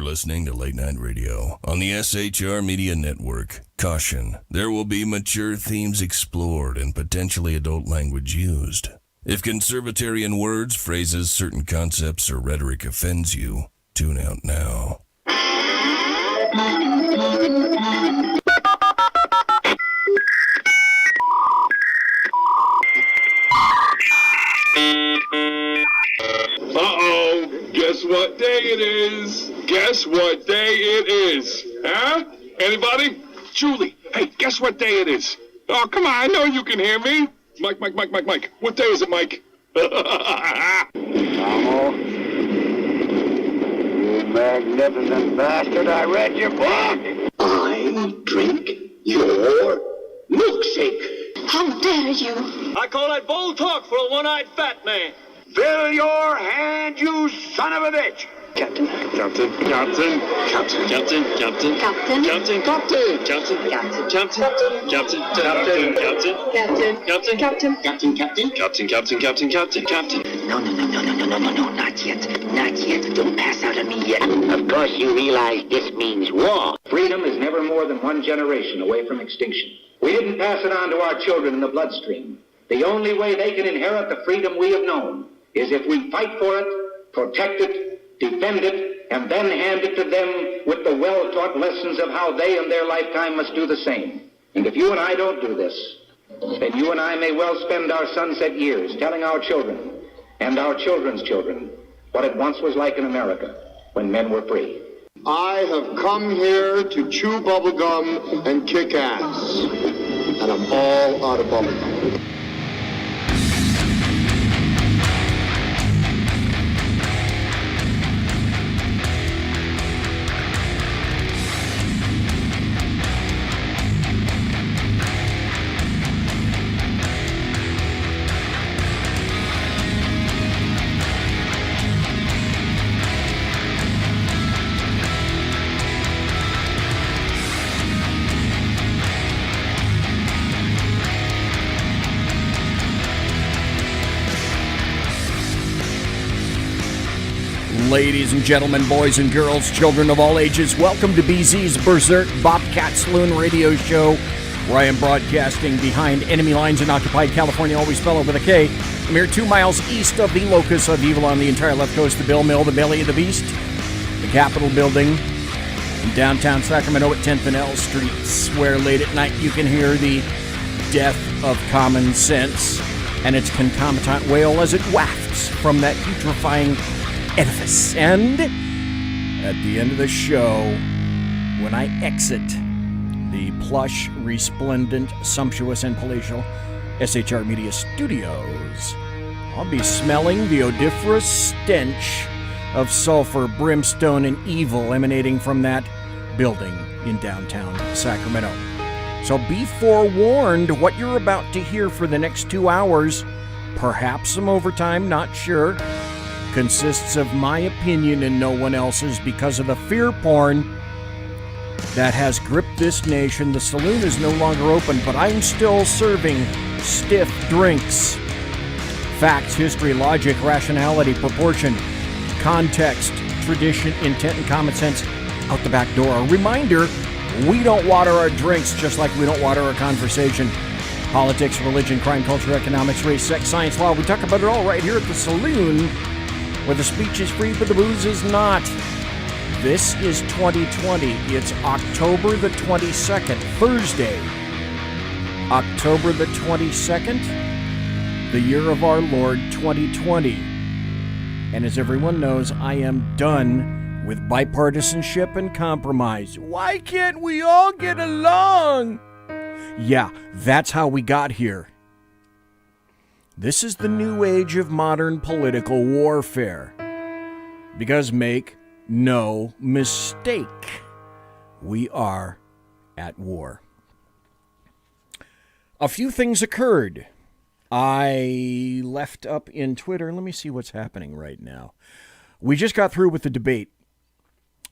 listening to Late Night Radio on the SHR Media Network. Caution, there will be mature themes explored and potentially adult language used. If conservatarian words, phrases, certain concepts, or rhetoric offends you, tune out now. Uh-oh, guess what day it is? Guess what day it is? Huh? Anybody? Julie, hey, guess what day it is? Oh, come on, I know you can hear me. Mike. What day is it, Mike? Oh, you magnificent bastard, I read your book. I drink your milkshake. How dare you? I call that bold talk for a one-eyed fat man. Fill your hand, you son of a bitch. Captain. Captain. Captain. Captain. Captain. Captain. Captain. Captain. Captain. Captain. Captain. Captain. Captain. Captain. Captain. Captain. Captain. Captain. No, not yet. Don't pass out on me yet. Of course you realize this means war. Freedom is never more than one generation away from extinction. We didn't pass it on to our children in the bloodstream. The only way they can inherit the freedom we have known is if we fight for it, protect it, defend it, and then hand it to them with the well-taught lessons of how they in their lifetime must do the same. And if you and I don't do this, then you and I may well spend our sunset years telling our children and our children's children what it once was like in America when men were free. I have come here to chew bubblegum and kick ass. And I'm all out of bubblegum. Ladies and gentlemen, boys and girls, children of all ages, welcome to BZ's Berserk Bobcat Saloon radio show, where I am broadcasting behind enemy lines in occupied California, always spelled with a K. I'm here 2 miles east of the locus of evil on the entire left coast, the Bill Mill, the belly of the beast, the Capitol building in downtown Sacramento at 10th and L Streets, where late at night you can hear the death of common sense and its concomitant wail as it wafts from that putrefying edifice. And at the end of the show, when I exit the plush, resplendent, sumptuous, and palatial SHR Media Studios, I'll be smelling the odoriferous stench of sulfur, brimstone, and evil emanating from that building in downtown Sacramento. So be forewarned, what you're about to hear for the next 2 hours, perhaps some overtime, not sure, consists of my opinion and no one else's because of the fear porn that has gripped this nation. The saloon is no longer open, but I'm still serving stiff drinks. Facts, history, logic, rationality, proportion, context, tradition, intent, and common sense out the back door. A reminder, we don't water our drinks just like we don't water our conversation. Politics, religion, crime, culture, economics, race, sex, science, law. We talk about it all right here at the saloon, where the speech is free but the booze is not. This is 2020. It's October the 22nd, Thursday. October the 22nd, the year of our Lord 2020. And as everyone knows, I am done with bipartisanship and compromise. Why can't we all get along? Yeah, that's how we got here. This is the new age of modern political warfare. Because make no mistake, we are at war. A few things occurred. I left up in Twitter. Let me see what's happening right now. We just got through with the debate.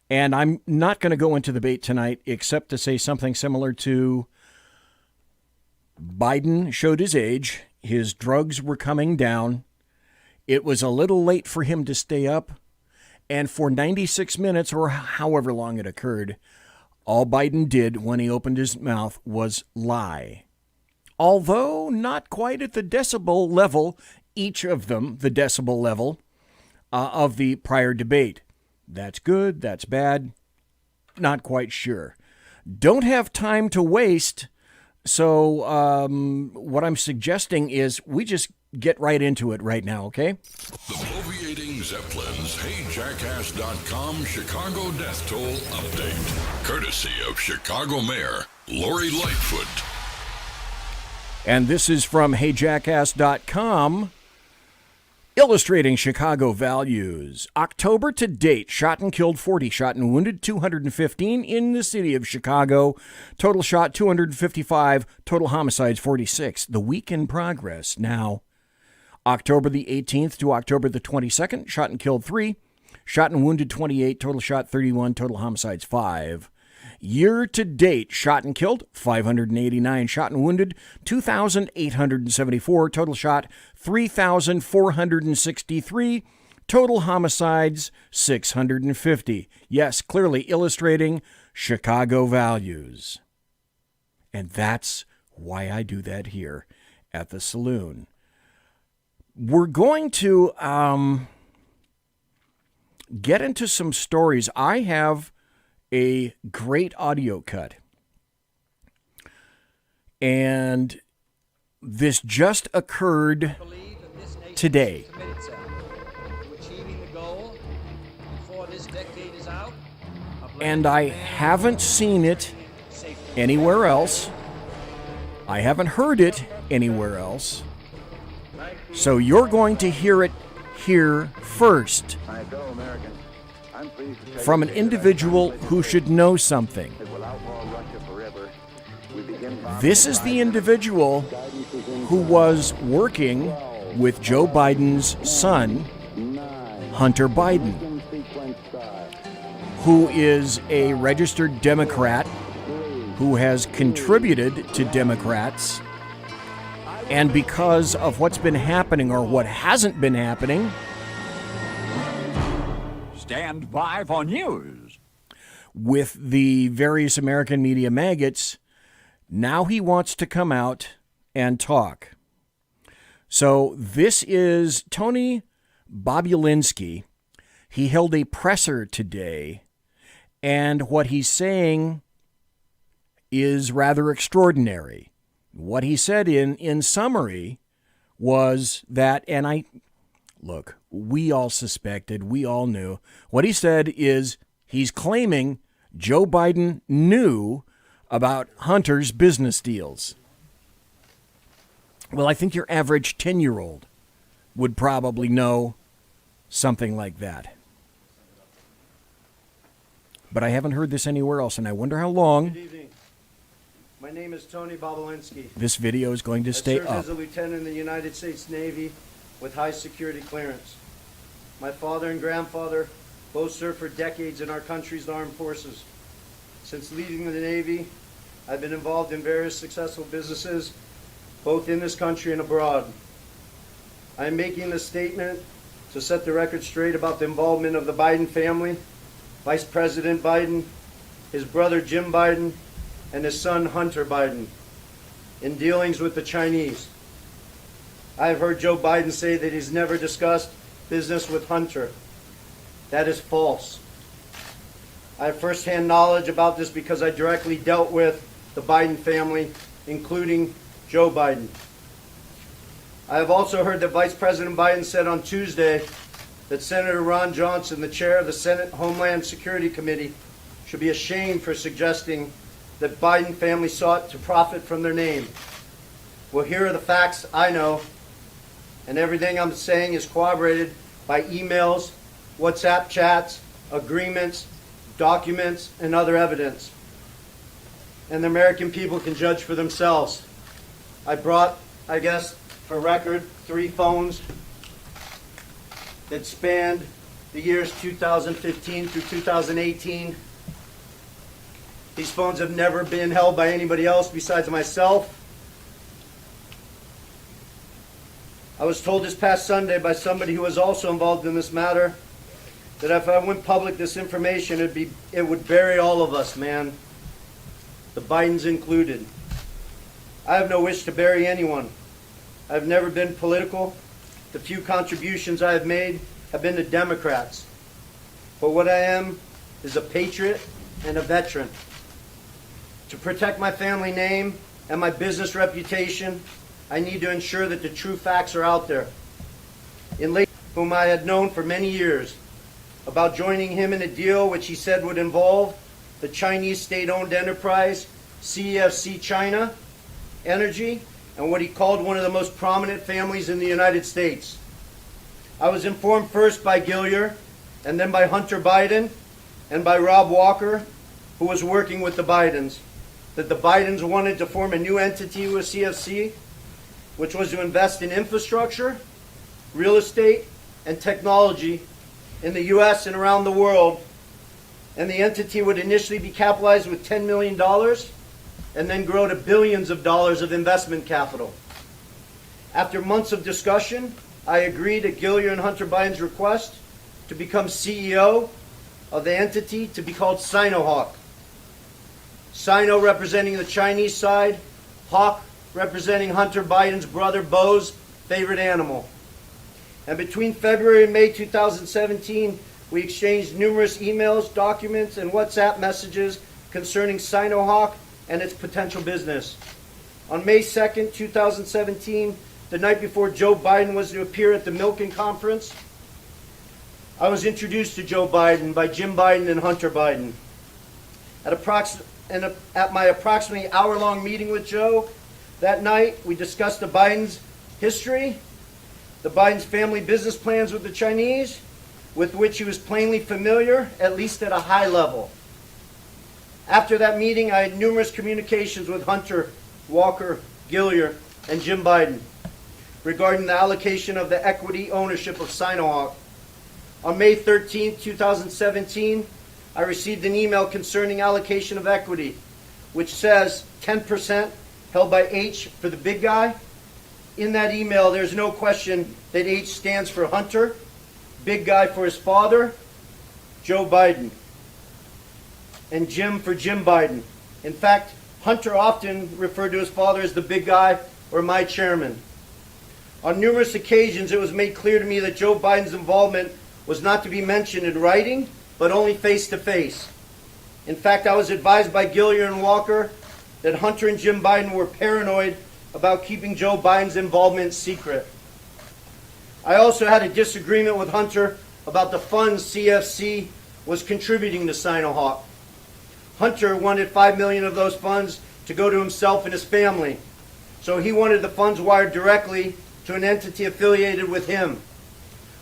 And I'm not going to go into debate tonight except to say something similar to Biden showed his age. His drugs were coming down. It was a little late for him to stay up. And for 96 minutes, or however long it occurred, all Biden did when he opened his mouth was lie. Although not quite at the decibel level, each of them, the decibel level, of the prior debate. That's good, that's bad, not quite sure. Don't have time to waste, so what I'm suggesting is we just get right into it right now, okay? The Bloviating Zeppelins, HeyJackass.com Chicago Death Toll Update. Courtesy of Chicago Mayor Lori Lightfoot. And this is from HeyJackass.com, illustrating Chicago values. October to date, shot and killed 40, shot and wounded 215 in the city of Chicago. Total shot 255, total homicides 46. The week in progress now. October the 18th to October the 22nd, shot and killed 3, shot and wounded 28, total shot 31, total homicides 5. Year to date, shot and killed 589, shot and wounded 2,874, total shot 3,463, total homicides 650. Yes, clearly illustrating Chicago values. And that's why I do that here at the saloon. We're going to get into some stories. I have a great audio cut. And this just occurred today. And I haven't seen it anywhere else. I haven't heard it anywhere else. So you're going to hear it here first from an individual who should know something. This is the individual who was working with Joe Biden's son, Hunter Biden, who is a registered Democrat who has contributed to Democrats. And because of what's been happening or what hasn't been happening, stand by for news. With the various American media maggots, now he wants to come out and talk. So this is Tony Bobulinski. He held a presser today, and what he's saying is rather extraordinary. What he said in summary was that, and look, we all suspected, we all knew. What he said is he's claiming Joe Biden knew about Hunter's business deals. Well, I think your average 10-year-old would probably know something like that. But I haven't heard this anywhere else, and I wonder how long. Good evening. My name is Tony Bobulinski. This video is going to stay up. I served as a lieutenant in the United States Navy with high security clearance. My father and grandfather both served for decades in our country's armed forces. Since leaving the Navy, I've been involved in various successful businesses, both in this country and abroad. I am making this statement to set the record straight about the involvement of the Biden family, Vice President Biden, his brother Jim Biden, and his son Hunter Biden in dealings with the Chinese. I have heard Joe Biden say that he's never discussed business with Hunter. That is false. I have firsthand knowledge about this because I directly dealt with the Biden family, including Joe Biden. I have also heard that Vice President Biden said on Tuesday that Senator Ron Johnson, the chair of the Senate Homeland Security Committee, should be ashamed for suggesting that Biden family sought to profit from their name. Well, here are the facts I know, and everything I'm saying is corroborated by emails, WhatsApp chats, agreements, documents, and other evidence. And the American people can judge for themselves. I brought, I guess, for record, 3 phones that spanned the years 2015 through 2018. These phones have never been held by anybody else besides myself. I was told this past Sunday by somebody who was also involved in this matter that if I went public this information, it would bury all of us, man. The Bidens included. I have no wish to bury anyone. I've never been political. The few contributions I have made have been to Democrats. But what I am is a patriot and a veteran. To protect my family name and my business reputation, I need to ensure that the true facts are out there. In late, whom I had known for many years, about joining him in a deal which he said would involve the Chinese state-owned enterprise CEFC China Energy and what he called one of the most prominent families in the United States. I was informed first by Gillier and then by Hunter Biden and by Rob Walker, who was working with the Bidens, that the Bidens wanted to form a new entity with CFC, which was to invest in infrastructure, real estate, and technology in the U.S. and around the world. And the entity would initially be capitalized with $10 million and then grow to billions of dollars of investment capital. After months of discussion, I agreed at Gillier and Hunter Biden's request to become CEO of the entity to be called Sinohawk. Sino representing the Chinese side, Hawk representing Hunter Biden's brother Bo's favorite animal. And between February and May 2017, we exchanged numerous emails, documents, and WhatsApp messages concerning Sinohawk and its potential business. On May 2nd, 2017, the night before Joe Biden was to appear at the Milken Conference, I was introduced to Joe Biden by Jim Biden and Hunter Biden. At my approximately hour-long meeting with Joe that night, we discussed the Biden's history, the Biden's family business plans with the Chinese, with which he was plainly familiar, at least at a high level. After that meeting, I had numerous communications with Hunter, Walker, Gillier, and Jim Biden regarding the allocation of the equity ownership of Sinohawk. On May 13, 2017, I received an email concerning allocation of equity, which says 10% held by H for the big guy. In that email, there's no question that H stands for Hunter, big guy for his father, Joe Biden, and Jim for Jim Biden. In fact, Hunter often referred to his father as the big guy or my chairman. On numerous occasions, it was made clear to me that Joe Biden's involvement was not to be mentioned in writing, but only face-to-face. In fact, I was advised by Gillier and Walker that Hunter and Jim Biden were paranoid about keeping Joe Biden's involvement secret. I also had a disagreement with Hunter about the funds CFC was contributing to Sinohawk. Hunter wanted $5 million of those funds to go to himself and his family, so he wanted the funds wired directly to an entity affiliated with him.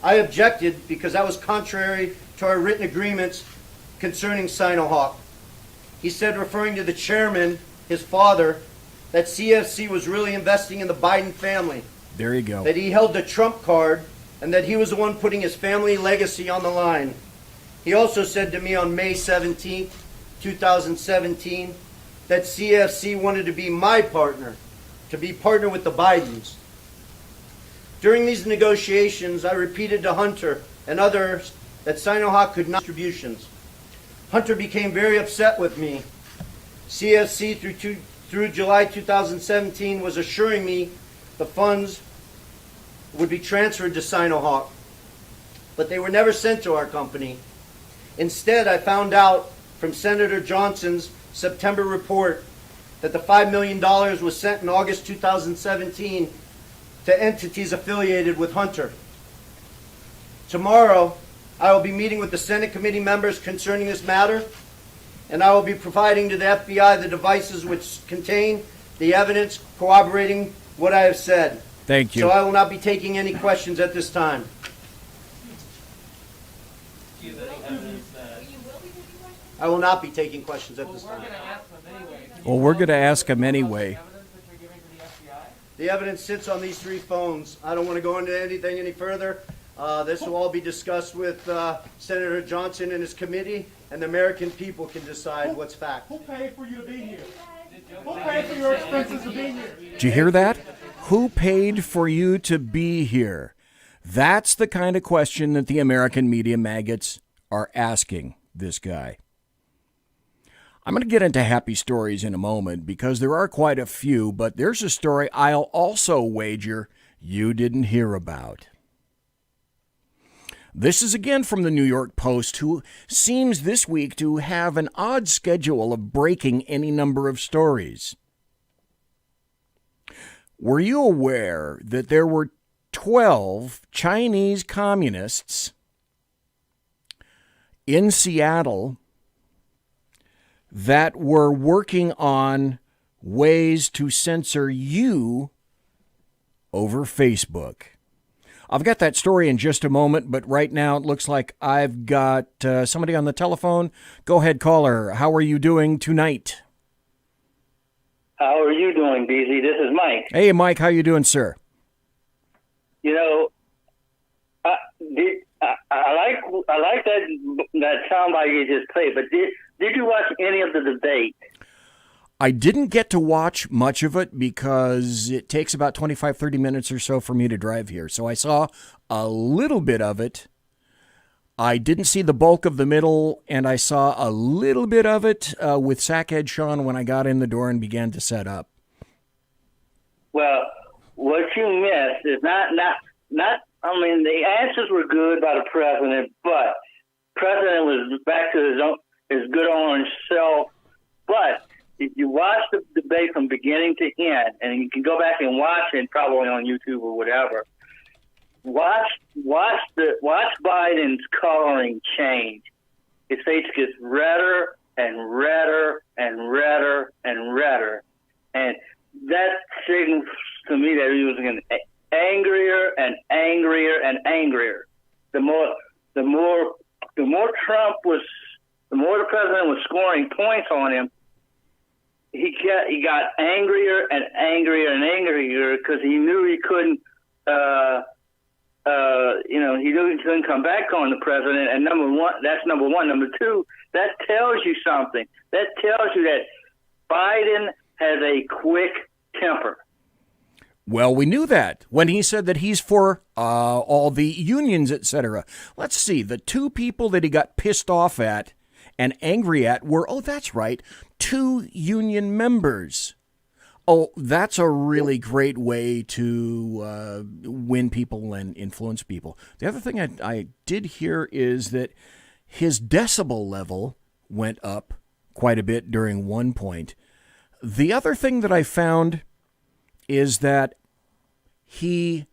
I objected because that was contrary to our written agreements concerning Sinohawk. He said, referring to the chairman, his father, that CFC was really investing in the Biden family. There you go. That he held the Trump card and that he was the one putting his family legacy on the line. He also said to me on May 17, 2017, that CFC wanted to be my partner, to be partner with the Bidens. During these negotiations, I repeated to Hunter and others that Sinohawk could not distributions. Hunter became very upset with me. CFC through July 2017 was assuring me the funds would be transferred to Sinohawk, but they were never sent to our company. Instead, I found out from Senator Johnson's September report that the $5 million was sent in August 2017 to entities affiliated with Hunter. Tomorrow, I will be meeting with the Senate committee members concerning this matter, and I will be providing to the FBI the devices which contain the evidence corroborating what I have said. Thank you. So I will not be taking any questions at this time. I will not be taking questions at this time. Well, we're going to ask him anyway. The evidence sits on these three phones. I don't want to go into anything any further. This will all be discussed with Senator Johnson and his committee, and the American people can decide what's fact. Who paid for you to be here? Who paid for your expenses to be here? Did you hear that? Who paid for you to be here? That's the kind of question that the American media maggots are asking this guy. I'm going to get into happy stories in a moment because there are quite a few, but there's a story I'll also wager you didn't hear about. This is again from the New York Post, who seems this week to have an odd schedule of breaking any number of stories. Were you aware that there were 12 Chinese communists in Seattle that were working on ways to censor you over Facebook? I've got that story in just a moment, but right now it looks like I've got somebody on the telephone. Go ahead, caller. How are you doing tonight? How are you doing, BZ? This is Mike. Hey, Mike. How you doing, sir? You know, I like that soundbite you just played, but did you watch any of the debate? I didn't get to watch much of it because it takes about 25, 30 minutes or so for me to drive here. So I saw a little bit of it. I didn't see the bulk of the middle, and I saw a little bit of it with Sackhead Sean when I got in the door and began to set up. Well, what you missed is not. I mean, the answers were good by the president, but the president was back to his good orange self. But if you watch the debate from beginning to end, and you can go back and watch it probably on YouTube or whatever, watch Biden's coloring change. His face gets redder and redder and redder and redder, and that signals to me that he was getting angrier and angrier and angrier. The more Trump was, the more the president was scoring points on him. He got angrier and angrier and angrier because he knew he couldn't. He knew he couldn't come back on the president. And that's number one. Number two, that tells you something. That tells you that Biden has a quick temper. Well, we knew that when he said that he's for all the unions, etc. Let's see. The two people that he got pissed off at and angry at were, oh, that's right, 2 union members. Oh, that's a really great way to win people and influence people. The other thing I did hear is that his decibel level went up quite a bit during one point. The other thing that I found is that he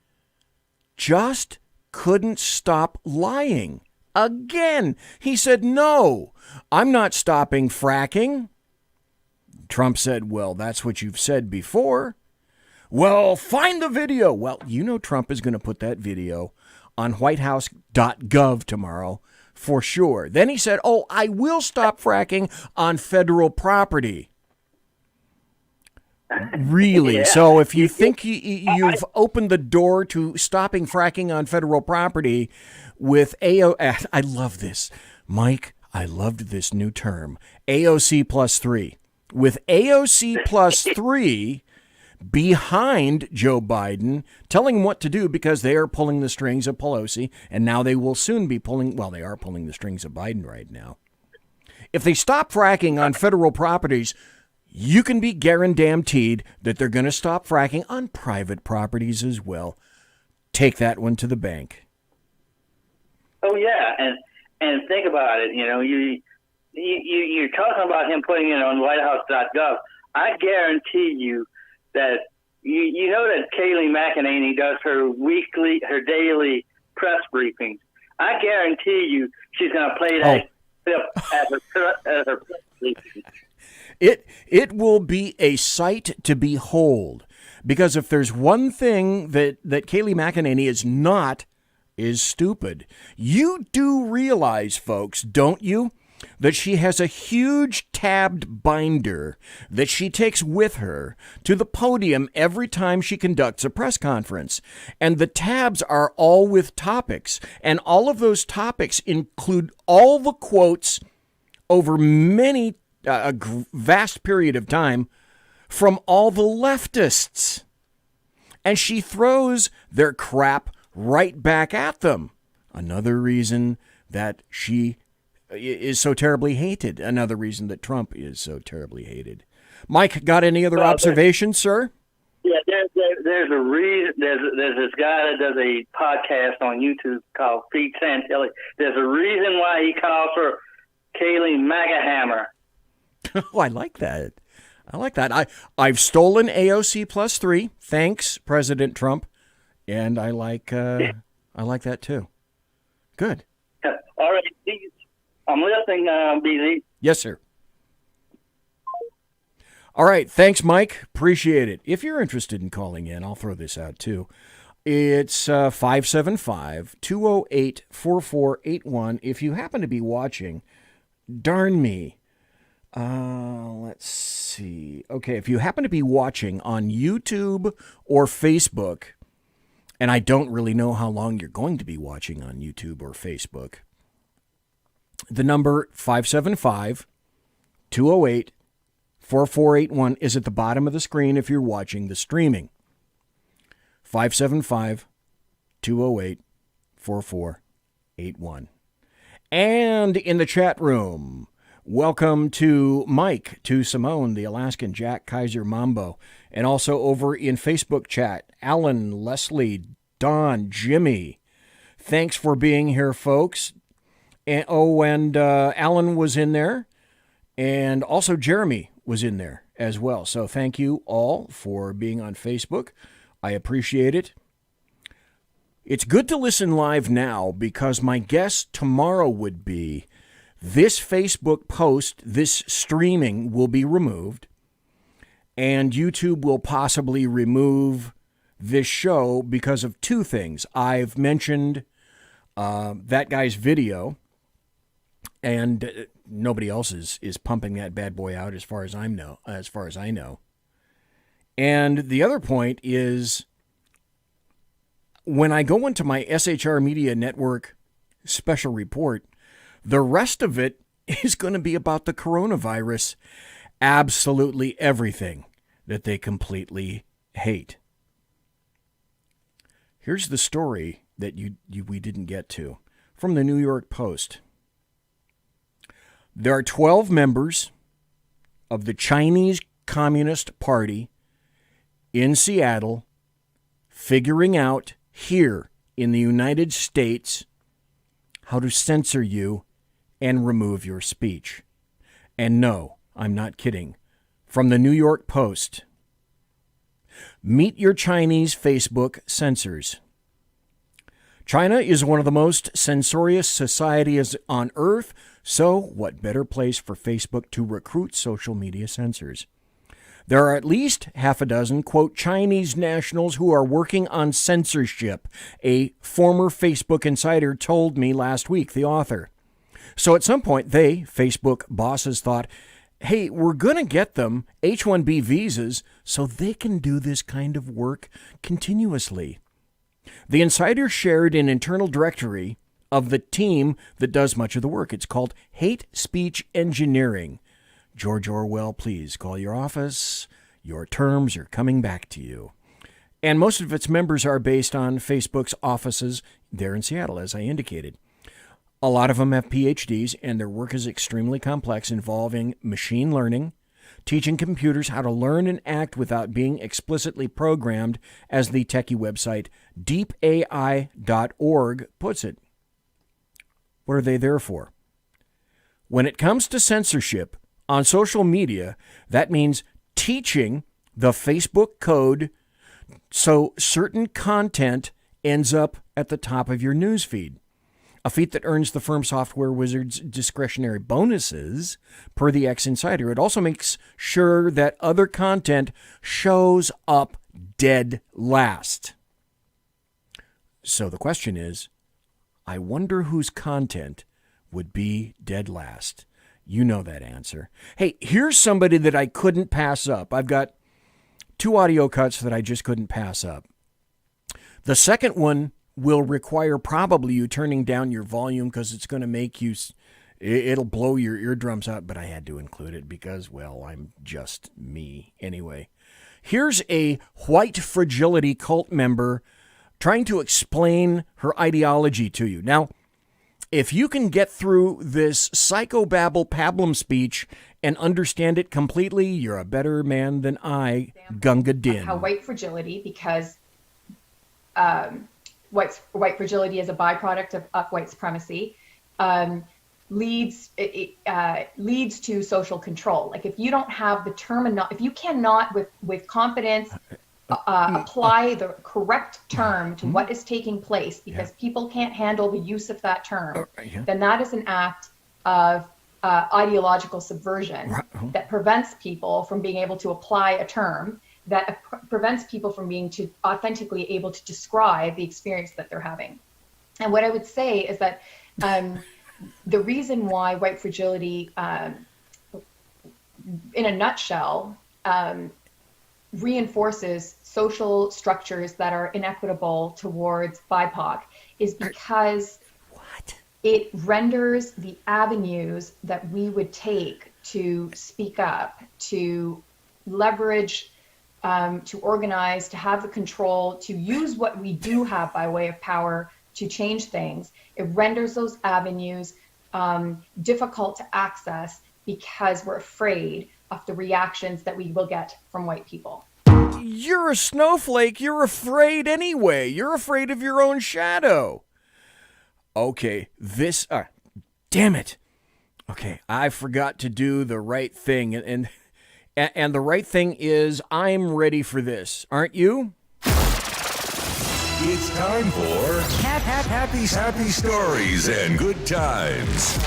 just couldn't stop lying. Again, he said, no, I'm not stopping fracking. Trump said, well, that's what you've said before. Well, find the video. Well, you know Trump is going to put that video on whitehouse.gov tomorrow for sure. Then he said, oh, I will stop fracking on federal property. Really? Yeah. So if you think you've opened the door to stopping fracking on federal property with I love this, Mike, I loved this new term, AOC plus 3. With AOC plus 3 behind Joe Biden, telling him what to do because they are pulling the strings of Pelosi, and now they will soon be pulling, well, they are pulling the strings of Biden right now. If they stop fracking on federal properties, you can be guaranteed that they're going to stop fracking on private properties as well. Take that one to the bank. Oh, yeah, and think about it. You know, you're talking about him putting it on whitehouse.gov. I guarantee you that you know that Kayleigh McEnany does her daily press briefings. I guarantee you she's going to play that clip as her press briefing. It will be a sight to behold, because if there's one thing that Kayleigh McEnany is not, is stupid. You do realize, folks, don't you, that she has a huge tabbed binder that she takes with her to the podium every time she conducts a press conference. And the tabs are all with topics, and all of those topics include all the quotes over a vast period of time from all the leftists. And she throws their crap right back at them. Another reason that she is so terribly hated. Another reason that Trump is so terribly hated. Mike, got any other observations, sir? Yeah, there's a reason. There's this guy that does a podcast on YouTube called Pete Santelli. There's a reason why he calls her Kaylee MAGA Hammer. Oh, I like that. I've stolen AOC plus 3. Thanks, President Trump, and I like that too. Good. All right, I'm listening, BZ. Yes, sir. All right. Thanks, Mike. Appreciate it. If you're interested in calling in, I'll throw this out too. It's 575-208-4481. If you happen to be watching, darn me. Let's see. Okay. If you happen to be watching on YouTube or Facebook, and I don't really know how long you're going to be watching on YouTube or Facebook, the number 575-208-4481 is at the bottom of the screen if you're watching the streaming. 575-208-4481. And in the chat room, welcome to Mike, to Simone, the Alaskan Jack Kaiser Mambo, and also over in Facebook chat, Alan, Leslie, Don, Jimmy. Thanks for being here, folks. And Alan was in there, and also Jeremy was in there as well. So thank you all for being on Facebook. I appreciate it. It's good to listen live now because my guess tomorrow would be this Facebook post, this streaming will be removed, and YouTube will possibly remove this show because of two things. I've mentioned that guy's video, and nobody else is pumping that bad boy out as far as I know. And the other point is, when I go into my SHR Media Network special report, the rest of it is going to be about the coronavirus. Absolutely everything that they completely hate. Here's the story that we didn't get to from the New York Post. There are 12 members of the Chinese Communist Party in Seattle figuring out here in the United States how to censor you and remove your speech. And no, I'm not kidding. From the New York Post. Meet your Chinese Facebook censors. China is one of the most censorious societies on earth, so what better place for Facebook to recruit social media censors? There are at least half a dozen, quote, Chinese nationals who are working on censorship, a former Facebook insider told me last week, the author. So at some point, Facebook bosses, thought, hey, we're going to get them H-1B visas so they can do this kind of work continuously. The insider shared an internal directory of the team that does much of the work. It's called Hate Speech Engineering. George Orwell, please call your office. Your terms are coming back to you. And most of its members are based on Facebook's offices there in Seattle, as I indicated. A lot of them have PhDs, and their work is extremely complex, involving machine learning, teaching computers how to learn and act without being explicitly programmed, as the techie website deepai.org puts it. What are they there for? When it comes to censorship on social media, that means teaching the Facebook code so certain content ends up at the top of your newsfeed. A feat that earns the firm Software Wizards discretionary bonuses, per the X-Insider. It also makes sure that other content shows up dead last. So the question is, I wonder whose content would be dead last. You know that answer. Hey, here's somebody that I couldn't pass up. I've got 2 audio cuts that I just couldn't pass up. The second one will require probably you turning down your volume because it's going to make you, it'll blow your eardrums out, but I had to include it because, well, I'm just me anyway. Here's a white fragility cult member trying to explain her ideology to you. Now, If you can get through this psychobabble pablum speech and understand it completely, you're a better man than I, Gunga Din. How white fragility, because white fragility is a byproduct of white supremacy, leads to social control. Like if you don't have the if you cannot with confidence apply the correct term to what is taking place, because people can't handle the use of that term, then that is an act of ideological subversion that prevents people from being able to apply a term, that prevents people from being authentically able to describe the experience that they're having. And what I would say is that the reason why white fragility, in a nutshell, reinforces social structures that are inequitable towards BIPOC is because it renders the avenues that we would take to speak up, to leverage, to organize, to have the control, to use what we do have by way of power to change things. It renders those avenues difficult to access because we're afraid of the reactions that we will get from white people. You're a snowflake. You're afraid anyway. You're afraid of your own shadow. Okay, damn it. Okay, I forgot to do the right thing. And the right thing is I'm ready for this. Aren't you? It's time for happy stories and good times.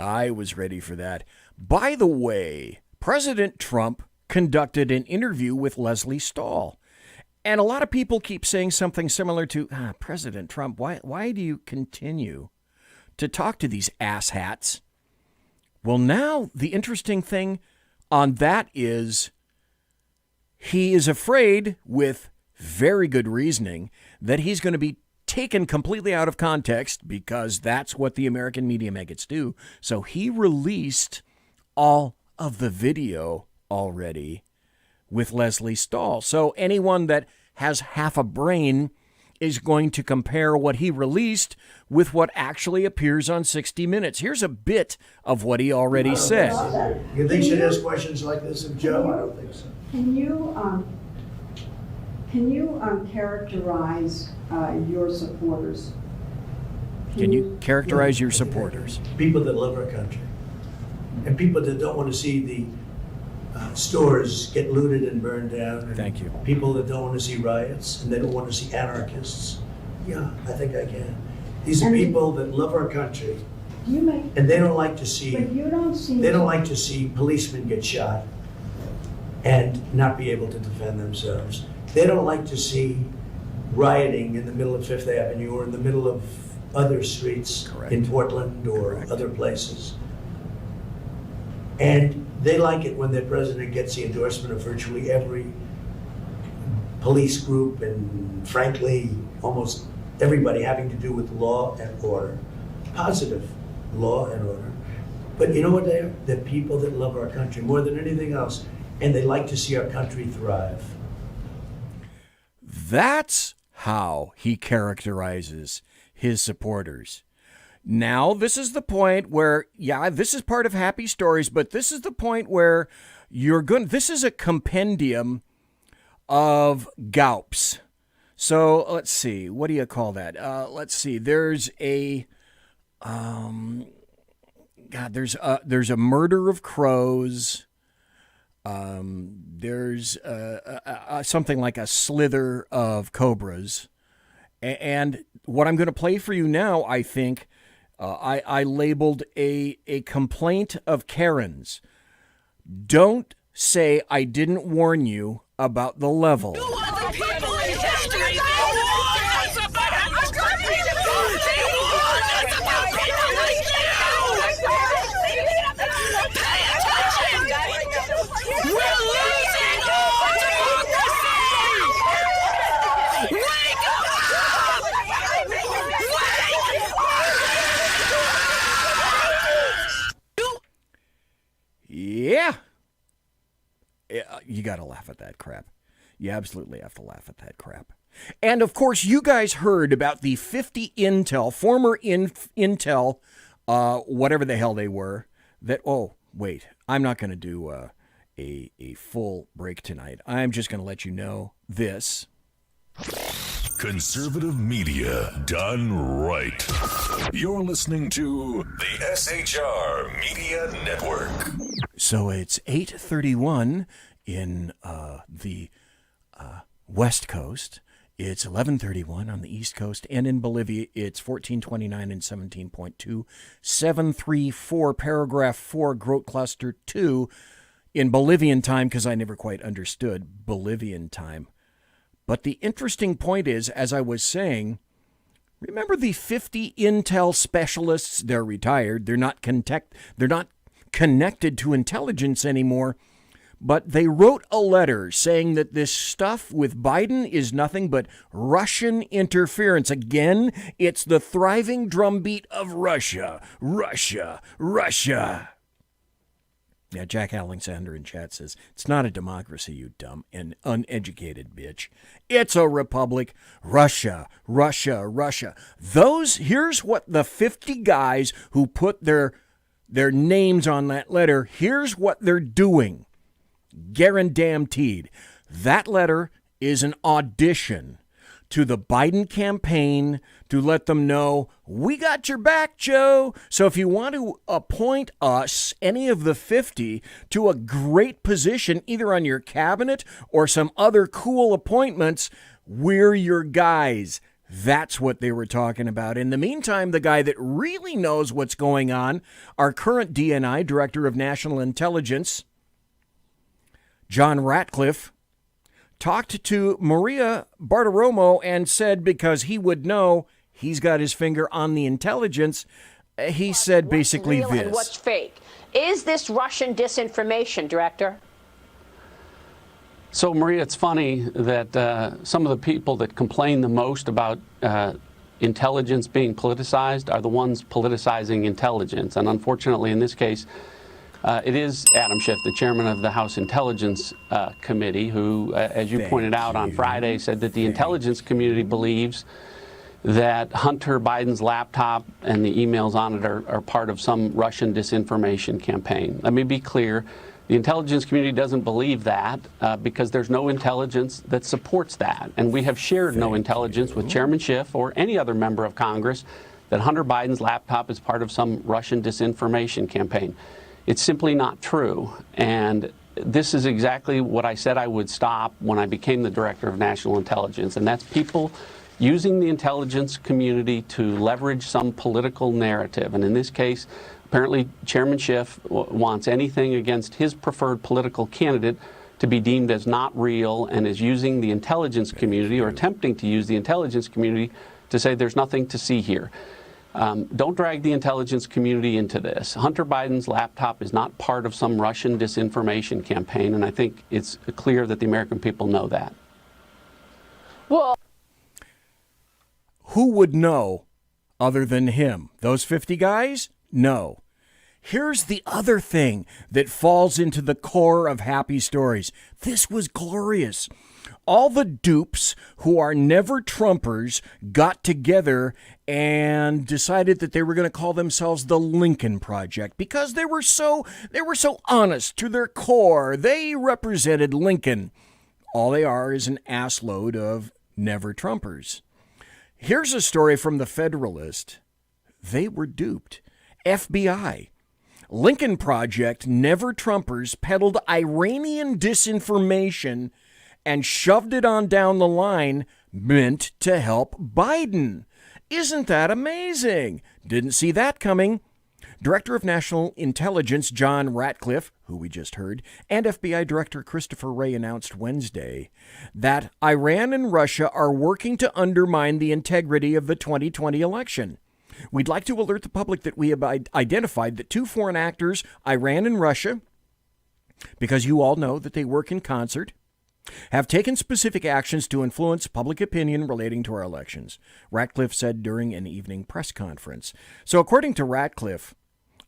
I was ready for that. By the way, President Trump conducted an interview with Leslie Stahl. And a lot of people keep saying something similar to, President Trump, why do you continue to talk to these asshats? Well, now the interesting thing on that is he is afraid, with very good reasoning, that he's going to be taken completely out of context, because that's what the American media maggots do. So he released all of the video already with Leslie Stahl. So anyone that has half a brain is going to compare what he released with what actually appears on 60 Minutes. Here's a bit of what he already said. You think she'd ask questions like this of Joe? I don't think so. Can you characterize your supporters? Can you characterize your supporters? People that love our country. And people that don't want to see the stores get looted and burned down. Thank you. People that don't want to see riots, and they don't want to see anarchists. Yeah, I think I can. These are people that love our country, and they don't like to see. But you don't see. They don't like to see policemen get shot and not be able to defend themselves. They don't like to see rioting in the middle of Fifth Avenue or in the middle of other streets in Portland or other places. And they like it when their president gets the endorsement of virtually every police group and, frankly, almost everybody having to do with law and order. Positive law and order. But you know what they are? They're people that love our country more than anything else, and they like to see our country thrive. That's how he characterizes his supporters. Now, this is the point where, this is part of Happy Stories, but this is the point where this is a compendium of gaups. So let's see, what do you call that? Let's see, there's a, there's a murder of crows. There's something like a slither of cobras. And what I'm going to play for you now, I think, I labeled a complaint of Karens. Don't say I didn't warn you about the level. You are the people in history. Pay attention. We're losing all democracy. Wake up! Yeah. You got to laugh at that crap. You absolutely have to laugh at that crap. And, of course, you guys heard about the 50 former Intel, whatever the hell they were, that, oh, wait, I'm not going to do a full break tonight. I'm just going to let you know this. Conservative media done right. You're listening to the SHR Media Network. So it's 8:31 in the West Coast. It's 11:31 on the East Coast, and in Bolivia, it's 14:29 and 17.2. 734, paragraph 4, Groot Cluster 2, in Bolivian time, because I never quite understood Bolivian time. But the interesting point is, as I was saying, remember the 50 Intel specialists? They're retired. They're not connected to intelligence anymore. But they wrote a letter saying that this stuff with Biden is nothing but Russian interference. Again, it's the thriving drumbeat of Russia, Russia, Russia. Yeah, Jack Alexander in chat says, it's not a democracy, you dumb and uneducated bitch. It's a republic. Russia, Russia, Russia. Here's what the 50 guys who put their names on that letter, here's what they're doing. Guaranteed. That letter is an audition to the Biden campaign to let them know, we got your back, Joe. So if you want to appoint us, any of the 50, to a great position, either on your cabinet or some other cool appointments, we're your guys. That's what they were talking about. In the meantime, the guy that really knows what's going on, our current DNI, Director of National Intelligence, John Ratcliffe, talked to Maria Bartiromo and said, because he would know, he's got his finger on the intelligence, he said basically what's real this. And what's fake? Is this Russian disinformation, Director? So, Maria, it's funny that some of the people that complain the most about intelligence being politicized are the ones politicizing intelligence. And unfortunately, in this case, it is Adam Schiff, the chairman of the House Intelligence Committee, who, as you pointed out on Friday, said that the intelligence community believes that Hunter Biden's laptop and the emails on it are part of some Russian disinformation campaign. Let me be clear. The intelligence community doesn't believe that because there's no intelligence that supports that. And we have shared no intelligence with Chairman Schiff or any other member of Congress that Hunter Biden's laptop is part of some Russian disinformation campaign. It's simply not true. And this is exactly what I said I would stop when I became the Director of National Intelligence. And that's people using the intelligence community to leverage some political narrative. And in this case, apparently Chairman Schiff wants anything against his preferred political candidate to be deemed as not real, and is using the intelligence community, or attempting to use the intelligence community, to say there's nothing to see here. Don't drag the intelligence community into this. Hunter Biden's laptop is not part of some Russian disinformation campaign, and I think it's clear that the American people know that. Well, who would know other than him? Those 50 guys? No. Here's the other thing that falls into the core of Happy Stories. This was glorious. All the dupes who are never Trumpers got together and decided that they were going to call themselves the Lincoln Project because they were so honest to their core. They represented Lincoln. All they are is an assload of never Trumpers. Here's a story from the Federalist. They were duped. FBI. Lincoln Project never Trumpers peddled Iranian disinformation and shoved it on down the line, meant to help Biden. Isn't that amazing? Didn't see that coming. Director of National Intelligence John Ratcliffe, who we just heard, and FBI Director Christopher Wray announced Wednesday that Iran and Russia are working to undermine the integrity of the 2020 election. We'd like to alert the public that we have identified that two foreign actors, Iran and Russia, because you all know that they work in concert, have taken specific actions to influence public opinion relating to our elections, Ratcliffe said during an evening press conference. So according to Ratcliffe,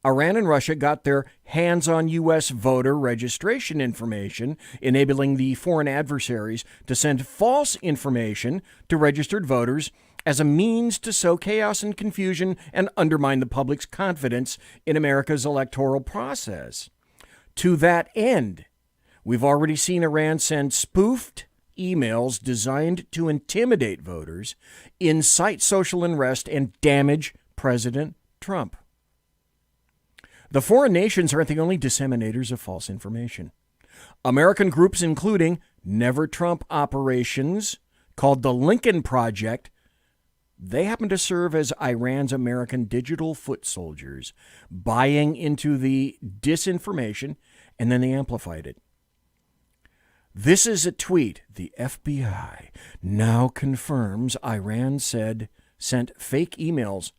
Iran and Russia got their hands on U.S. voter registration information, enabling the foreign adversaries to send false information to registered voters as a means to sow chaos and confusion and undermine the public's confidence in America's electoral process. To that end, we've already seen Iran send spoofed emails designed to intimidate voters, incite social unrest, and damage President Trump. The foreign nations aren't the only disseminators of false information. American groups, including Never Trump operations, called the Lincoln Project, they happen to serve as Iran's American digital foot soldiers, buying into the disinformation, and then they amplified it. This is a tweet. The FBI now confirms Iran sent fake emails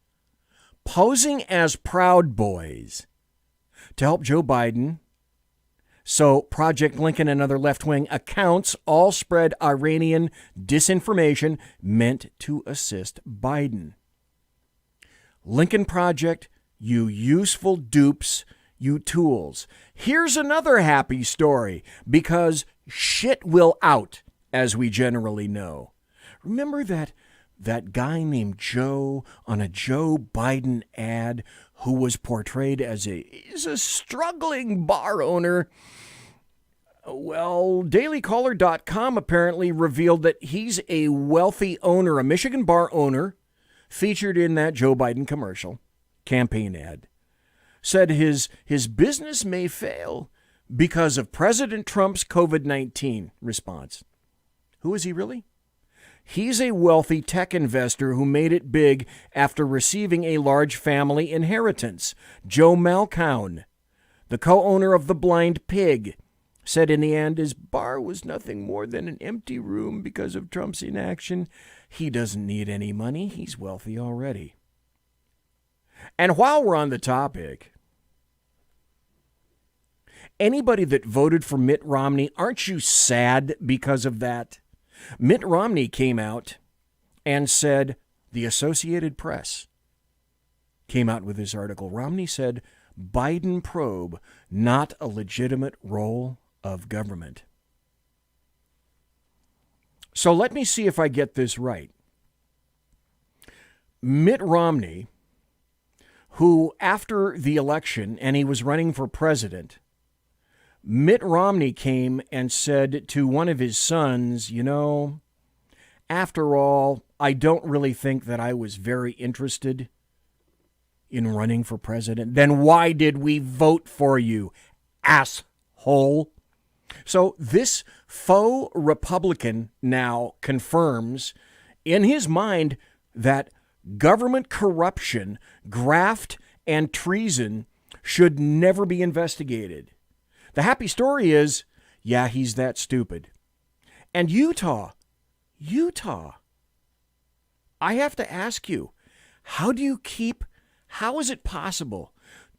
posing as Proud Boys to help Joe Biden. So Project Lincoln and other left-wing accounts all spread Iranian disinformation meant to assist Biden. Lincoln Project, you useful dupes, you tools. Here's another happy story, because shit will out, as we generally know. Remember that guy named Joe on a Joe Biden ad who was portrayed as a struggling bar owner? Well, dailycaller.com apparently revealed that he's a wealthy owner, a Michigan bar owner, featured in that Joe Biden commercial campaign ad. Said his business may fail because of President Trump's COVID-19 response. Who is he really? He's a wealthy tech investor who made it big after receiving a large family inheritance. Joe Malkoun, the co-owner of The Blind Pig, said in the end his bar was nothing more than an empty room because of Trump's inaction. He doesn't need any money. He's wealthy already. And while we're on the topic, anybody that voted for Mitt Romney, aren't you sad because of that? Mitt Romney came out and said, the Associated Press came out with this article. Romney said, Biden probe, not a legitimate role of government. So let me see if I get this right. Mitt Romney, who after the election, and he was running for president, Mitt Romney came and said to one of his sons, you know, after all, I don't really think that I was very interested in running for president. Then why did we vote for you, asshole? So this faux Republican now confirms in his mind that government corruption, graft, and treason should never be investigated. The happy story is, yeah, he's that stupid. And Utah, I have to ask you, how is it possible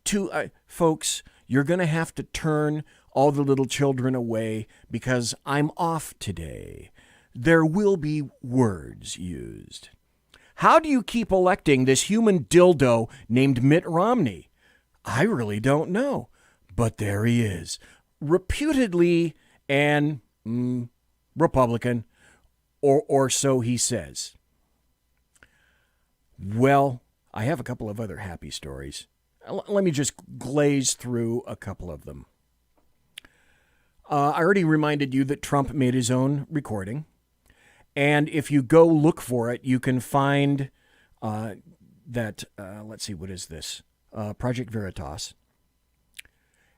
to, folks, you're going to have to turn all the little children away because I'm off today. There will be words used. How do you keep electing this human dildo named Mitt Romney? I really don't know. But there he is, reputedly an Republican, or so he says. Well, I have a couple of other happy stories. Let me just glaze through a couple of them. I already reminded you that Trump made his own recording. And if you go look for it, you can find that, let's see, what is this? Project Veritas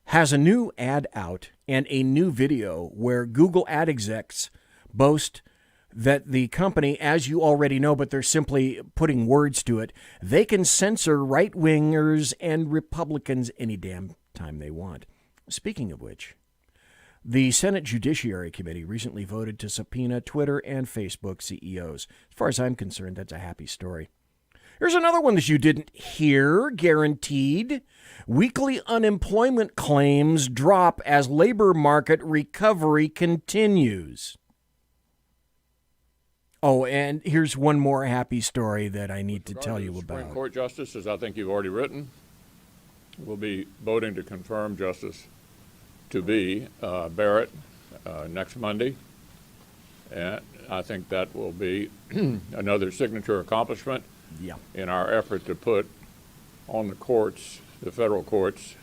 has a new ad out and a new video where Google ad execs boast that the company, as you already know, but they're simply putting words to it, they can censor right-wingers and Republicans any damn time they want. Speaking of which, the Senate Judiciary Committee recently voted to subpoena Twitter and Facebook CEOs. As far as I'm concerned, that's a happy story. Here's another one that you didn't hear, guaranteed. Weekly unemployment claims drop as labor market recovery continues. Oh, and here's one more happy story that I need to tell you about. Supreme Court justice, as I think you've already written, will be voting to confirm Justice to be Barrett next Monday. And I think that will be another signature accomplishment in our effort to put on the courts, the federal courts,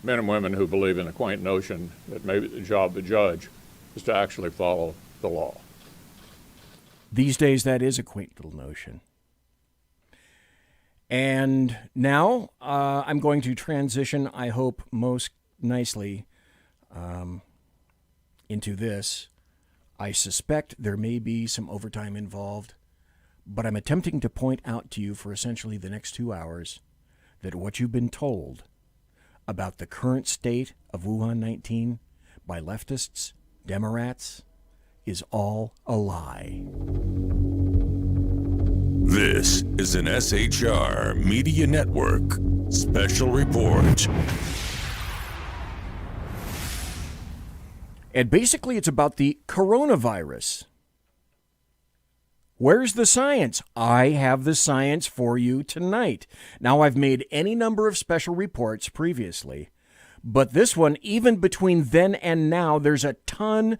men and women who believe in the quaint notion that maybe the job of the judge is to actually follow the law. These days, that is a quaint little notion. And now I'm going to transition, I hope, most nicely into this. I suspect there may be some overtime involved, but I'm attempting to point out to you for essentially the next 2 hours that what you've been told about the current state of Wuhan 19 by leftists, Democrats, is all a lie. This is an SHR Media Network special report. And basically, it's about the coronavirus. Where's the science? I have the science for you tonight. Now, I've made any number of special reports previously, but this one, even between then and now, there's a ton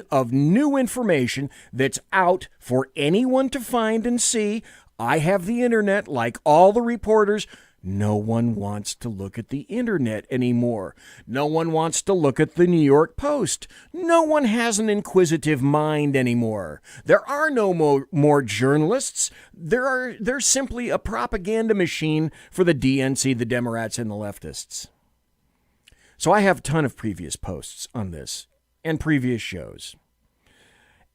of new information that's out for anyone to find and see. I have the internet like all the reporters. No one wants to look at the internet anymore. No one wants to look at the New York Post. No one has an inquisitive mind anymore. There are no more journalists. There's simply a propaganda machine for the DNC, the Democrats, and the leftists. So I have a ton of previous posts on this and previous shows.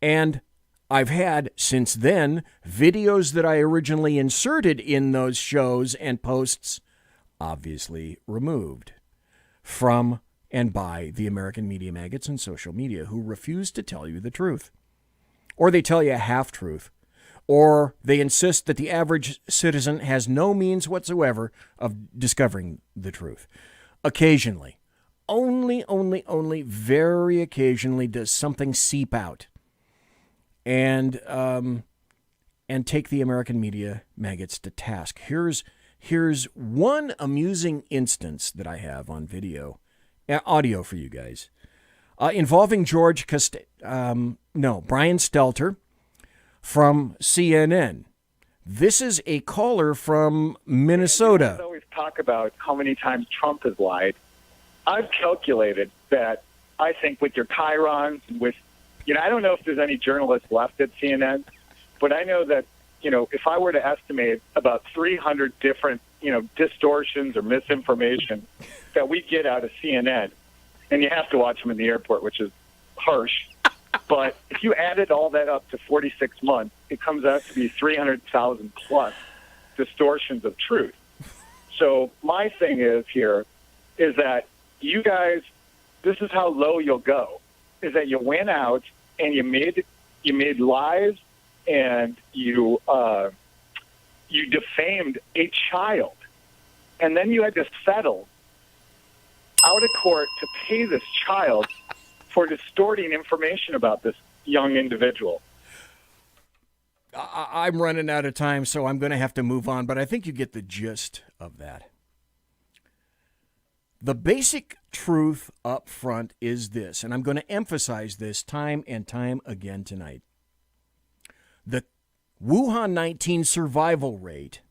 And I've had, since then, videos that I originally inserted in those shows and posts, obviously removed from and by the American media maggots and social media who refuse to tell you the truth. Or they tell you a half-truth. Or they insist that the average citizen has no means whatsoever of discovering the truth. Occasionally, only very occasionally does something seep out and take the American media maggots to task. Here's one amusing instance that I have on audio for you guys, involving Brian Stelter from CNN. This is a caller from Minnesota. We always talk about how many times Trump has lied. I've calculated that I think with your chyrons, I don't know if there's any journalists left at CNN, but I know that, if I were to estimate about 300 different, distortions or misinformation that we get out of CNN, and you have to watch them in the airport, which is harsh, but if you added all that up to 46 months, it comes out to be 300,000 plus distortions of truth. So my thing is that you guys, this is how low you'll go, is that you went out and you made lies and you defamed a child, and then you had to settle out of court to pay this child for distorting information about this young individual. I'm running out of time, so I'm going to have to move on, but I think you get the gist of that. The basic truth up front is this, and I'm going to emphasize this time and time again tonight. The Wuhan 19 survival rate,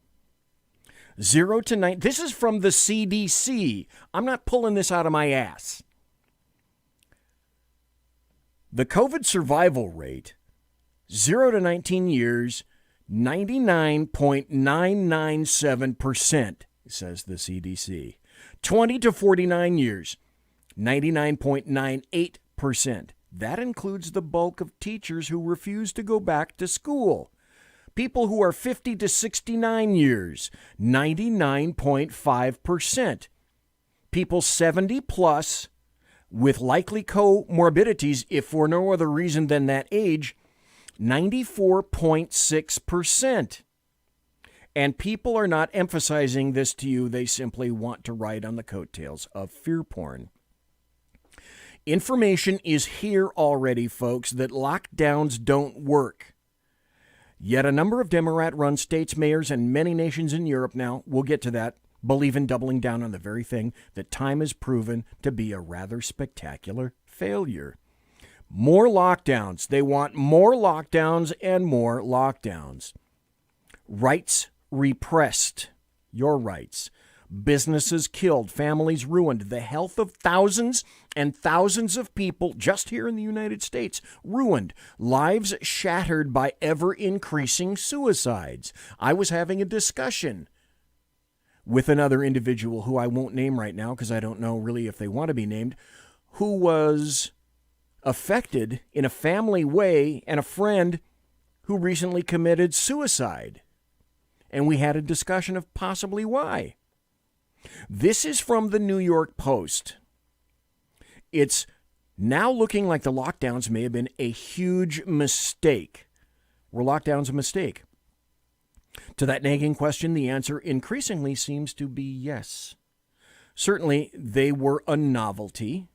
0 to 9, this is from the CDC. I'm not pulling this out of my ass. The COVID survival rate, 0 to 19 years, 99.997%, says the CDC. 20 to 49 years, 99.98%. That includes the bulk of teachers who refuse to go back to school. People who are 50 to 69 years, 99.5%. People 70 plus with likely comorbidities, if for no other reason than that age, 94.6%. And people are not emphasizing this to you. They simply want to ride on the coattails of fear porn. Information is here already, folks, that lockdowns don't work. Yet a number of Democrat-run states, mayors, and many nations in Europe now, we'll get to that, believe in doubling down on the very thing that time has proven to be a rather spectacular failure. More lockdowns. They want more lockdowns and more lockdowns. Rights repressed. Your rights. Businesses killed, families ruined, the health of thousands and thousands of people just here in the United States ruined, lives shattered by ever-increasing suicides. I was having a discussion with another individual who I won't name right now because I don't know really if they want to be named, who was affected in a family way and a friend who recently committed suicide. And we had a discussion of possibly why. This is from the New York Post. It's now looking like the lockdowns may have been a huge mistake. Were lockdowns a mistake? To that nagging question, the answer increasingly seems to be yes. Certainly, they were a novelty.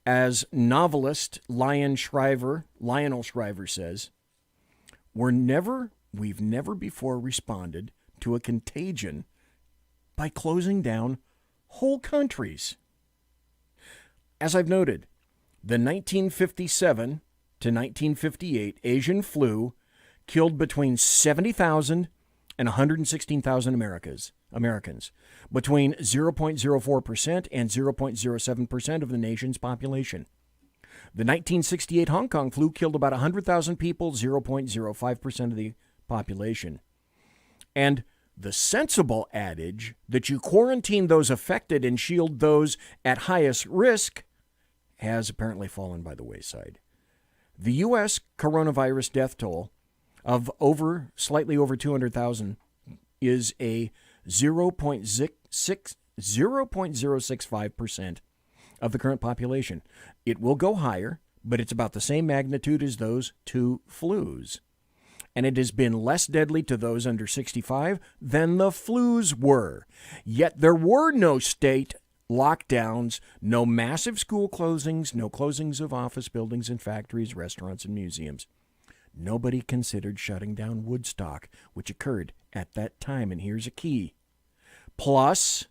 As novelist Lionel Shriver says, we've never before responded to a contagion by closing down whole countries. As I've noted, the 1957 to 1958 Asian flu killed between 70,000 and 116,000 Americans, between 0.04% and 0.07% of the nation's population. The 1968 Hong Kong flu killed about 100,000 people, 0.05% of the population. And the sensible adage that you quarantine those affected and shield those at highest risk has apparently fallen by the wayside. The U.S. coronavirus death toll of slightly over 200,000 is a 0.065% of the current population. It will go higher, but it's about the same magnitude as those two flus. And it has been less deadly to those under 65 than the flus were. Yet there were no state lockdowns, no massive school closings, no closings of office buildings and factories, restaurants and museums. Nobody considered shutting down Woodstock, which occurred at that time. And here's a key. Plus,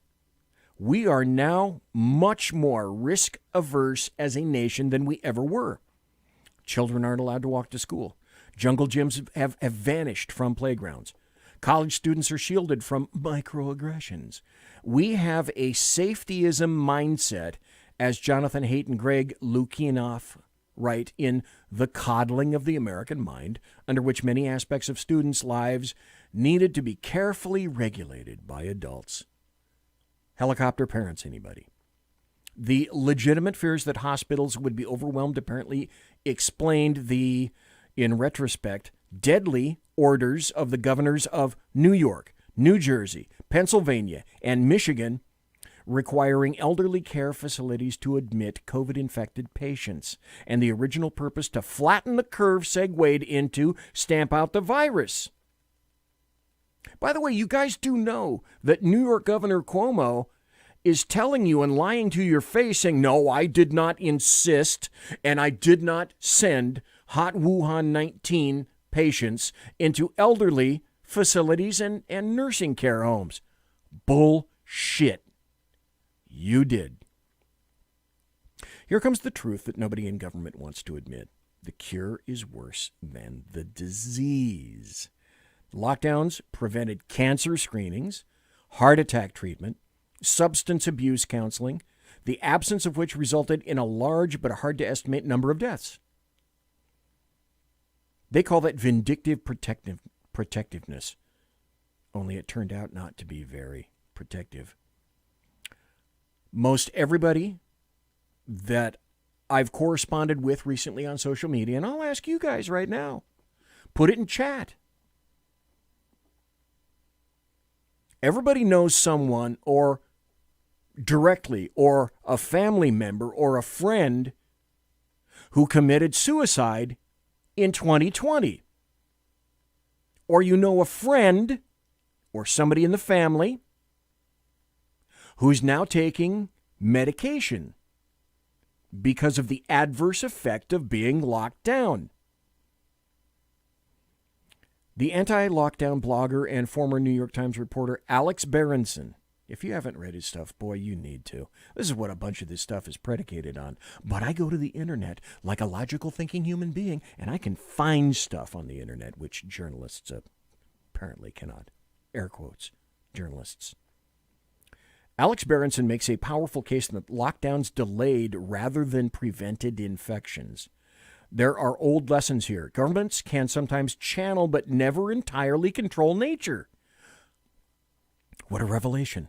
we are now much more risk-averse as a nation than we ever were. Children aren't allowed to walk to school. Jungle gyms have vanished from playgrounds. College students are shielded from microaggressions. We have a safetyism mindset, as Jonathan Haidt and Greg Lukianoff write in The Coddling of the American Mind, under which many aspects of students' lives needed to be carefully regulated by adults. Helicopter parents, anybody? The legitimate fears that hospitals would be overwhelmed apparently explained the, in retrospect, deadly orders of the governors of New York, New Jersey, Pennsylvania, and Michigan requiring elderly care facilities to admit COVID-infected patients. And the original purpose to flatten the curve segued into stamp out the virus. By the way, you guys do know that New York Governor Cuomo is telling you and lying to your face saying, no, I did not insist and I did not send hot Wuhan 19 patients into elderly facilities and nursing care homes. Bullshit. You did. Here comes the truth that nobody in government wants to admit. The cure is worse than the disease. Lockdowns prevented cancer screenings, heart attack treatment, substance abuse counseling, the absence of which resulted in a large but hard to estimate number of deaths. They call that vindictive protectiveness, only it turned out not to be very protective. Most everybody that I've corresponded with recently on social media, and I'll ask you guys right now, put it in chat. Everybody knows someone, or directly, or a family member, or a friend who committed suicide in 2020. Or you know a friend or somebody in the family who's now taking medication because of the adverse effect of being locked down. The anti-lockdown blogger and former New York Times reporter Alex Berenson If you haven't read his stuff, boy, you need to. This is what a bunch of this stuff is predicated on. But I go to the internet like a logical thinking human being, and I can find stuff on the internet which journalists apparently cannot. Air quotes, journalists. Alex Berenson makes a powerful case that lockdowns delayed rather than prevented infections. There are old lessons here. Governments can sometimes channel but never entirely control nature. What a revelation.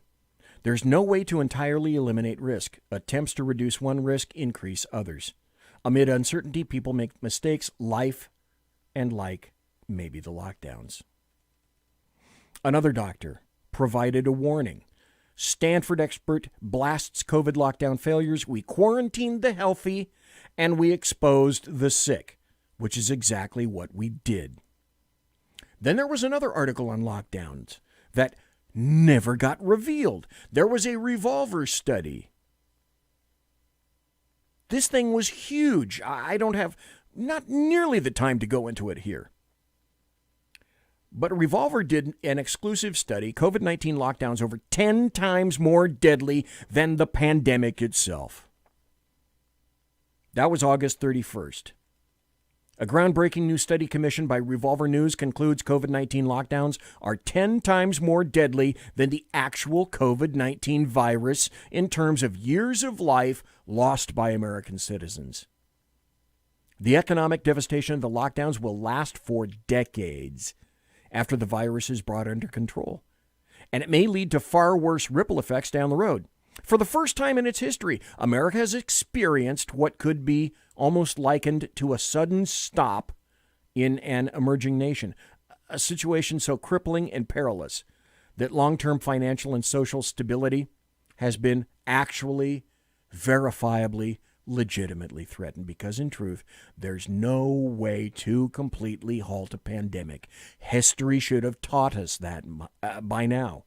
There's no way to entirely eliminate risk. Attempts to reduce one risk increase others. Amid uncertainty, people make mistakes, life, and maybe the lockdowns. Another doctor provided a warning. Stanford expert blasts COVID lockdown failures. We quarantined the healthy and we exposed the sick, which is exactly what we did. Then there was another article on lockdowns that never got revealed. There was a revolver study. This thing was huge. I don't have not nearly the time to go into it here. But Revolver did an exclusive study, COVID-19 lockdowns over 10 times more deadly than the pandemic itself. That was August 31st. A groundbreaking new study commissioned by Revolver News concludes COVID-19 lockdowns are 10 times more deadly than the actual COVID-19 virus in terms of years of life lost by American citizens. The economic devastation of the lockdowns will last for decades after the virus is brought under control. And it may lead to far worse ripple effects down the road. For the first time in its history, America has experienced what could be almost likened to a sudden stop in an emerging nation, a situation so crippling and perilous that long-term financial and social stability has been actually, verifiably, legitimately threatened, because in truth, there's no way to completely halt a pandemic. History should have taught us that by now.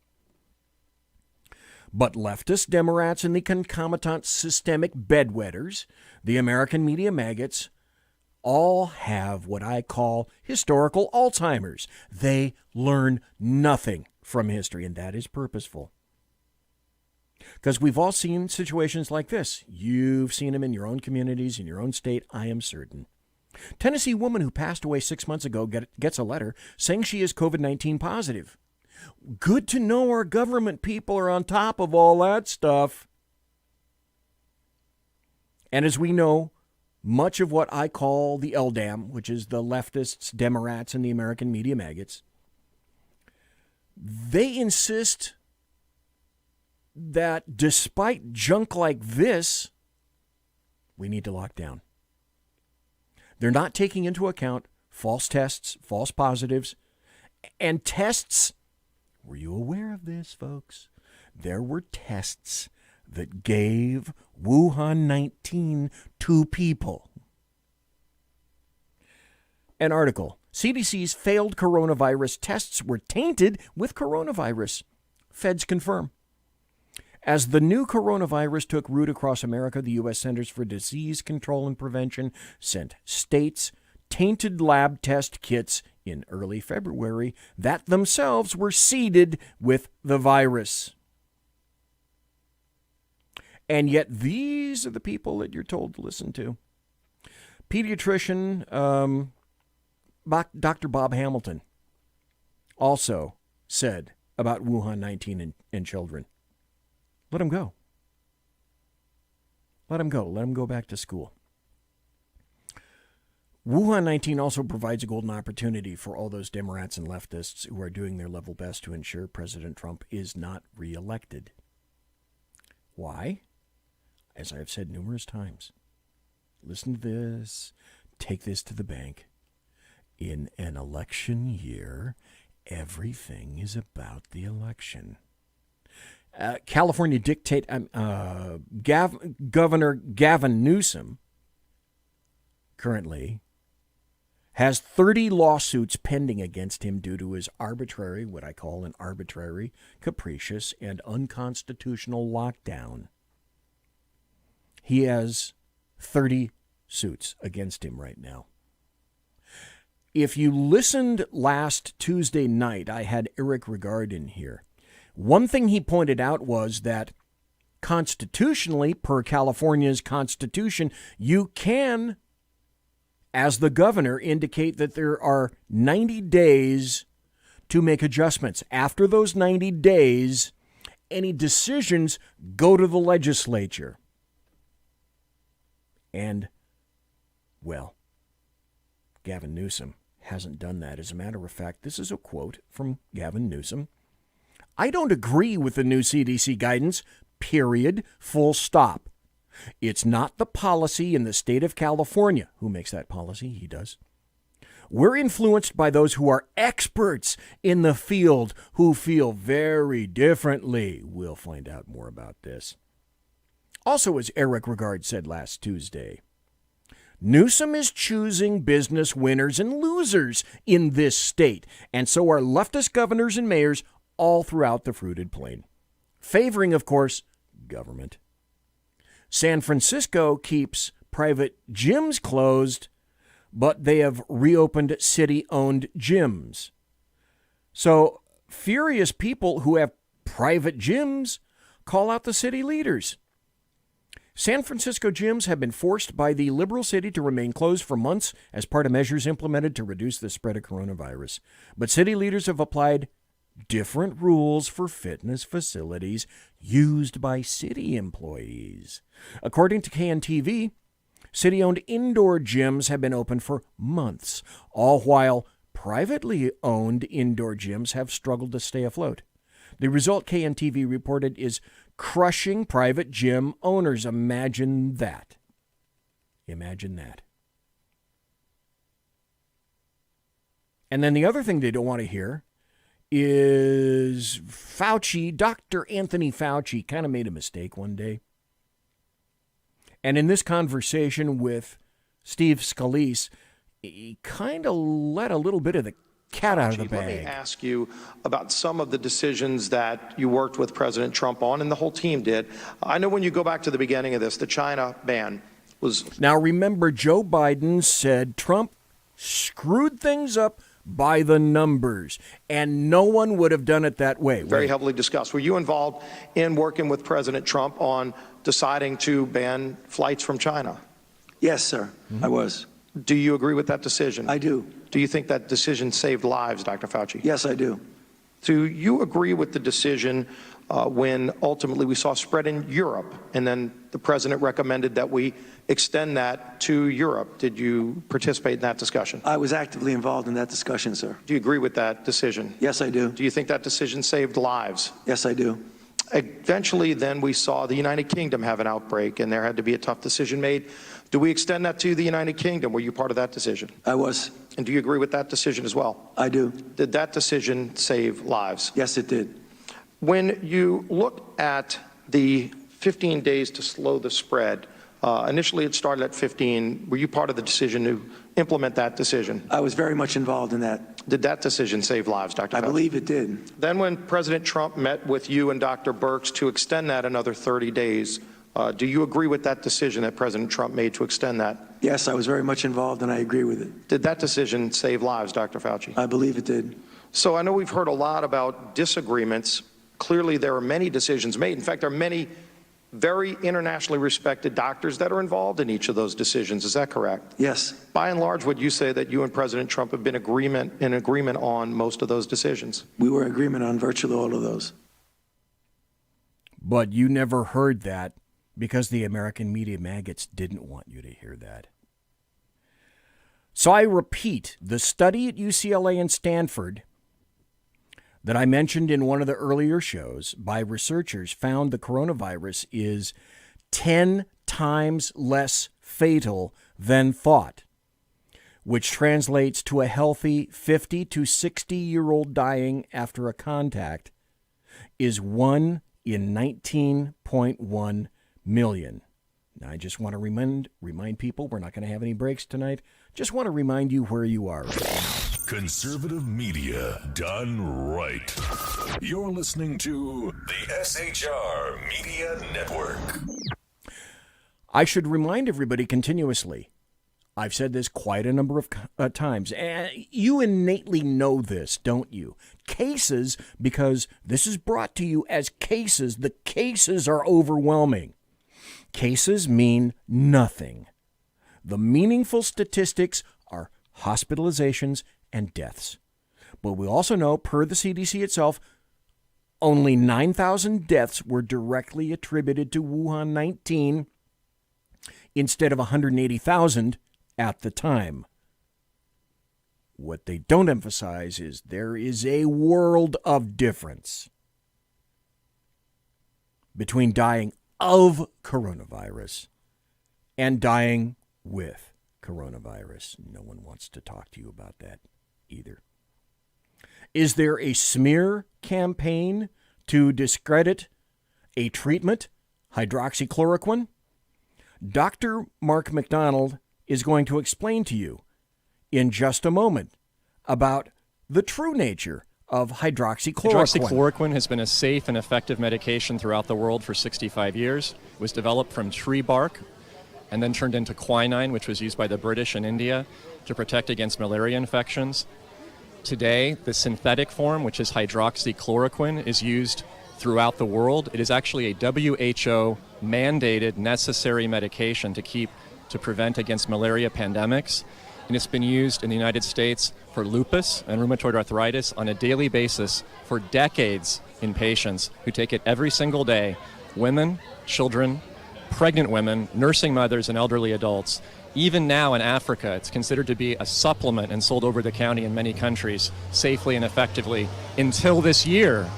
But leftist Democrats and the concomitant systemic bedwetters, the American media maggots, all have what I call historical Alzheimer's. They learn nothing from history, and that is purposeful. Because we've all seen situations like this. You've seen them in your own communities, in your own state, I am certain. Tennessee woman who passed away 6 months ago gets a letter saying she is COVID-19 positive. Good to know our government people are on top of all that stuff. And as we know, much of what I call the LDAM, which is the leftists, Democrats, and the American media maggots, they insist that despite junk like this, we need to lock down. They're not taking into account false tests, false positives, and tests. Were you aware of this, folks? There were tests that gave Wuhan 19 to people. An article. CDC's failed coronavirus tests were tainted with coronavirus. Feds confirm. As the new coronavirus took root across America, the U.S. Centers for Disease Control and Prevention sent states tainted lab test kits in early February that themselves were seeded with the virus. And yet these are the people that you're told to listen to. Pediatrician Dr. Bob Hamilton also said about Wuhan 19 in children. Let them go. Let them go. Let them go back to school. Wuhan 19 also provides a golden opportunity for all those Democrats and leftists who are doing their level best to ensure President Trump is not reelected. Why? As I have said numerous times, listen to this, take this to the bank. In an election year, everything is about the election. California Governor Gavin Newsom currently has 30 lawsuits pending against him due to his arbitrary, what I call an arbitrary, capricious, and unconstitutional lockdown. He has 30 suits against him right now. If you listened last Tuesday night, I had Eric Regard in here. One thing he pointed out was that constitutionally, per California's constitution, you can, as the governor, indicate that there are 90 days to make adjustments. After those 90 days, any decisions go to the legislature. And, well, Gavin Newsom hasn't done that. As a matter of fact, this is a quote from Gavin Newsom. "I don't agree with the new CDC guidance, period, full stop. It's not the policy in the state of California." Who makes that policy? He does. "We're influenced by those who are experts in the field who feel very differently." We'll find out more about this. Also, as Eric Regard said last Tuesday, Newsom is choosing business winners and losers in this state, and so are leftist governors and mayors all throughout the fruited plain, favoring, of course, government. San Francisco keeps private gyms closed, but they have reopened city-owned gyms. So furious people who have private gyms call out the city leaders. San Francisco gyms have been forced by the liberal city to remain closed for months as part of measures implemented to reduce the spread of coronavirus. But city leaders have applied different rules for fitness facilities used by city employees. According to KNTV, city-owned indoor gyms have been open for months, all while privately owned indoor gyms have struggled to stay afloat. The result, KNTV reported, is crushing private gym owners. Imagine that. Imagine that. And then the other thing they don't want to hear is Fauci, Dr. Anthony Fauci, kind of made a mistake one day. And in this conversation with Steve Scalise, he kind of let a little bit of the cat out of the bag. Let me ask you about some of the decisions that you worked with President Trump on, and the whole team did. I know when you go back to the beginning of this, the China ban was... Now remember, Joe Biden said Trump screwed things up by the numbers, and no one would have done it that way. Very heavily discussed. Were you involved in working with President Trump on deciding to ban flights from China? Yes, sir, I was. Do you agree with that decision? I do. Do you think that decision saved lives, Dr. Fauci? Yes, I do. Do you agree with the decision when ultimately we saw spread in Europe, and then the president recommended that we extend that to Europe? Did you participate in that discussion? I was actively involved in that discussion, sir. Do you agree with that decision? Yes, I do. Do you think that decision saved lives? Yes, I do. Eventually, then we saw the United Kingdom have an outbreak, and there had to be a tough decision made. Do we extend that to the United Kingdom? Were you part of that decision? I was. And do you agree with that decision as well? I do. Did that decision save lives? Yes, it did. When you look at the 15 days to slow the spread, initially it started at 15. Were you part of the decision to implement that decision? I was very much involved in that. Did that decision save lives, Dr. Fauci? I believe it did. Then when President Trump met with you and Dr. Birx to extend that another 30 days, do you agree with that decision that President Trump made to extend that? Yes, I was very much involved, and I agree with it. Did that decision save lives, Dr. Fauci? I believe it did. So I know we've heard a lot about disagreements. Clearly, there are many decisions made. In fact, there are many very internationally respected doctors that are involved in each of those decisions. Is that correct? Yes. By and large, would you say that you and President Trump have been in agreement on most of those decisions? We were in agreement on virtually all of those. But you never heard that because the American media maggots didn't want you to hear that. So I repeat, the study at UCLA and Stanford that I mentioned in one of the earlier shows by researchers found the coronavirus is 10 times less fatal than thought, which translates to a healthy 50 to 60-year-old dying after a contact is 1 in 19.1 million. Now, I just want to remind people we're not going to have any breaks tonight. Just want to remind you where you are. Conservative media done right. You're listening to the SHR Media Network. I should remind everybody continuously, I've said this quite a number of times, and you innately know this, don't you? Cases, because this is brought to you as cases, the cases are overwhelming. Cases mean nothing. The meaningful statistics are hospitalizations and deaths. But we also know, per the CDC itself, only 9,000 deaths were directly attributed to Wuhan 19 instead of 180,000 at the time. What they don't emphasize is there is a world of difference between dying of coronavirus and dying with coronavirus. No one wants to talk to you about that either. Is there a smear campaign to discredit a treatment, hydroxychloroquine? Dr. Mark McDonald is going to explain to you in just a moment about the true nature of hydroxychloroquine. Hydroxychloroquine has been a safe and effective medication throughout the world for 65 years. It was developed from tree bark and then turned into quinine, which was used by the British in India to protect against malaria infections. Today, the synthetic form, which is hydroxychloroquine, is used throughout the world. It is actually a WHO mandated necessary medication to prevent against malaria pandemics. And it's been used in the United States for lupus and rheumatoid arthritis on a daily basis for decades in patients who take it every single day. Women, children, pregnant women, nursing mothers, and elderly adults. Even now in Africa, it's considered to be a supplement and sold over the counter in many countries safely and effectively. Until this year,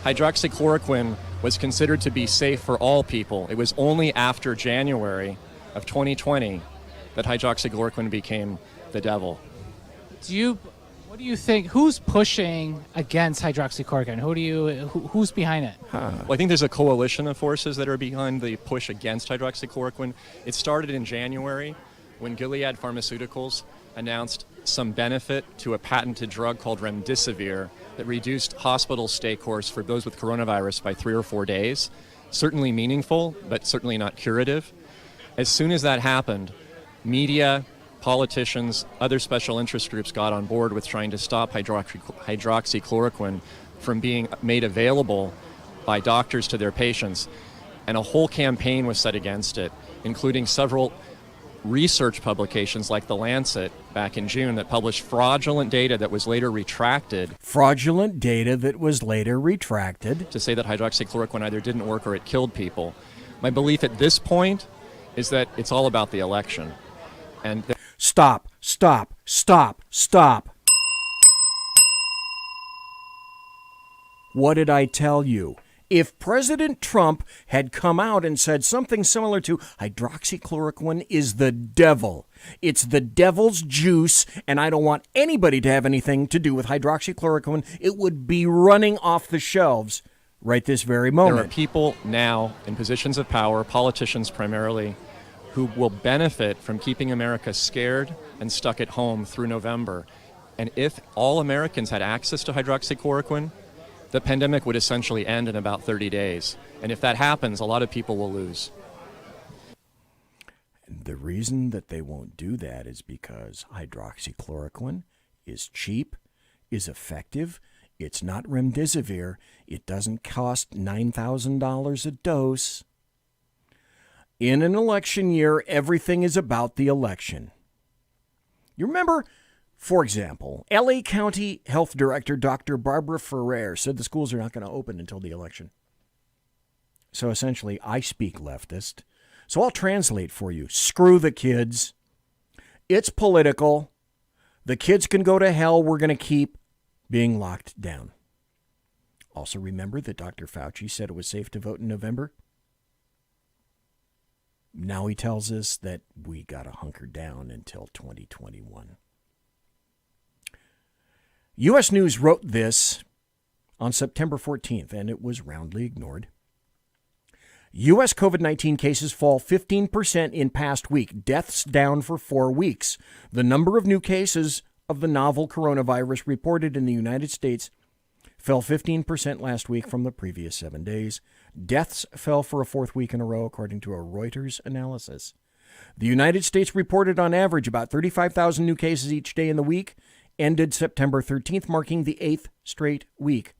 hydroxychloroquine was considered to be safe for all people. It was only after January of 2020 that hydroxychloroquine became the devil. What do you think? Who's pushing against hydroxychloroquine? Who's behind it? Well, I think there's a coalition of forces that are behind the push against hydroxychloroquine. It started in January when Gilead Pharmaceuticals announced some benefit to a patented drug called remdesivir that reduced hospital stay course for those with coronavirus by 3 or 4 days. Certainly meaningful, but certainly not curative. As soon as that happened, media, politicians, other special interest groups got on board with trying to stop hydroxychloroquine from being made available by doctors to their patients. And a whole campaign was set against it, including several research publications like The Lancet back in June that published fraudulent data that was later retracted. Fraudulent data that was later retracted. To say that hydroxychloroquine either didn't work or it killed people. My belief at this point is that it's all about the election. And Stop. What did I tell you? If President Trump had come out and said something similar to hydroxychloroquine is the devil, it's the devil's juice, and I don't want anybody to have anything to do with hydroxychloroquine, it would be running off the shelves right this very moment. There are people now in positions of power, politicians primarily, who will benefit from keeping America scared and stuck at home through November. And if all Americans had access to hydroxychloroquine, the pandemic would essentially end in about 30 days. And if that happens, a lot of people will lose. The reason that they won't do that is because hydroxychloroquine is cheap, is effective. It's not remdesivir. It doesn't cost $9,000 a dose. In an election year, everything is about the election. You remember, for example, LA County Health Director Dr. Barbara Ferrer said the schools are not going to open until the election. So essentially, I speak leftist. So I'll translate for you. Screw the kids. It's political. The kids can go to hell. We're going to keep being locked down. Also remember that Dr. Fauci said it was safe to vote in November. Now he tells us that we got to hunker down until 2021. U.S. News wrote this on September 14th, and it was roundly ignored. U.S. COVID-19 cases fall 15% in past week. Deaths down for 4 weeks. The number of new cases of the novel coronavirus reported in the United States fell 15% last week from the previous 7 days. Deaths fell for a fourth week in a row, according to a Reuters analysis. The United States reported on average about 35,000 new cases each day in the week, ended September 13th, marking the 8th straight week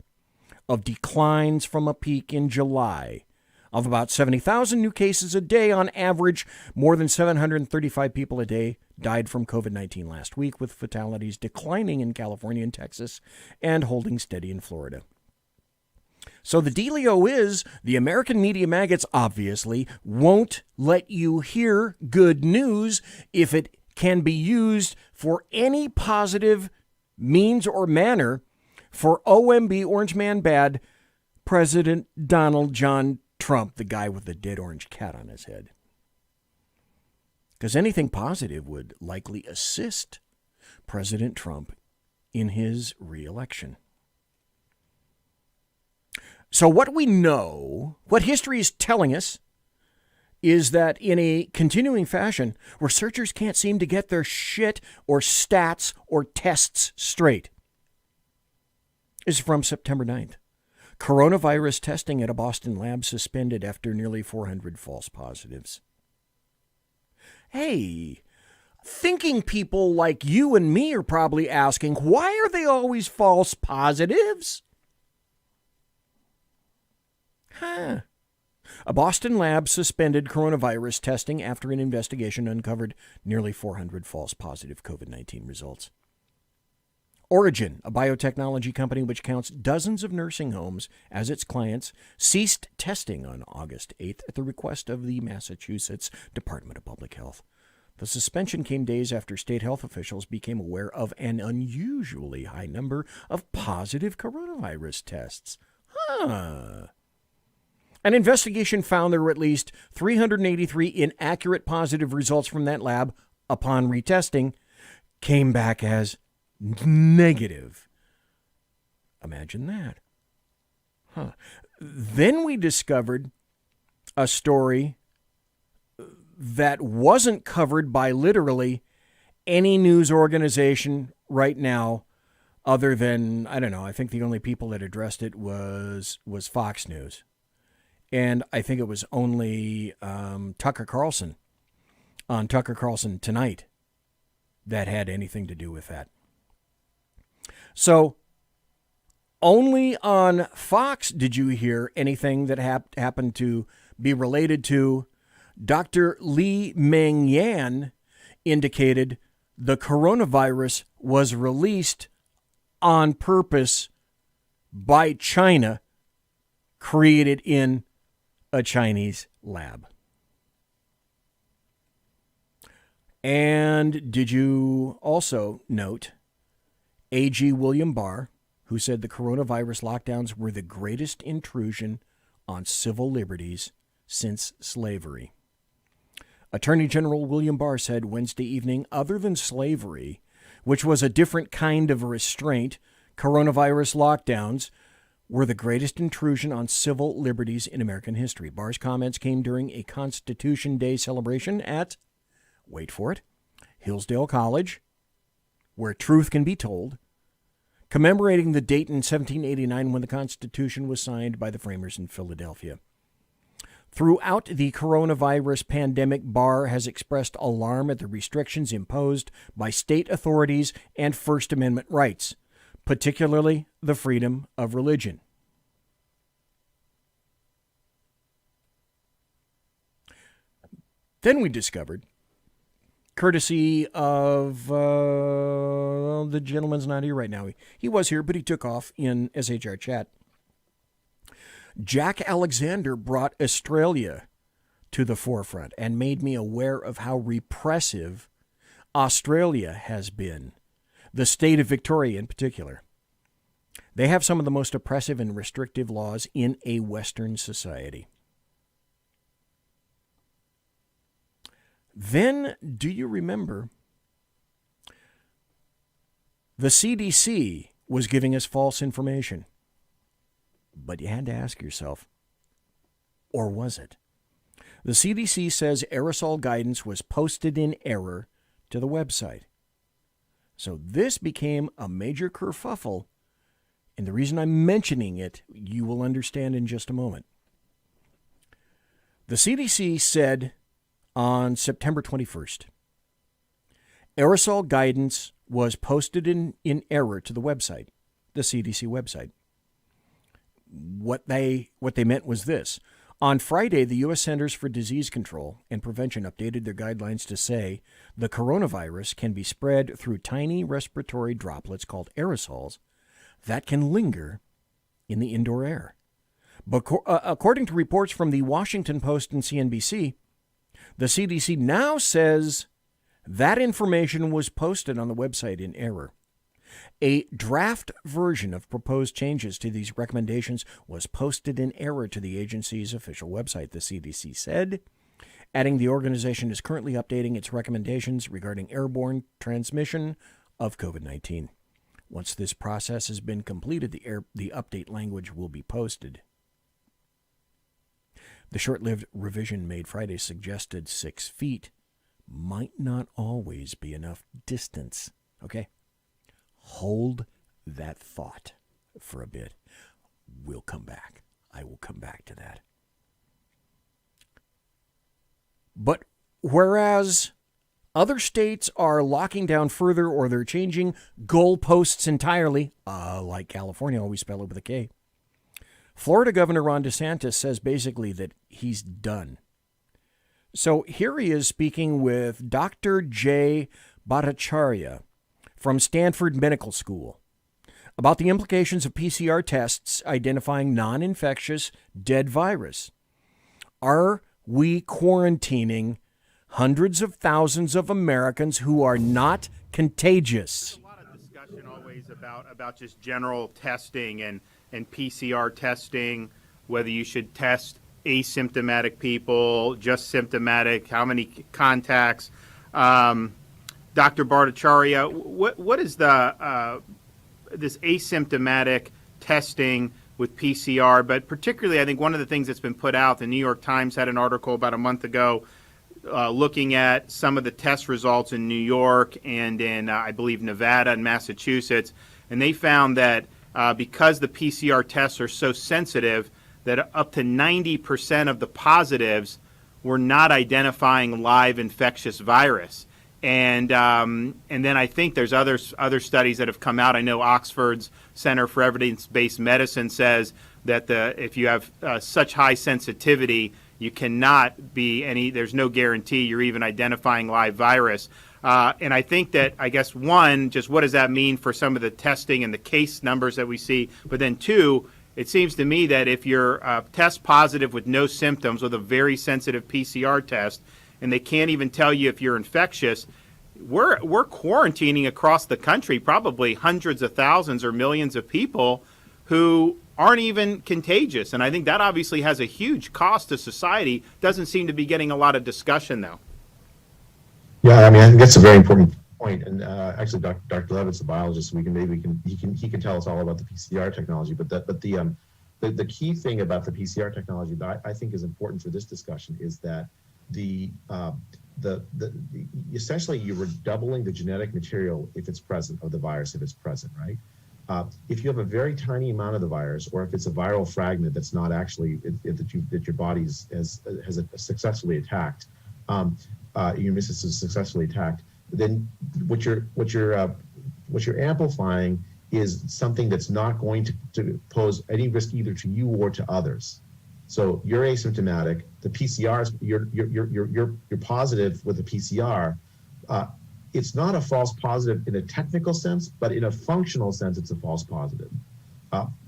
of declines from a peak in July of about 70,000 new cases a day on average. More than 735 people a day died from COVID-19 last week, with fatalities declining in California and Texas and holding steady in Florida. So the dealio is the American media maggots obviously won't let you hear good news if it can be used for any positive means or manner for OMB, Orange Man Bad, President Donald John Trump, the guy with the dead orange cat on his head. Because anything positive would likely assist President Trump in his re-election. So what we know, what history is telling us, is that in a continuing fashion, researchers can't seem to get their shit or stats or tests straight. This is from September 9th. Coronavirus testing at a Boston lab suspended after nearly 400 false positives. Hey, thinking people like you and me are probably asking, why are they always false positives? A Boston lab suspended coronavirus testing after an investigation uncovered nearly 400 false positive COVID-19 results. Origin, a biotechnology company which counts dozens of nursing homes as its clients, ceased testing on August 8th at the request of the Massachusetts Department of Public Health. The suspension came days after state health officials became aware of an unusually high number of positive coronavirus tests. An investigation found there were at least 383 inaccurate positive results from that lab upon retesting, came back as negative. Imagine that. Then we discovered a story that wasn't covered by literally any news organization right now other than, I don't know, I think the only people that addressed it was Fox News. And I think it was only Tucker Carlson on Tucker Carlson Tonight that had anything to do with that. So only on Fox did you hear anything that happened to be related to Dr. Li Meng Yan indicated the coronavirus was released on purpose by China, created in a Chinese lab. And did you also note AG William Barr, who said the coronavirus lockdowns were the greatest intrusion on civil liberties since slavery? Attorney General William Barr said Wednesday evening, other than slavery, which was a different kind of restraint, coronavirus lockdowns were the greatest intrusion on civil liberties in American history. Barr's comments came during a Constitution Day celebration at, wait for it, Hillsdale College, where truth can be told, commemorating the date in 1789 when the Constitution was signed by the framers in Philadelphia. Throughout the coronavirus pandemic, Barr has expressed alarm at the restrictions imposed by state authorities and First Amendment rights, particularly the freedom of religion. Then we discovered, courtesy of the gentleman's not here right now. He was here, but he took off in SHR chat. Jack Alexander brought Australia to the forefront and made me aware of how repressive Australia has been, the state of Victoria in particular. They have some of the most oppressive and restrictive laws in a Western society. Then, do you remember the CDC was giving us false information? But you had to ask yourself, or was it? The CDC says aerosol guidance was posted in error to the website. So this became a major kerfuffle, and the reason I'm mentioning it, you will understand in just a moment. The CDC said on September 21st. Aerosol guidance was posted in error to the website, the CDC website. What they meant was this. On Friday, the U.S. Centers for Disease Control and Prevention updated their guidelines to say the coronavirus can be spread through tiny respiratory droplets called aerosols that can linger in the indoor air. But according to reports from the Washington Post and CNBC, the CDC now says that information was posted on the website in error. A draft version of proposed changes to these recommendations was posted in error to the agency's official website, the CDC said, adding the organization is currently updating its recommendations regarding airborne transmission of COVID-19. Once this process has been completed, the update language will be posted. The short-lived revision made Friday suggested 6 feet might not always be enough distance. Okay? Hold that thought for a bit. We'll come back. I will come back to that. But whereas other states are locking down further or they're changing goalposts entirely, like California, always spell it with a K, Florida Governor Ron DeSantis says basically that he's done. So here he is speaking with Dr. Jay Bhattacharya from Stanford Medical School about the implications of PCR tests identifying non-infectious dead virus. Are we quarantining hundreds of thousands of Americans who are not contagious? There's a lot of discussion always about just general testing and PCR testing, whether you should test asymptomatic people, just symptomatic, how many contacts. Dr. Bhattacharya, what is the this asymptomatic testing with PCR? But particularly, I think one of the things that's been put out, the New York Times had an article about a month ago looking at some of the test results in New York and in, I believe, Nevada and Massachusetts. And they found that because the PCR tests are so sensitive, that up to 90% of the positives were not identifying live infectious virus. And then I think there's other studies that have come out. I know Oxford's Center for Evidence-Based Medicine says that if you have such high sensitivity, you cannot be there's no guarantee you're even identifying live virus. And I think that, I guess, one, just what does that mean for some of the testing and the case numbers that we see? But then two, it seems to me that if you're test positive with no symptoms with a very sensitive PCR test, and they can't even tell you if you're infectious, we're quarantining across the country probably hundreds of thousands or millions of people who aren't even contagious. And I think that obviously has a huge cost to society. Doesn't seem to be getting a lot of discussion, though. Yeah, I mean, I think that's a very important point. And actually, Dr. Levitt's a biologist. He can tell us all about the PCR technology. But the key thing about the PCR technology that I think is important for this discussion is that essentially you were doubling the genetic material if it's present, of the virus if it's present, right? If you have a very tiny amount of the virus, or if it's a viral fragment that's not actually that your body has successfully attacked, your immune system is successfully attacked, then what you're amplifying is something that's not going to pose any risk either to you or to others. So you're asymptomatic. The PCR, you're positive with the PCR. It's not a false positive in a technical sense, but in a functional sense, it's a false positive.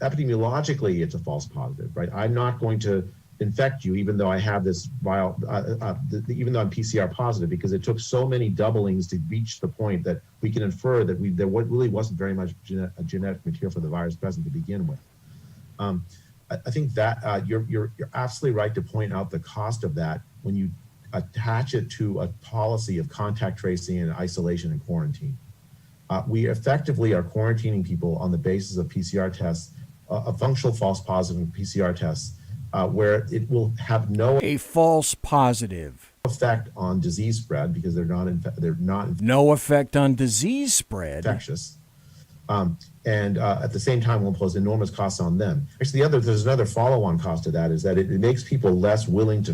Epidemiologically, it's a false positive, right? I'm not going to infect you, even though I have this even though I'm PCR positive, because it took so many doublings to reach the point that we can infer that there really wasn't very much genetic material for the virus present to begin with. I think that you're absolutely right to point out the cost of that when you attach it to a policy of contact tracing and isolation and quarantine. We effectively are quarantining people on the basis of PCR tests, a functional false positive PCR tests, where it will have no false positive effect on disease spread because they're not no effect on disease spread. Infectious. And at the same time will impose enormous costs on them. Actually, there's another follow-on cost to that, is that it makes people less willing to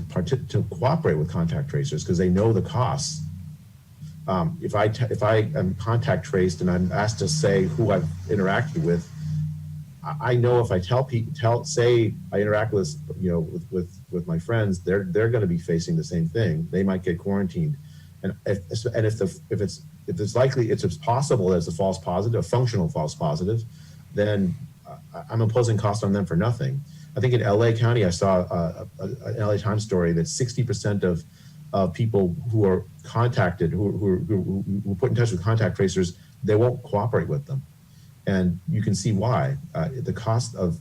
cooperate with contact tracers because they know the costs. If I am contact traced and I'm asked to say who I've interacted with, I know if I say I interact with with my friends, they're going to be facing the same thing. They might get quarantined, and if it's likely it's possible there's a false positive, a functional false positive, then I'm imposing cost on them for nothing. I think in LA County, I saw an LA Times story that 60% of people who are contacted, who put in touch with contact tracers, they won't cooperate with them. And you can see why. The cost of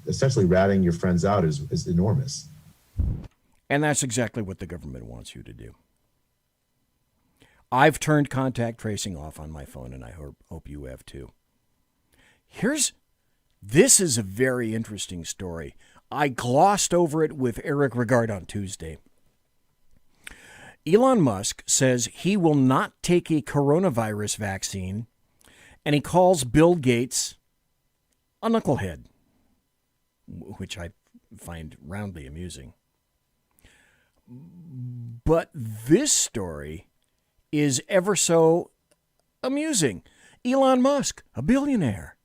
essentially ratting your friends out is enormous. And that's exactly what the government wants you to do. I've turned contact tracing off on my phone, and I hope you have too. This is a very interesting story. I glossed over it with Eric Regard on Tuesday. Elon Musk says he will not take a coronavirus vaccine, and he calls Bill Gates a knucklehead, which I find roundly amusing. But this story is ever so amusing. Elon Musk, a billionaire.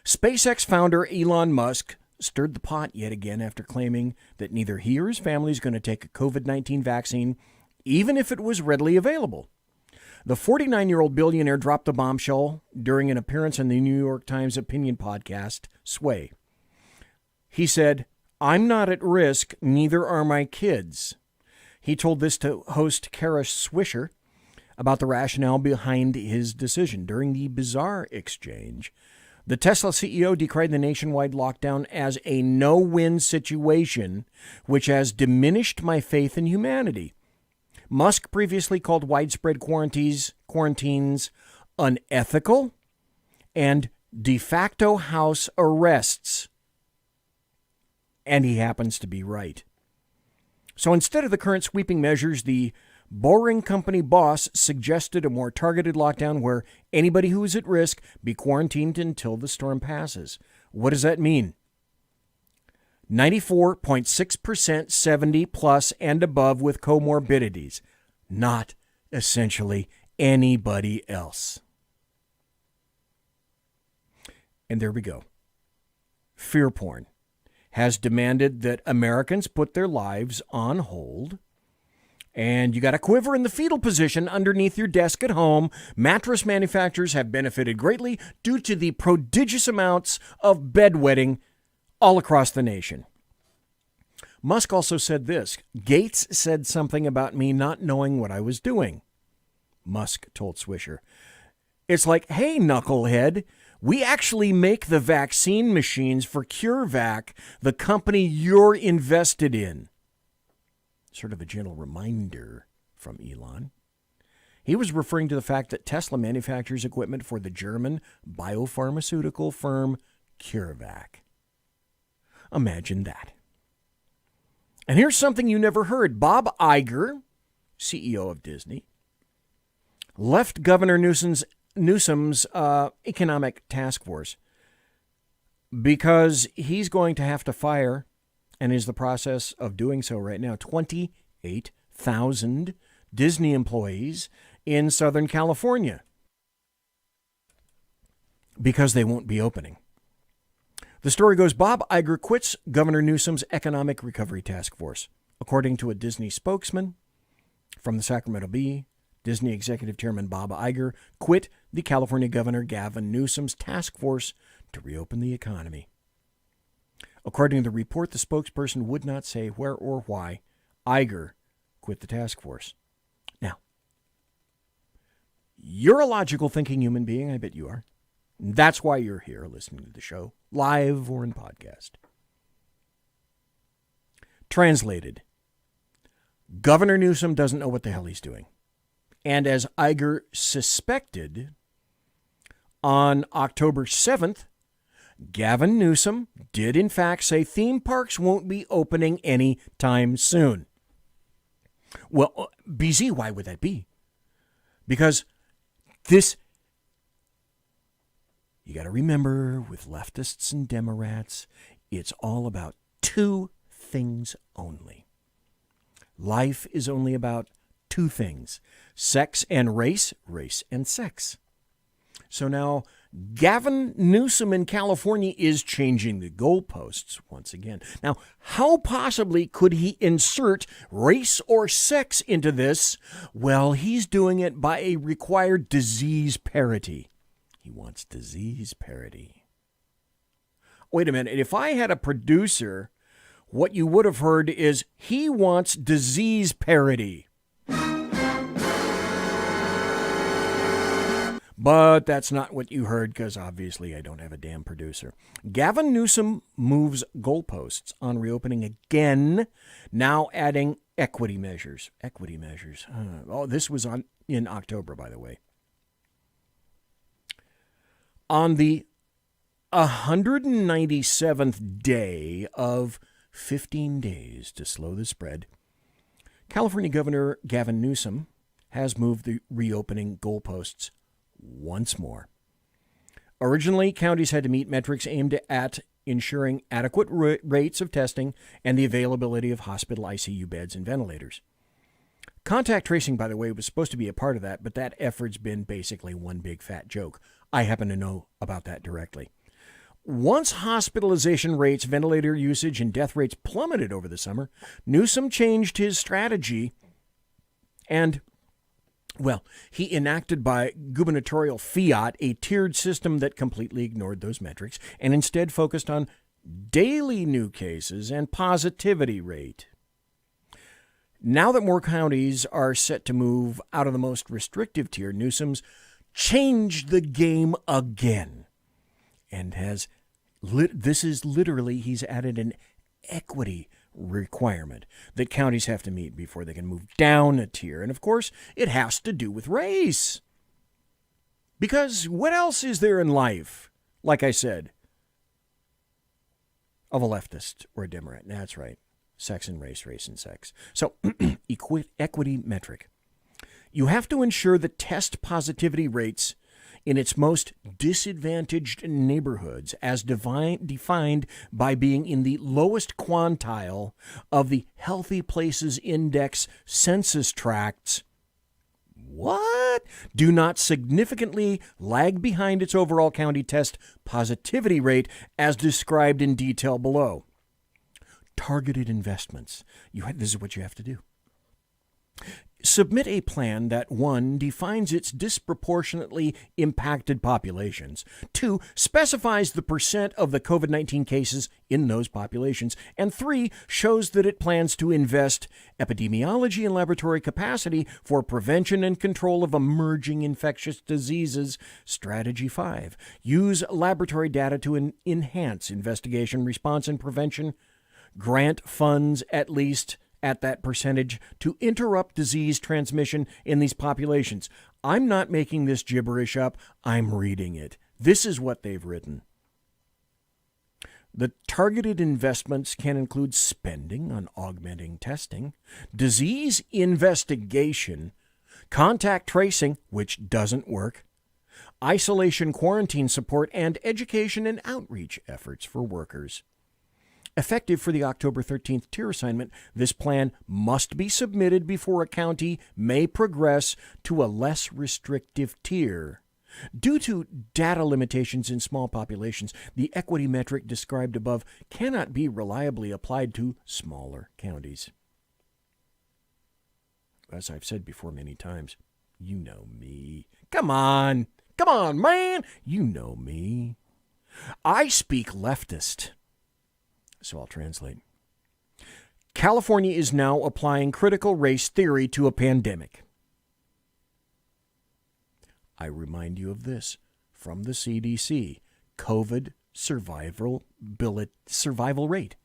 SpaceX founder Elon Musk stirred the pot yet again after claiming that neither he or his family is going to take a COVID-19 vaccine, even if it was readily available. The 49-year-old billionaire dropped the bombshell during an appearance on the New York Times opinion podcast, Sway. He said, "I'm not at risk, neither are my kids." He told this to host Kara Swisher about the rationale behind his decision. During the bizarre exchange, the Tesla CEO decried the nationwide lockdown as a no-win situation, which has diminished my faith in humanity. Musk previously called widespread quarantines unethical and de facto house arrests. And he happens to be right. So instead of the current sweeping measures, the Boring Company boss suggested a more targeted lockdown where anybody who is at risk be quarantined until the storm passes. What does that mean? 94.6% 70 plus and above with comorbidities, not essentially anybody else. And there we go. Fear porn has demanded that Americans put their lives on hold. And you got a quiver in the fetal position underneath your desk at home. Mattress manufacturers have benefited greatly due to the prodigious amounts of bedwetting all across the nation. Musk also said this: Gates said something about me not knowing what I was doing. Musk told Swisher, "It's like, hey, knucklehead, we actually make the vaccine machines for CureVac, the company you're invested in." Sort of a gentle reminder from Elon. He was referring to the fact that Tesla manufactures equipment for the German biopharmaceutical firm CureVac. Imagine that. And here's something you never heard. Bob Iger, CEO of Disney, left Governor Newsom's economic task force because he's going to have to fire, and is the process of doing so right now, 28,000 Disney employees in Southern California because they won't be opening. The story goes, Bob Iger quits Governor Newsom's Economic Recovery Task Force. According to a Disney spokesman from the Sacramento Bee, Disney Executive Chairman Bob Iger quit the California Governor Gavin Newsom's task force to reopen the economy. According to the report, the spokesperson would not say where or why Iger quit the task force. Now, you're a logical thinking human being. I bet you are. That's why you're here listening to the show, live or in podcast. Translated, Governor Newsom doesn't know what the hell he's doing. And as Iger suspected, on October 7th, Gavin Newsom did in fact say theme parks won't be opening any time soon. Well, BZ, why would that be? Because this You got to remember, with leftists and Democrats, it's all about two things only. Life is only about two things: sex and race, race and sex. So now Gavin Newsom in California is changing the goalposts once again. Now, how possibly could he insert race or sex into this? Well, he's doing it by a required disease parity. He wants disease parity. Wait a minute. If I had a producer, what you would have heard is he wants disease parity. But that's not what you heard, because obviously I don't have a damn producer. Gavin Newsom moves goalposts on reopening again, now adding equity measures. Equity measures. Oh, this was in October, by the way. On the 197th day of 15 days to slow the spread, California Governor Gavin Newsom has moved the reopening goalposts once more. Originally, counties had to meet metrics aimed at ensuring adequate rates of testing and the availability of hospital ICU beds and ventilators. Contact tracing, by the way, was supposed to be a part of that, but that effort's been basically one big fat joke. I happen to know about that directly. Once hospitalization rates, ventilator usage, and death rates plummeted over the summer, Newsom changed his strategy and, well, he enacted by gubernatorial fiat a tiered system that completely ignored those metrics and instead focused on daily new cases and positivity rate. Now that more counties are set to move out of the most restrictive tier, Newsom's changed the game again and has he's added an equity requirement that counties have to meet before they can move down a tier. And of course, it has to do with race. Because what else is there in life, like I said, of a leftist or a Democrat? That's right. Sex and race, race and sex. So, equity metric. You have to ensure the test positivity rates in its most disadvantaged neighborhoods, as defined by being in the lowest quintile of the Healthy Places Index census tracts. What? Do not significantly lag behind its overall county test positivity rate, as described in detail below. Targeted investments. This is what you have to do. Submit a plan that, 1, defines its disproportionately impacted populations, 2, specifies the percent of the COVID-19 cases in those populations, and 3, shows that it plans to invest epidemiology and laboratory capacity for prevention and control of emerging infectious diseases. Strategy 5, use laboratory data to enhance investigation, response, and prevention. Grant funds at least at that percentage to interrupt disease transmission in these populations. I'm not making this gibberish up. I'm reading it. This is what they've written. The targeted investments can include spending on augmenting testing, disease investigation, contact tracing, which doesn't work, isolation quarantine support, and education and outreach efforts for workers. Effective for the October 13th tier assignment, this plan must be submitted before a county may progress to a less restrictive tier. Due to data limitations in small populations, the equity metric described above cannot be reliably applied to smaller counties. As I've said before many times, you know me. Come on, man. You know me. I speak leftist. So I'll translate. California is now applying critical race theory to a pandemic. I remind you of this from the CDC. COVID survival rate.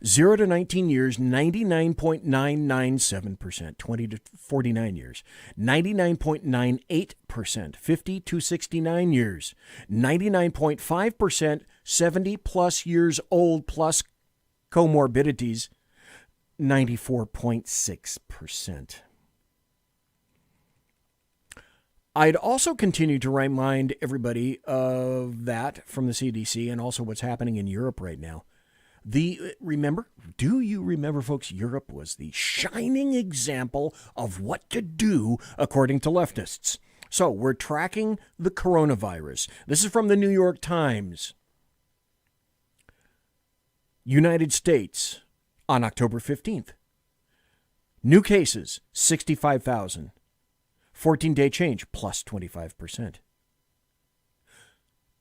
0 to 19 years, 99.997%. 20 to 49 years, 99.98%. 50 to 69 years, 99.5%. 70 plus years old plus comorbidities, 94.6%. I'd also continue to remind everybody of that from the CDC and also what's happening in Europe right now. Do you remember, folks, Europe was the shining example of what to do according to leftists. So we're tracking the coronavirus. This is from the New York Times. United States on October 15th. New cases, 65,000. 14-day change, plus 25%.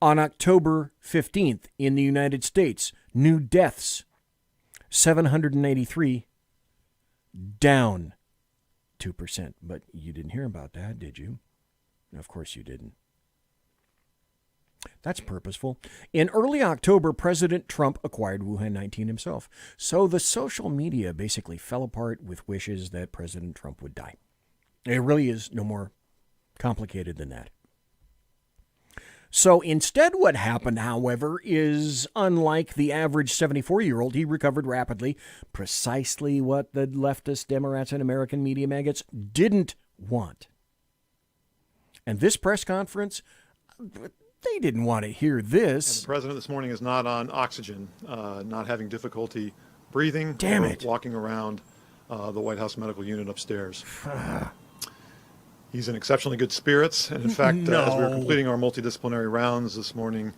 On October 15th, in the United States, new deaths, 783, down 2%. But you didn't hear about that, did you? Of course you didn't. That's purposeful. In early October, President Trump acquired Wuhan 19 himself. So the social media basically fell apart with wishes that President Trump would die. It really is no more complicated than that. So instead what happened, however, is unlike the average 74-year-old, he recovered rapidly, precisely what the leftist Democrats and American media maggots didn't want. And this press conference, they didn't want to hear this. And the president this morning is not on oxygen, not having difficulty breathing. Damn or it. Walking around the White House medical unit upstairs. He's in exceptionally good spirits. And in fact, as we were completing our multidisciplinary rounds this morning,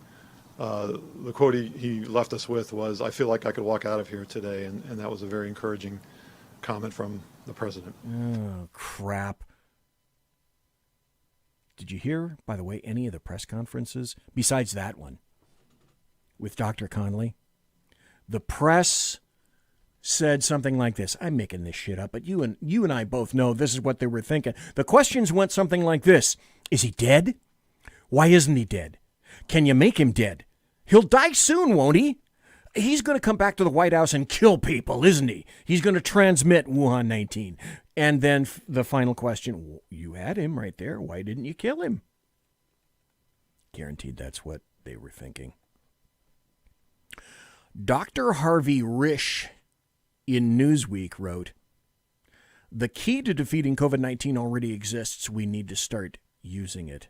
the quote he left us with was, "I feel like I could walk out of here today." And that was a very encouraging comment from the president. Oh, crap. Did you hear, by the way, any of the press conferences besides that one with Dr. Connolly? The press said something like this. I'm making this shit up, but you and I both know this is what they were thinking. The questions went something like this. Is he dead? Why isn't he dead? Can you make him dead? He'll die soon, won't he? He's going to come back to the White House and kill people, isn't he? He's going to transmit Wuhan 19. And then the final question, you had him right there. Why didn't you kill him? Guaranteed that's what they were thinking. Dr. Harvey Risch in Newsweek wrote, "The key to defeating COVID-19 already exists. We need to start using it."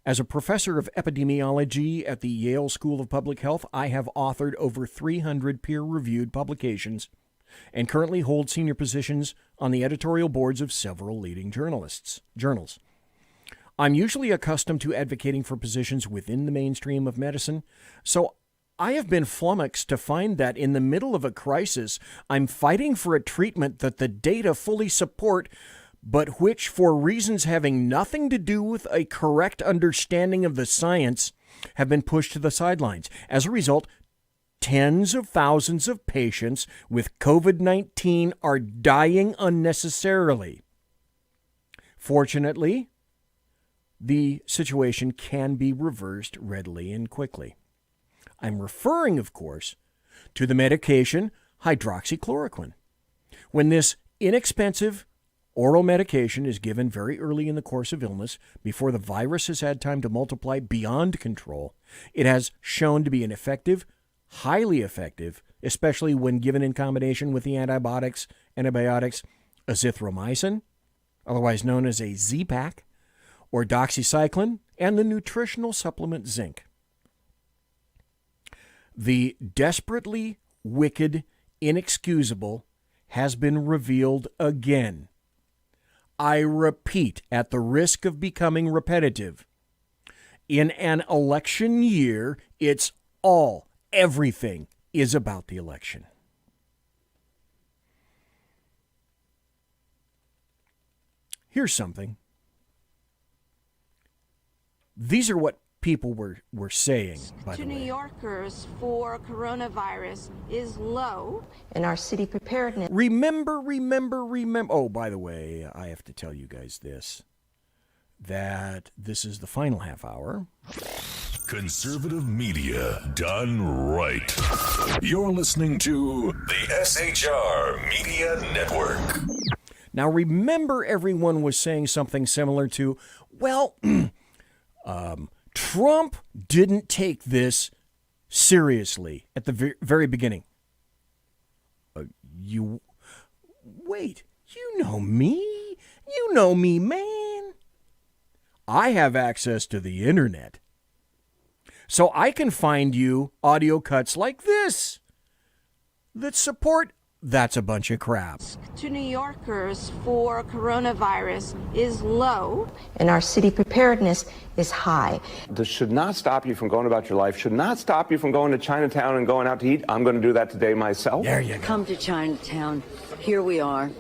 As a professor of epidemiology at the Yale School of Public Health, I have authored over 300 peer-reviewed publications and currently hold senior positions on the editorial boards of several leading journals. I'm usually accustomed to advocating for positions within the mainstream of medicine, so I have been flummoxed to find that in the middle of a crisis, I'm fighting for a treatment that the data fully support, but which, for reasons having nothing to do with a correct understanding of the science, have been pushed to the sidelines. As a result, tens of thousands of patients with COVID-19 are dying unnecessarily. Fortunately, the situation can be reversed readily and quickly. I'm referring, of course, to the medication hydroxychloroquine. When this inexpensive oral medication is given very early in the course of illness, before the virus has had time to multiply beyond control, it has shown to be an effective, highly effective, especially when given in combination with the antibiotics azithromycin, otherwise known as a Z-Pak, or doxycycline, and the nutritional supplement zinc. The desperately wicked, inexcusable has been revealed again. I repeat, at the risk of becoming repetitive, in an election year, everything is about the election. Here's something. These are what people were saying, by the to way. New Yorkers for coronavirus is low. And our city preparedness. Remember. Oh, by the way, I have to tell you guys this, that this is the final half hour. Conservative media done right. You're listening to the SHR Media Network. Now, remember, everyone was saying something similar to, well, Trump didn't take this seriously at the very beginning. Wait, you know me, man. I have access to the internet. So I can find you audio cuts like this that support that's a bunch of crap. To New Yorkers for coronavirus is low, and our city preparedness is high. This should not stop you from going about your life, should not stop you from going to Chinatown and going out to eat. I'm going to do that today myself. There you go. Come to Chinatown. Here we are.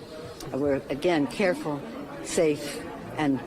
We're, again, careful, safe, and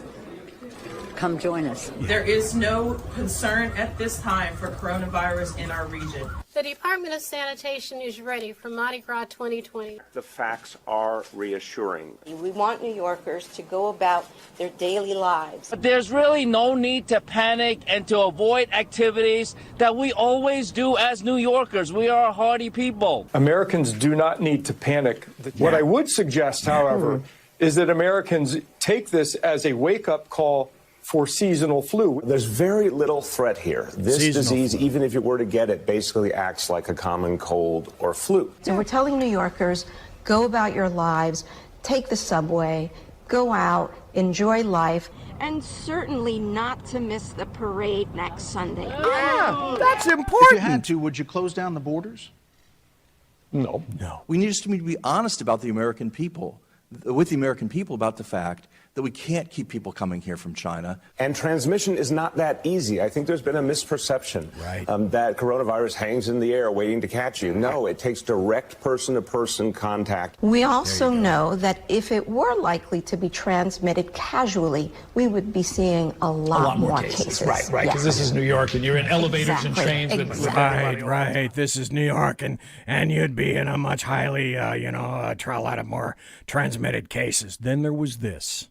come join us. There is no concern at this time for coronavirus in our region. The Department of Sanitation is ready for Mardi Gras 2020. The facts are reassuring. We want New Yorkers to go about their daily lives. But there's really no need to panic and to avoid activities that we always do as New Yorkers. We are a hardy people. Americans do not need to panic. What I would suggest, however, is that Americans take this as a wake-up call for seasonal flu. There's very little threat here. This disease, even if you were to get it, basically acts like a common cold or flu. So we're telling New Yorkers, go about your lives, take the subway, go out, enjoy life, and certainly not to miss the parade next Sunday. Yeah, that's important. If you had to, would you close down the borders? No. We need to be honest about the American people, with the American people, about the fact that we can't keep people coming here from China. And transmission is not that easy. I think there's been a misperception that coronavirus hangs in the air waiting to catch you. No, it takes direct person-to-person contact. We also know that if it were likely to be transmitted casually, we would be seeing a lot more cases. Right, because this is New York, and you're in elevators and trains. Right. This is New York, and you'd be in a much highly, a lot of more transmitted cases. Then there was this.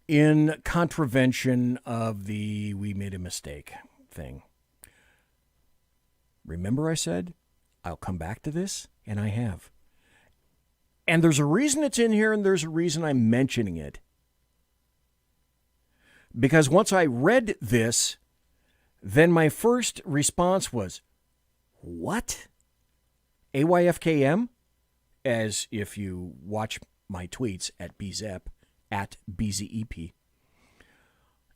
In contravention of the "we made a mistake" thing. Remember I said, I'll come back to this, and I have. And there's a reason it's in here, and there's a reason I'm mentioning it. Because once I read this, then my first response was, what? AYFKM? As if you watch my tweets at BZEP, at BZEP.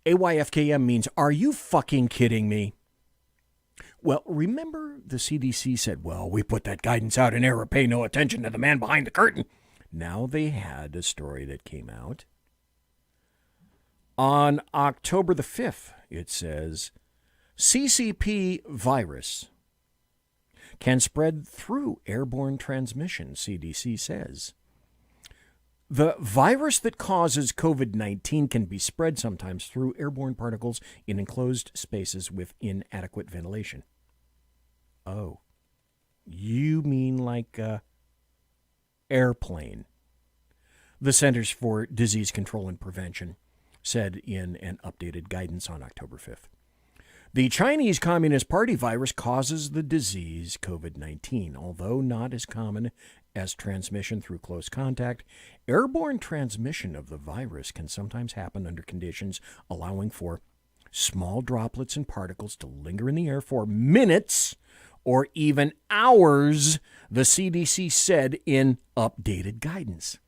AYFKM means, are you fucking kidding me? Well, remember the CDC said, well, we put that guidance out in error, pay no attention to the man behind the curtain. Now they had a story that came out. On October the 5th, it says, CCP virus can spread through airborne transmission, CDC says. The virus that causes COVID-19 can be spread sometimes through airborne particles in enclosed spaces with inadequate ventilation. Oh, you mean like a airplane? The Centers for Disease Control and Prevention said in an updated guidance on October 5th. The Chinese Communist Party virus causes the disease COVID-19, although not as common as transmission through close contact. Airborne transmission of the virus can sometimes happen under conditions allowing for small droplets and particles to linger in the air for minutes or even hours, the CDC said in updated guidance.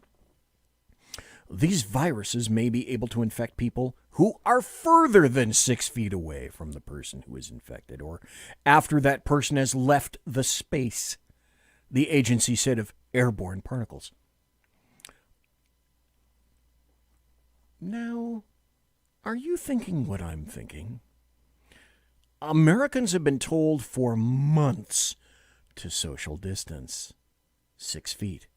These viruses may be able to infect people who are further than 6 feet away from the person who is infected or after that person has left the space, the agency said, of airborne particles. Now, are you thinking what I'm thinking? Americans have been told for months to social distance 6 feet,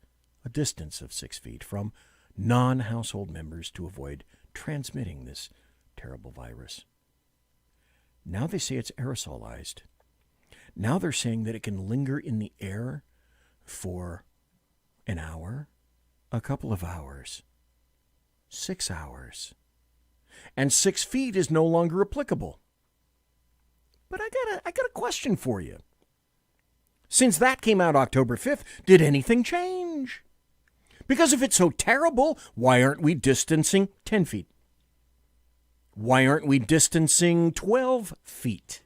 a distance of 6 feet from non-household members to avoid transmitting this terrible virus. Now they say it's aerosolized. Now they're saying that it can linger in the air for an hour, a couple of hours, 6 hours. And 6 feet is no longer applicable. But I got a question for you. Since that came out October 5th, did anything change? Because if it's so terrible, why aren't we distancing 10 feet? Why aren't we distancing 12 feet?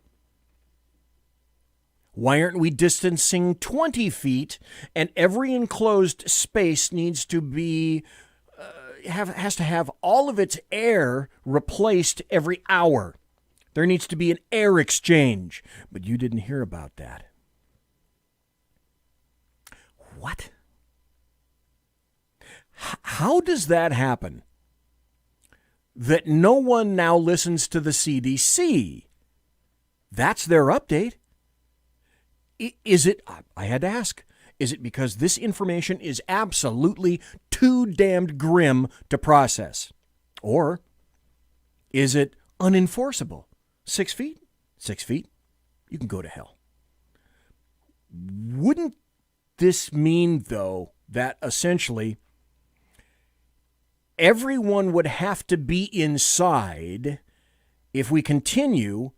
Why aren't we distancing 20 feet and every enclosed space needs to be has to have all of its air replaced every hour. There needs to be an air exchange. But you didn't hear about that. What? How does that happen? That no one now listens to the CDC? That's their update. Is it, I had to ask, is it because this information is absolutely too damned grim to process? Or is it unenforceable? 6 feet? 6 feet? You can go to hell. Wouldn't this mean, though, that essentially everyone would have to be inside if we continue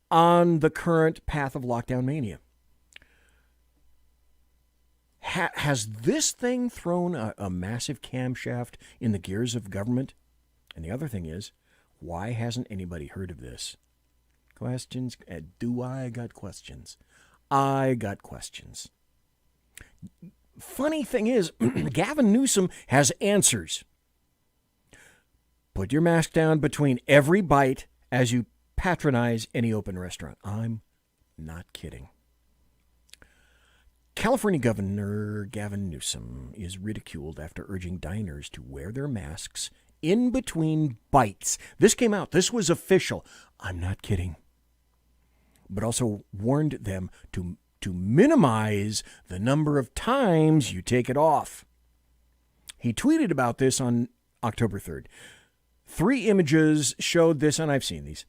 on the current path of lockdown mania? Has this thing thrown a massive camshaft in the gears of government? And the other thing is, why hasn't anybody heard of this? Questions? Do I got questions? I got questions. Funny thing is, Gavin Newsom has answers. Put your mask down between every bite as you patronize any open restaurant. I'm not kidding. California Governor Gavin Newsom is ridiculed after urging diners to wear their masks in between bites. This came out. This was official. I'm not kidding. But also warned them to minimize the number of times you take it off. He tweeted about this on October 3rd. 3 images showed this, and I've seen these.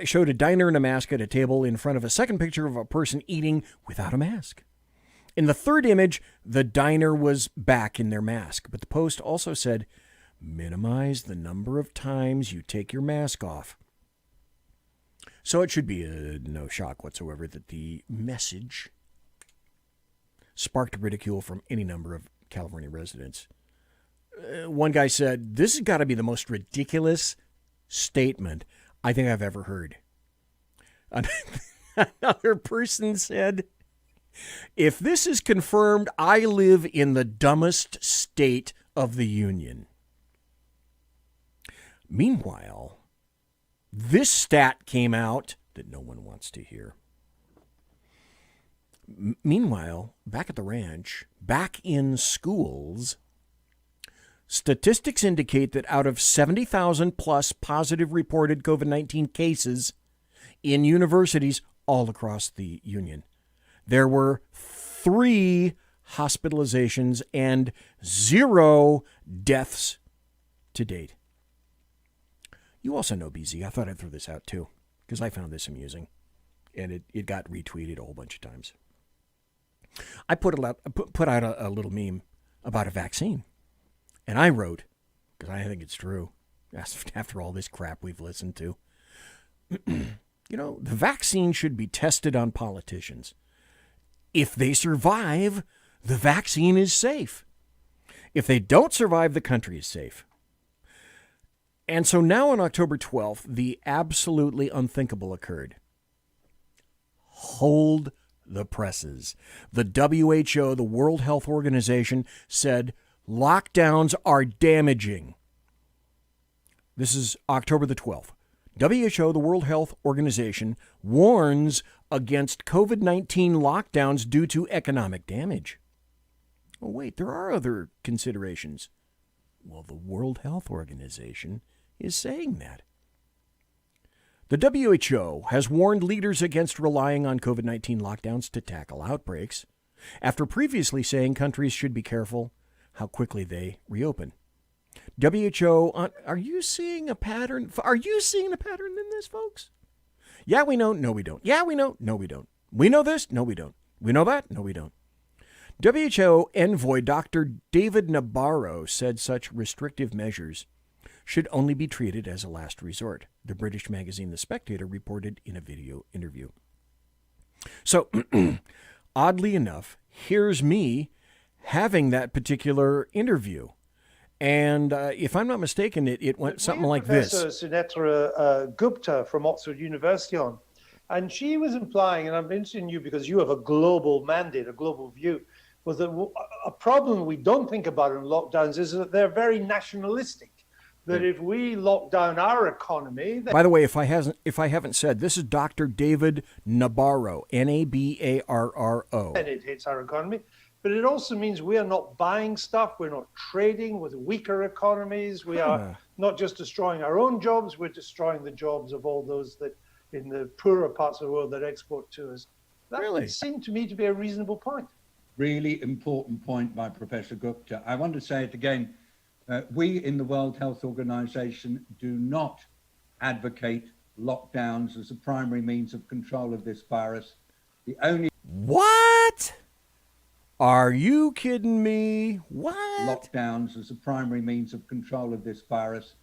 Showed a diner in a mask at a table in front of a second picture of a person eating without a mask. In the third image, the diner was back in their mask, but the post also said, minimize the number of times you take your mask off. So it should be no shock whatsoever that the message sparked ridicule from any number of California residents. One guy said, this has got to be the most ridiculous statement I think I've ever heard. Another person said, if this is confirmed, I live in the dumbest state of the union. Meanwhile, this stat came out that no one wants to hear. Meanwhile, back at the ranch, back in schools, statistics indicate that out of 70,000 plus positive reported COVID-19 cases in universities all across the union, there were 3 hospitalizations and 0 deaths to date. You also know BZ. I thought I'd throw this out too, because I found this amusing, and it got retweeted a whole bunch of times. I put out a little meme about a vaccine, and I wrote, because I think it's true, after all this crap we've listened to, you know, the vaccine should be tested on politicians. If they survive, the vaccine is safe. If they don't survive, the country is safe. And so now on October 12th, the absolutely unthinkable occurred. Hold the presses. The WHO, the World Health Organization, said lockdowns are damaging. This is October the 12th. WHO, the World Health Organization, warns against COVID-19 lockdowns due to economic damage. Oh, wait, there are other considerations. Well, the World Health Organization is saying that. The WHO has warned leaders against relying on COVID-19 lockdowns to tackle outbreaks, after previously saying countries should be careful how quickly they reopen. WHO, are you seeing a pattern? Are you seeing a pattern in this, folks? Yeah, we know. No, we don't. Yeah, we know. No, we don't. We know this. No, we don't. We know that. No, we don't. WHO envoy Dr. David Nabarro said such restrictive measures should only be treated as a last resort, the British magazine The Spectator reported in a video interview. So, oddly enough, here's me having that particular interview. And if I'm not mistaken, it went something like this. Professor Sunetra Gupta from Oxford University on, and she was implying, and I'm interested in you because you have a global mandate, a global view, was that a problem we don't think about in lockdowns is that they're very nationalistic. That if we lock down our economy... By the way, if I haven't said, this is Dr. David Nabarro, Nabarro. And it hits our economy. But it also means we are not buying stuff. We're not trading with weaker economies. We are not just destroying our own jobs. We're destroying the jobs of all those that in the poorer parts of the world that export to us. That seemed to me to be a reasonable point. Really important point by Professor Gupta. I want to say it again. We in the World Health Organization do not advocate lockdowns as a primary means of control of this virus. The only... What? Are you kidding me? What? Lockdowns as a primary means of control of this virus.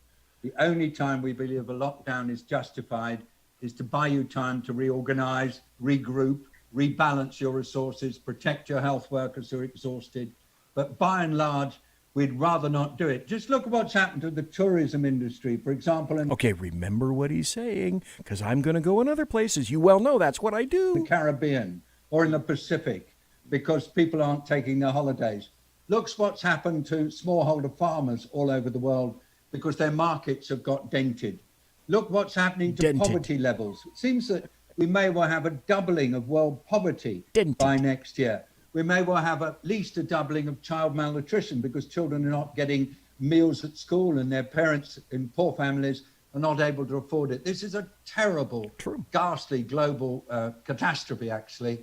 The only time we believe a lockdown is justified is to buy you time to reorganize, regroup, rebalance your resources, protect your health workers who are exhausted. But by and large, we'd rather not do it. Just look at what's happened to the tourism industry, for example. Okay, remember what he's saying, because I'm going to go in other places. You well know that's what I do. The Caribbean or in the Pacific, because people aren't taking their holidays. Look what's happened to smallholder farmers all over the world because their markets have got dented. Look what's happening to poverty levels. It seems that we may well have a doubling of world poverty by next year. We may well have at least a doubling of child malnutrition because children are not getting meals at school and their parents in poor families are not able to afford it. This is a terrible, ghastly global catastrophe, actually.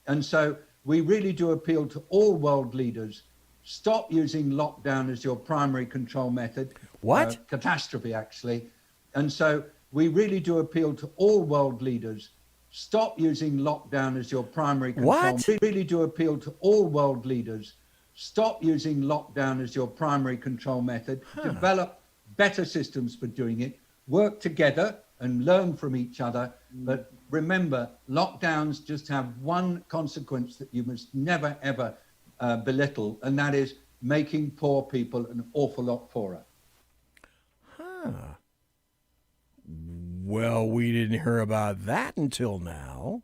And so we really do appeal to all world leaders. Stop using lockdown as your primary control method. What? Catastrophe, actually. And so we really do appeal to all world leaders. Stop using lockdown as your primary control. What? We really do appeal to all world leaders. Stop using lockdown as your primary control method. Develop better systems for doing it. Work together and learn from each other. But remember, lockdowns just have one consequence that you must never, ever belittle, and that is making poor people an awful lot poorer. Well, we didn't hear about that until now.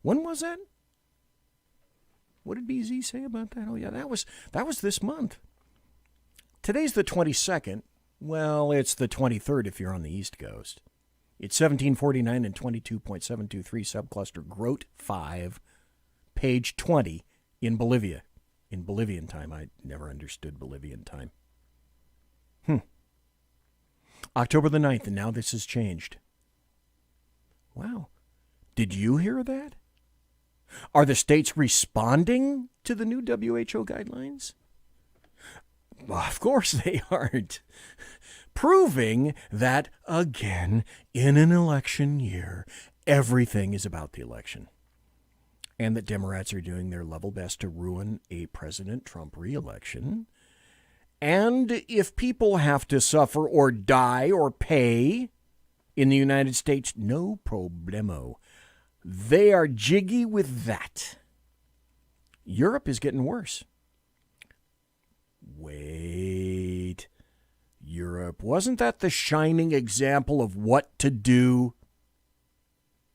When was that? What did BZ say about that? Oh, yeah, that was this month. Today's the 22nd. Well, it's the 23rd if you're on the East Coast. It's 1749 and 22.723 subcluster Grote 5, page 20 in Bolivia. In Bolivian time. I never understood Bolivian time. October the 9th, and now this has changed. Wow. Did you hear that? Are the states responding to the new WHO guidelines? Well, of course they aren't. Proving that, again, in an election year, everything is about the election. And that Democrats are doing their level best to ruin a President Trump re-election. And if people have to suffer or die or pay in the United States, no problemo. They are jiggy with that. Europe is getting worse. Wait. Europe, wasn't that the shining example of what to do?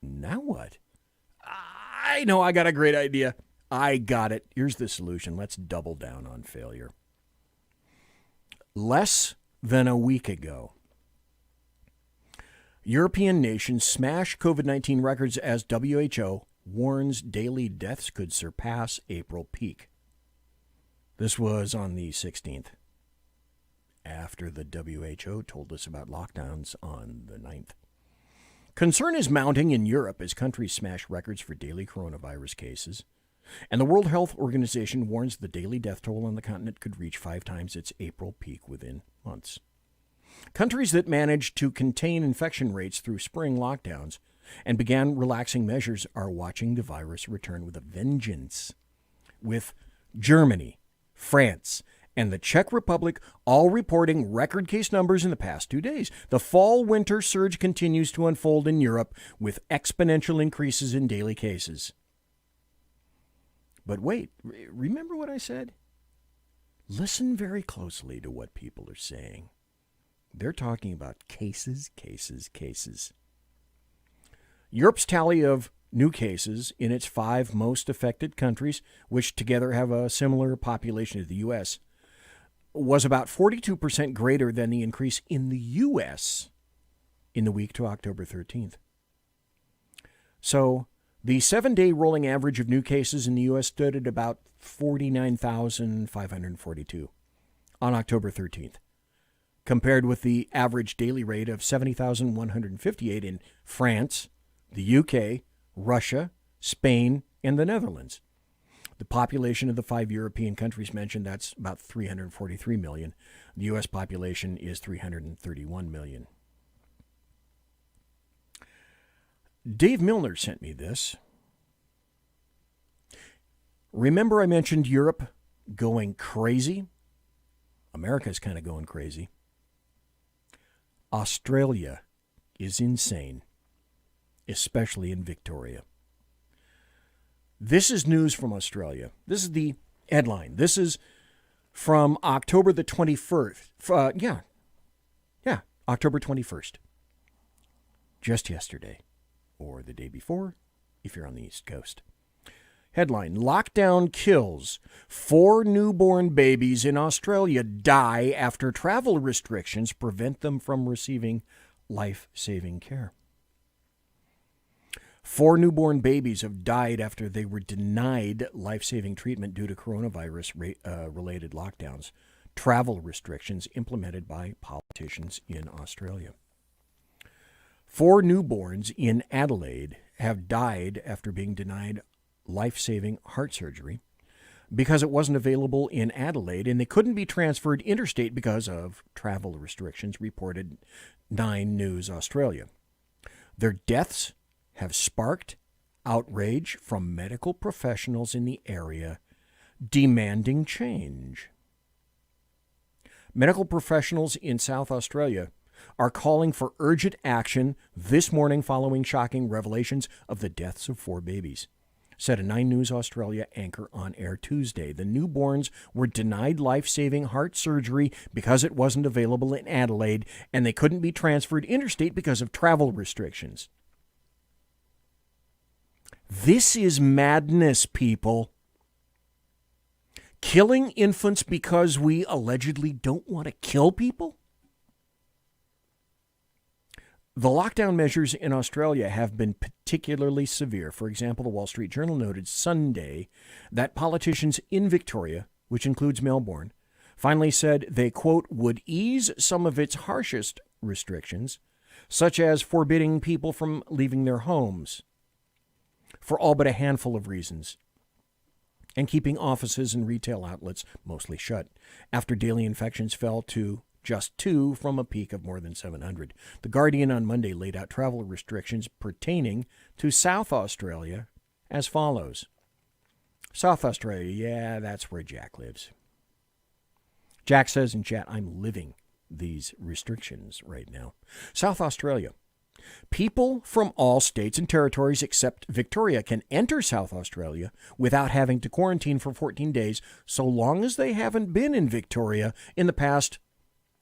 Now what? I know, I got a great idea. I got it. Here's the solution. Let's double down on failure. Less than a week ago, European nations smash COVID-19 records as WHO warns daily deaths could surpass April peak. This was on the 16th, after the WHO told us about lockdowns on the 9th. Concern is mounting in Europe as countries smash records for daily coronavirus cases. And the World Health Organization warns the daily death toll on the continent could reach 5 times its April peak within months. Countries that managed to contain infection rates through spring lockdowns and began relaxing measures are watching the virus return with a vengeance, with Germany, France, and the Czech Republic all reporting record case numbers in the past 2 days. The fall-winter surge continues to unfold in Europe with exponential increases in daily cases. But wait, remember what I said? Listen very closely to what people are saying. They're talking about cases, cases, cases. Europe's tally of new cases in its 5 most affected countries, which together have a similar population to the U.S., was about 42% greater than the increase in the U.S. in the week to October 13th. So the 7-day rolling average of new cases in the U.S. stood at about 49,542 on October 13th, compared with the average daily rate of 70,158 in France, the UK, Russia, Spain, and the Netherlands. The population of the 5 European countries mentioned, that's about 343 million. The U.S. population is 331 million. Dave Milner sent me this. Remember I mentioned Europe going crazy? America's kind of going crazy. Australia is insane, especially in Victoria. This is news from Australia. This is the headline. This is from October the 21st. October 21st. Just yesterday, or the day before, if you're on the East Coast. Headline, lockdown kills. 4 newborn babies in Australia die after travel restrictions prevent them from receiving life-saving care. 4 newborn babies have died after they were denied life-saving treatment due to coronavirus-related lockdowns, travel restrictions implemented by politicians in Australia. 4 newborns in Adelaide have died after being denied life-saving heart surgery because it wasn't available in Adelaide and they couldn't be transferred interstate because of travel restrictions, reported 9 News Australia. Their deaths have sparked outrage from medical professionals in the area demanding change. Medical professionals in South Australia are calling for urgent action this morning following shocking revelations of the deaths of 4 babies, said a 9 News Australia anchor on air Tuesday. The newborns were denied life-saving heart surgery because it wasn't available in Adelaide, and they couldn't be transferred interstate because of travel restrictions. This is madness, people. Killing infants because we allegedly don't want to kill people? The lockdown measures in Australia have been particularly severe. For example, the Wall Street Journal noted Sunday that politicians in Victoria, which includes Melbourne, finally said they, quote, would ease some of its harshest restrictions, such as forbidding people from leaving their homes for all but a handful of reasons, and keeping offices and retail outlets mostly shut after daily infections fell to just 2 from a peak of more than 700. The Guardian on Monday laid out travel restrictions pertaining to South Australia as follows. South Australia, yeah, that's where Jack lives. Jack says in chat, I'm living these restrictions right now. South Australia. People from all states and territories except Victoria can enter South Australia without having to quarantine for 14 days, so long as they haven't been in Victoria in the past,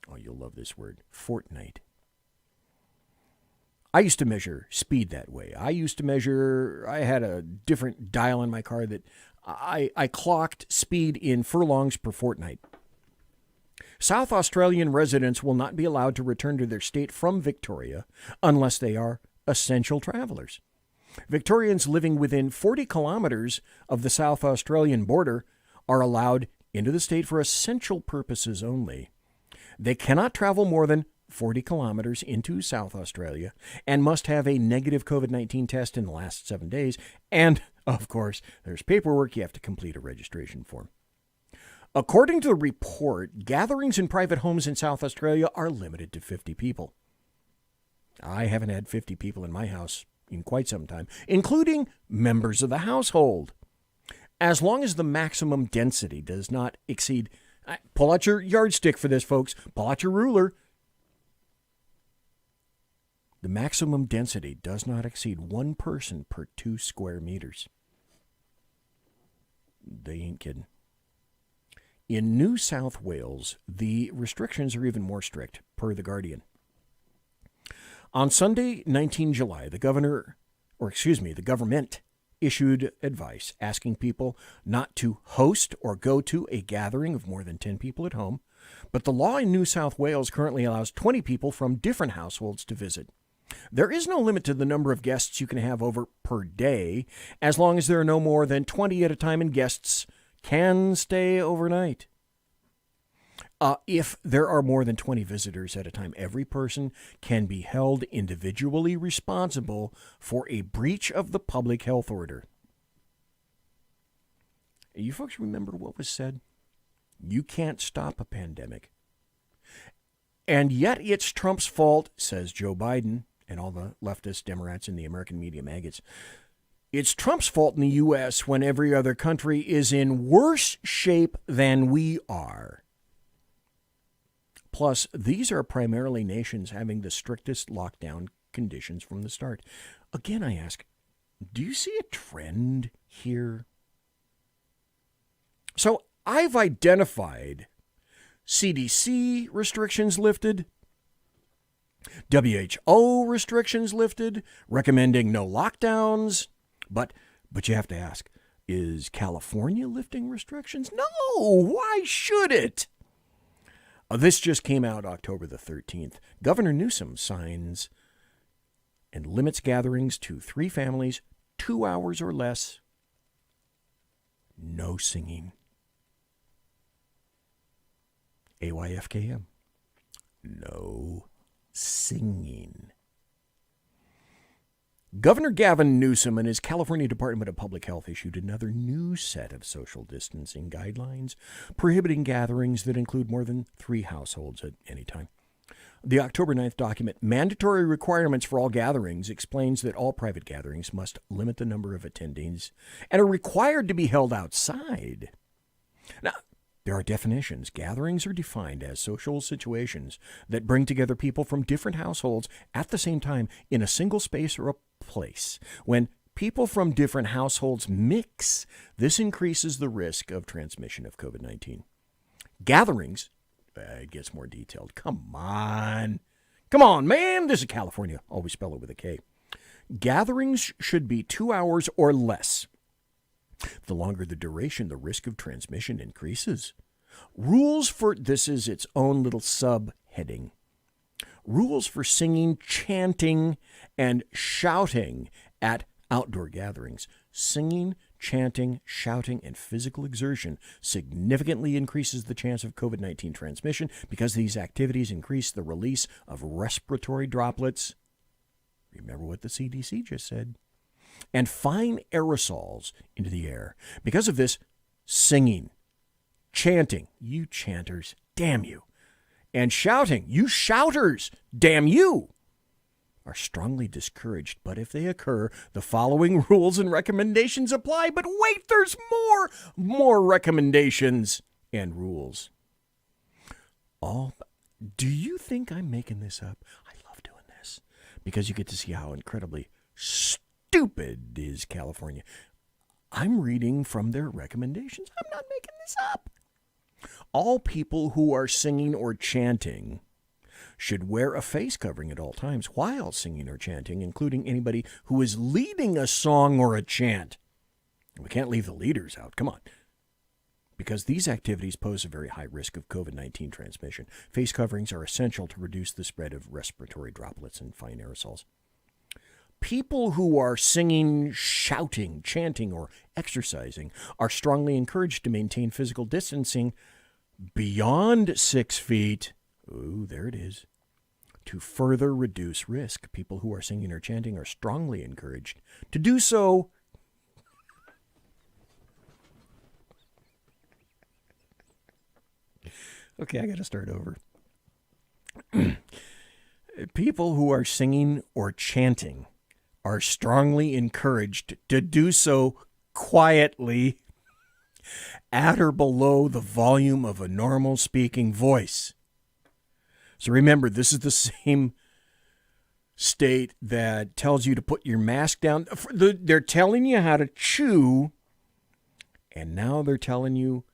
oh, you'll love this word, fortnight. I used to measure speed that way. I had a different dial in my car that I clocked speed in furlongs per fortnight. South Australian residents will not be allowed to return to their state from Victoria unless they are essential travelers. Victorians living within 40 kilometers of the South Australian border are allowed into the state for essential purposes only. They cannot travel more than 40 kilometers into South Australia and must have a negative COVID-19 test in the last 7 days. And, of course, there's paperwork you have to complete a registration form. According to the report, gatherings in private homes in South Australia are limited to 50 people. I haven't had 50 people in my house in quite some time, including members of the household. As long as the maximum density does not exceed, pull out your yardstick for this, folks, pull out your ruler. The maximum density does not exceed 1 person per 2 square meters. They ain't kidding. In New South Wales, the restrictions are even more strict, per The Guardian. On Sunday, 19 July, the governor the government issued advice asking people not to host or go to a gathering of more than 10 people at home. But the law in New South Wales currently allows 20 people from different households to visit. There is no limit to the number of guests you can have over per day, as long as there are no more than 20 at a time and guests can stay overnight. If there are more than 20 visitors at a time, every person can be held individually responsible for a breach of the public health order. You folks remember what was said? You can't stop a pandemic. And yet it's Trump's fault, says Joe Biden and all the leftist Democrats in the American media maggots. It's Trump's fault in the U.S. when every other country is in worse shape than we are. Plus, these are primarily nations having the strictest lockdown conditions from the start. Again, I ask, do you see a trend here? So I've identified CDC restrictions lifted, WHO restrictions lifted, recommending no lockdowns. But you have to ask, is California lifting restrictions? No, why should it? This just came out October the 13th. Governor Newsom signs and limits gatherings to 3 families, 2 hours or less. No singing. AYFKM. No singing. Governor Gavin Newsom and his California Department of Public Health issued another new set of social distancing guidelines prohibiting gatherings that include more than 3 households at any time. The October 9th document, Mandatory Requirements for All Gatherings, explains that all private gatherings must limit the number of attendees and are required to be held outside. Now, there are definitions. Gatherings are defined as social situations that bring together people from different households at the same time in a single space or a place. When people from different households mix, this increases the risk of transmission of COVID-19. Gatherings, it gets more detailed. Come on, man. This is California. Always spell it with a K. Gatherings should be 2 hours or less. The longer the duration, the risk of transmission increases. Rules for, this is its own little subheading. Rules for singing, chanting, and shouting at outdoor gatherings. Singing, chanting, shouting, and physical exertion significantly increases the chance of COVID-19 transmission because these activities increase the release of respiratory droplets. Remember what the CDC just said. And fine aerosols into the air. Because of this, singing, chanting, you chanters, damn you, and shouting, you shouters, damn you, are strongly discouraged. But if they occur, the following rules and recommendations apply. But wait, there's more recommendations and rules. Do you think I'm making this up? I love doing this because you get to see how incredibly stupid is California. I'm reading from their recommendations. I'm not making this up. All people who are singing or chanting should wear a face covering at all times while singing or chanting, including anybody who is leading a song or a chant. We can't leave the leaders out. Come on. Because these activities pose a very high risk of COVID-19 transmission. Face coverings are essential to reduce the spread of respiratory droplets and fine aerosols. People who are singing, shouting, chanting, or exercising are strongly encouraged to maintain physical distancing beyond 6 feet. Ooh, there it is. To further reduce risk, people who are singing or chanting are strongly encouraged to do so. Okay, I got to start over. People who are singing or chanting are strongly encouraged to do so quietly at or below the volume of a normal speaking voice. So remember, this is the same state that tells you to put your mask down. They're telling you how to chew, and now they're telling you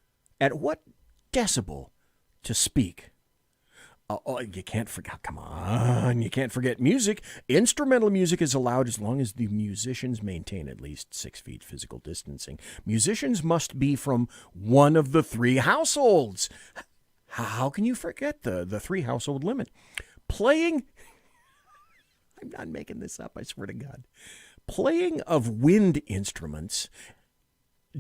at what decibel to speak. Oh, you can't forget. Come on, you can't forget music. Instrumental music is allowed as long as the musicians maintain at least 6 feet physical distancing. Musicians must be from one of the 3 households. How can you forget the 3 household limit? Playing, I'm not making this up, I swear to God. Playing of wind instruments,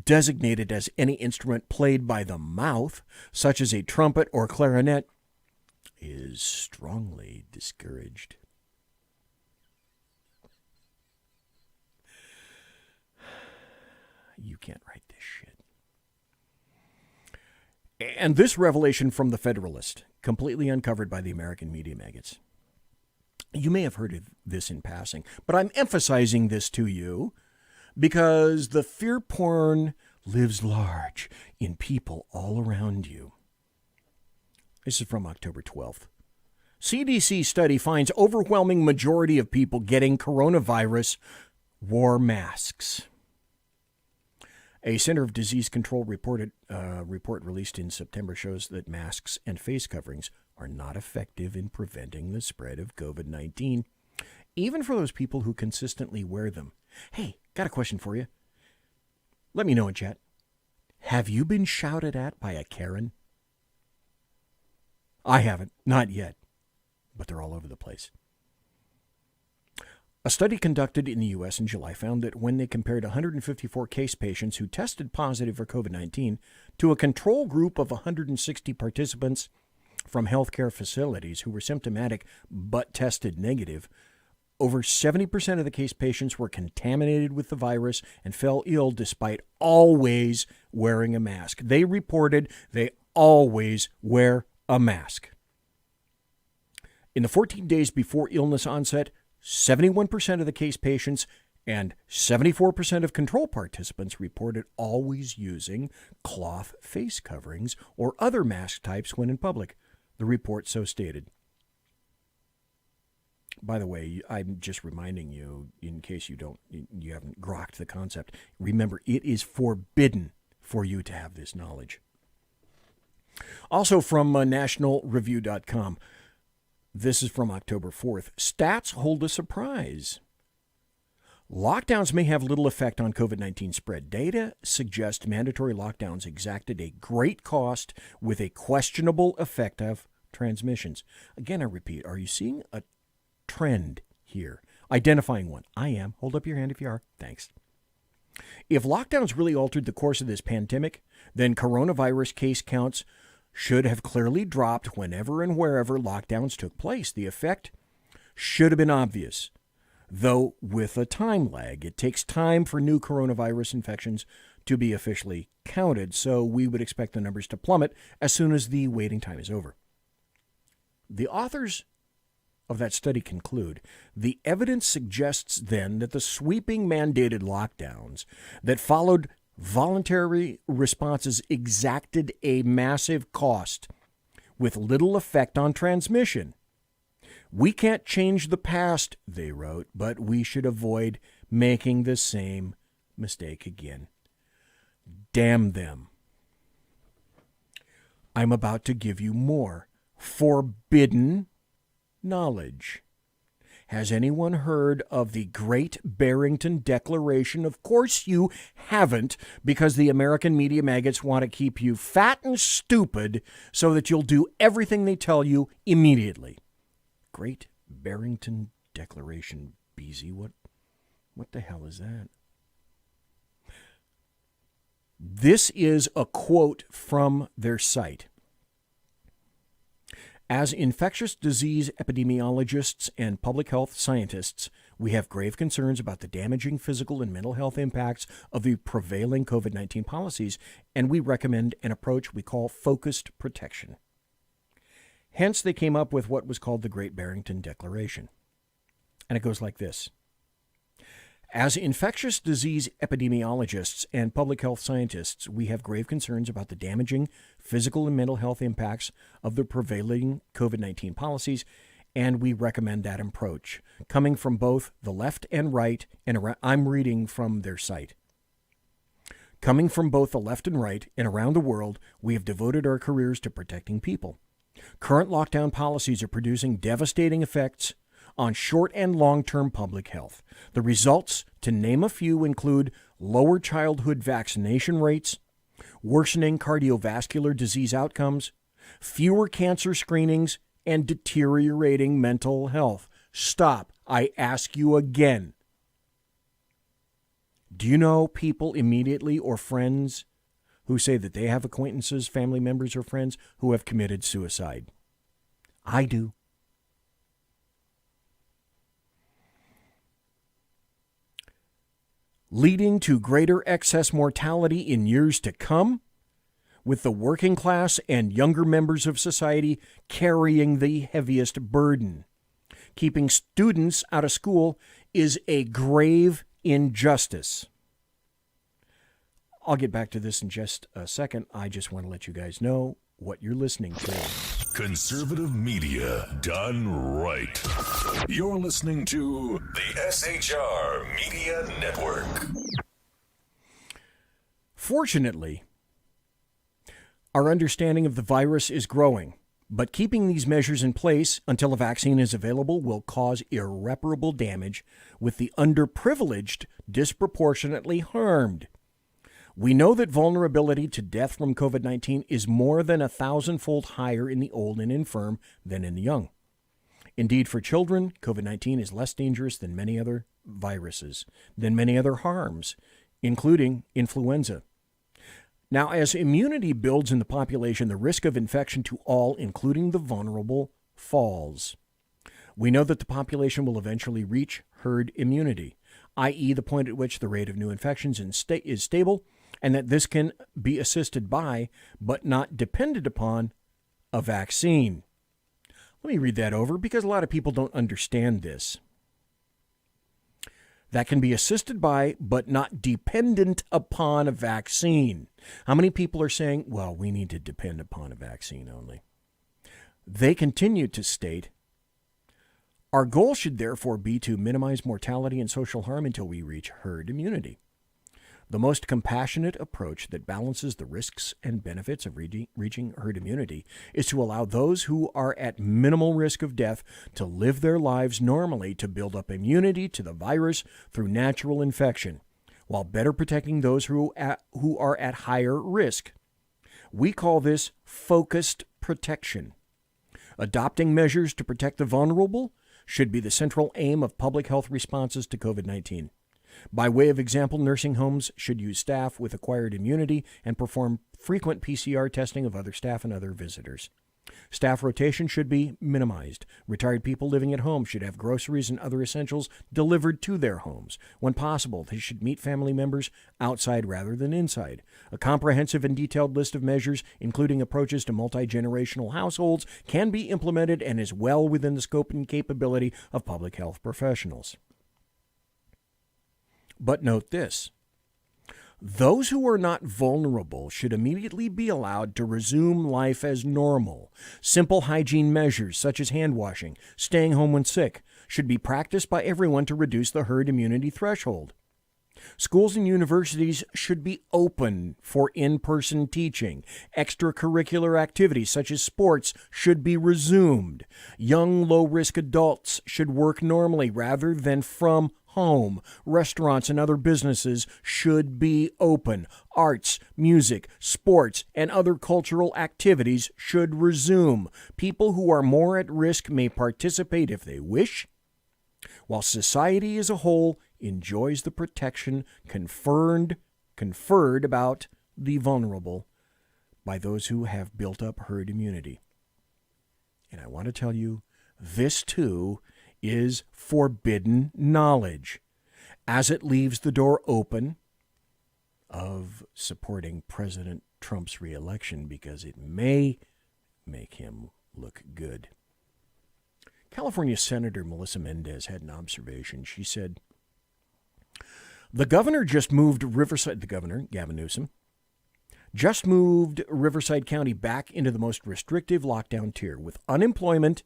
designated as any instrument played by the mouth, such as a trumpet or clarinet, is strongly discouraged. You can't write this shit. And this revelation from the Federalist, completely uncovered by the American media maggots. You may have heard of this in passing, but I'm emphasizing this to you because the fear porn lives large in people all around you. This is from October 12th. CDC study finds overwhelming majority of people getting coronavirus wore masks. A Center of Disease Control report released in September shows that masks and face coverings are not effective in preventing the spread of COVID-19, even for those people who consistently wear them. Hey, got a question for you. Let me know in chat. Have you been shouted at by a Karen? I haven't, not yet, but they're all over the place. A study conducted in the U.S. in July found that when they compared 154 case patients who tested positive for COVID-19 to a control group of 160 participants from healthcare facilities who were symptomatic but tested negative, over 70% of the case patients were contaminated with the virus and fell ill despite always wearing a mask. They reported they always wear a mask. In the 14 days before illness onset, 71% of the case patients and 74% of control participants reported always using cloth face coverings or other mask types when in public. The report so stated. By the way, I'm just reminding you, in case you haven't grokked the concept, remember, it is forbidden for you to have this knowledge. Also from nationalreview.com, this is from October 4th. Stats hold a surprise. Lockdowns may have little effect on COVID-19 spread. Data suggest mandatory lockdowns exacted a great cost with a questionable effect of transmissions. Again, I repeat, are you seeing a trend here? Identifying one. I am. Hold up your hand if you are. Thanks. If lockdowns really altered the course of this pandemic, then coronavirus case counts should have clearly dropped whenever and wherever lockdowns took place. The effect should have been obvious, though with a time lag. It takes time for new coronavirus infections to be officially counted, so we would expect the numbers to plummet as soon as the waiting time is over. The authors of that study conclude, the evidence suggests then that the sweeping mandated lockdowns that followed voluntary responses exacted a massive cost with little effect on transmission. We can't change the past, they wrote, but we should avoid making the same mistake again. Damn them. I'm about to give you more forbidden knowledge. Has anyone heard of the Great Barrington Declaration? Of course you haven't, because the American media maggots want to keep you fat and stupid so that you'll do everything they tell you immediately. Great Barrington Declaration, BZ. What the hell is that? This is a quote from their site. As infectious disease epidemiologists and public health scientists, we have grave concerns about the damaging physical and mental health impacts of the prevailing COVID-19 policies, and we recommend an approach we call focused protection. Hence, they came up with what was called the Great Barrington Declaration. And it goes like this. As infectious disease epidemiologists and public health scientists, we have grave concerns about the damaging physical and mental health impacts of the prevailing COVID-19 policies, and we recommend that approach. Coming from both the left and right, and I'm reading from their site. Coming from both the left and right and around the world, we have devoted our careers to protecting people. Current lockdown policies are producing devastating effects on short and long-term public health. The results, to name a few, include lower childhood vaccination rates, worsening cardiovascular disease outcomes, fewer cancer screenings, and deteriorating mental health. Stop. I ask you again. Do you know people immediately or friends who say that they have acquaintances, family members, or friends who have committed suicide? I do. Leading to greater excess mortality in years to come, with the working class and younger members of society carrying the heaviest burden. Keeping students out of school is a grave injustice. I'll get back to this in just a second. I just want to let you guys know what you're listening to. Conservative media done right. You're listening to the SHR Media Network. Fortunately, our understanding of the virus is growing, but keeping these measures in place until a vaccine is available will cause irreparable damage, with the underprivileged disproportionately harmed. We know that vulnerability to death from COVID-19 is more than 1,000-fold higher in the old and infirm than in the young. Indeed, for children, COVID-19 is less dangerous than many other viruses, than many other harms, including influenza. Now, as immunity builds in the population, the risk of infection to all, including the vulnerable, falls. We know that the population will eventually reach herd immunity, i.e. the point at which the rate of new infections is stable, and that this can be assisted by, but not dependent upon, a vaccine. Let me read that over because a lot of people don't understand this. That can be assisted by, but not dependent upon a vaccine. How many people are saying, well, we need to depend upon a vaccine only? They continue to state, our goal should therefore be to minimize mortality and social harm until we reach herd immunity. The most compassionate approach that balances the risks and benefits of reaching herd immunity is to allow those who are at minimal risk of death to live their lives normally, to build up immunity to the virus through natural infection, while better protecting those who are at higher risk. We call this focused protection. Adopting measures to protect the vulnerable should be the central aim of public health responses to COVID-19. By way of example, nursing homes should use staff with acquired immunity and perform frequent PCR testing of other staff and other visitors. Staff rotation should be minimized. Retired people living at home should have groceries and other essentials delivered to their homes. When possible, they should meet family members outside rather than inside. A comprehensive and detailed list of measures, including approaches to multi-generational households, can be implemented and is well within the scope and capability of public health professionals. But note this. Those who are not vulnerable should immediately be allowed to resume life as normal. Simple hygiene measures, such as hand washing, staying home when sick, should be practiced by everyone to reduce the herd immunity threshold. Schools and universities should be open for in-person teaching. Extracurricular activities, such as sports, should be resumed. Young, low-risk adults should work normally rather than from home. Restaurants and other businesses should be open. Arts, music, sports, and other cultural activities should resume. People who are more at risk may participate if they wish, while society as a whole enjoys the protection conferred about the vulnerable by those who have built up herd immunity. And I want to tell you, this too is forbidden knowledge, as it leaves the door open of supporting President Trump's reelection because it may make him look good. California Senator Melissa Mendez had an observation. She said, the governor, Gavin Newsom, just moved Riverside County back into the most restrictive lockdown tier, with unemployment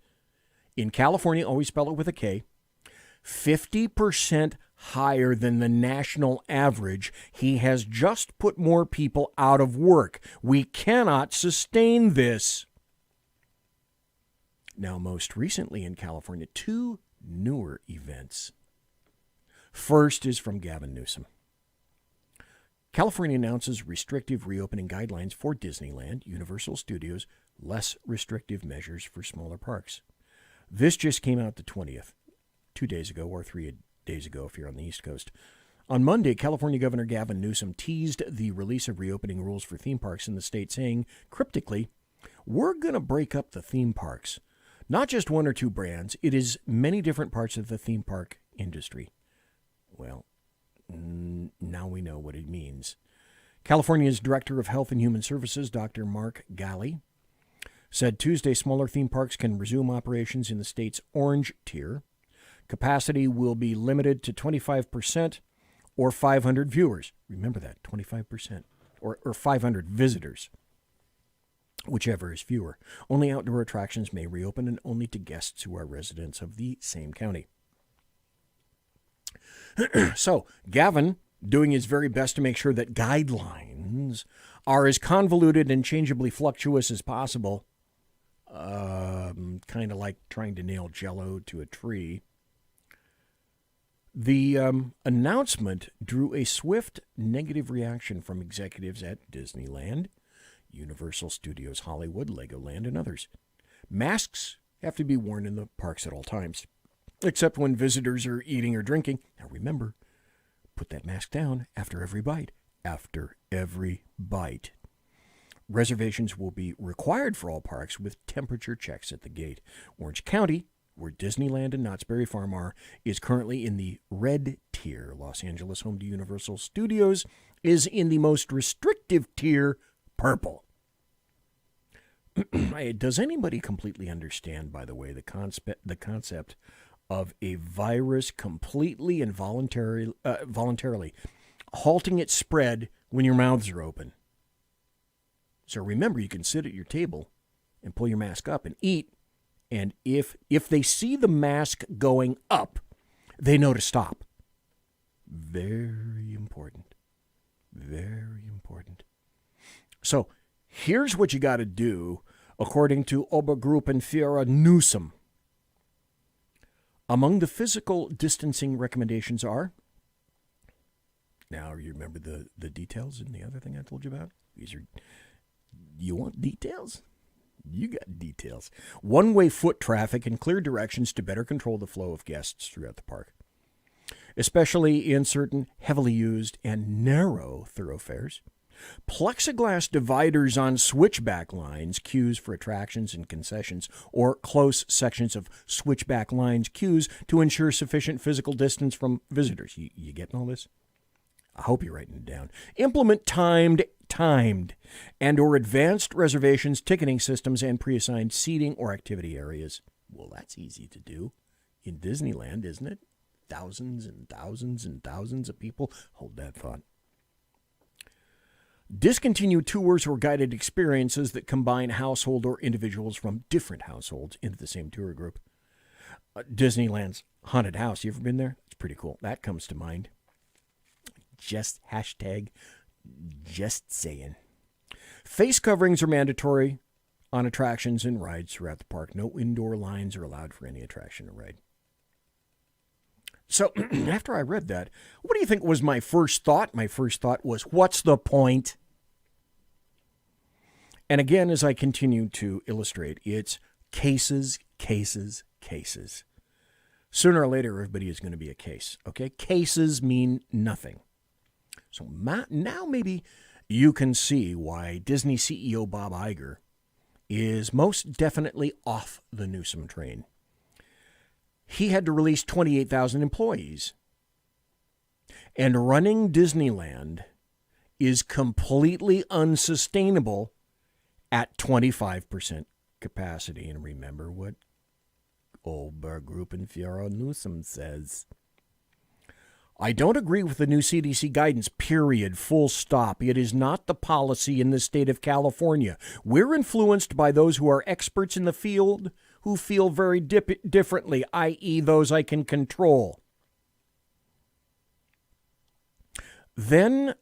in California, always spell it with a K, 50% higher than the national average. He has just put more people out of work. We cannot sustain this. Now, most recently in California, 2 newer events. First is from Gavin Newsom. California announces restrictive reopening guidelines for Disneyland, Universal Studios, less restrictive measures for smaller parks. This just came out the 20th, 2 days ago, or 3 days ago if you're on the East Coast. On Monday, California Governor Gavin Newsom teased the release of reopening rules for theme parks in the state, saying, cryptically, "We're going to break up the theme parks. Not just 1 or 2 brands, it is many different parts of the theme park industry." Well, now we know what it means. California's Director of Health and Human Services, Dr. Mark Galley, said Tuesday smaller theme parks can resume operations in the state's orange tier. Capacity will be limited to 25% or 500 viewers. Remember that, 25%, or 500 visitors, whichever is fewer. Only outdoor attractions may reopen, and only to guests who are residents of the same county. So, Gavin doing his very best to make sure that guidelines are as convoluted and changeably fluctuous as possible. Kind of like trying to nail Jell-O to a tree. The announcement drew a swift negative reaction from executives at Disneyland, Universal Studios Hollywood, Legoland, and others. Masks have to be worn in the parks at all times, except when visitors are eating or drinking. Now remember, put that mask down after every bite. After every bite. Reservations will be required for all parks with temperature checks at the gate. Orange County, where Disneyland and Knott's Berry Farm are, is currently in the red tier. Los Angeles, home to Universal Studios, is in the most restrictive tier, purple. Does anybody completely understand, by the way, the concept of a virus completely and voluntarily halting its spread when your mouths are open? So remember, you can sit at your table and pull your mask up and eat, and if they see the mask going up, they know to stop. Very important. Very important. So here's what you got to do, according to Obergruppenführer Newsom. Among the physical distancing recommendations are, now you remember the details in the other thing I told you about? You want details? You got details. One-way foot traffic and clear directions to better control the flow of guests throughout the park, especially in certain heavily used and narrow thoroughfares. Plexiglass dividers on switchback lines, queues for attractions and concessions, or close sections of switchback lines, queues to ensure sufficient physical distance from visitors. You getting all this? I hope you're writing it down. Implement timed and or advanced reservations, ticketing systems, and pre-assigned seating or activity areas. Well, that's easy to do in Disneyland, isn't it? Thousands and thousands and thousands of people. Hold that thought. Discontinue tours or guided experiences that combine household or individuals from different households into the same tour group. Disneyland's haunted house. You ever been there? It's pretty cool. That comes to mind. Just saying. Face coverings are mandatory on attractions and rides throughout the park. No indoor lines are allowed for any attraction or ride. So after I read that, what do you think was my first thought? My first thought was, what's the point? And again, as I continue to illustrate, it's cases, cases, cases. Sooner or later, everybody is going to be a case, okay? Cases mean nothing. So now maybe you can see why Disney CEO Bob Iger is most definitely off the Newsom train. He had to release 28,000 employees. And running Disneyland is completely unsustainable at 25% capacity. And remember what Obergruppenführer Newsom says. I don't agree with the new CDC guidance, period, full stop. It is not the policy in the state of California. We're influenced by those who are experts in the field who feel very differently, i.e. those I can control. Then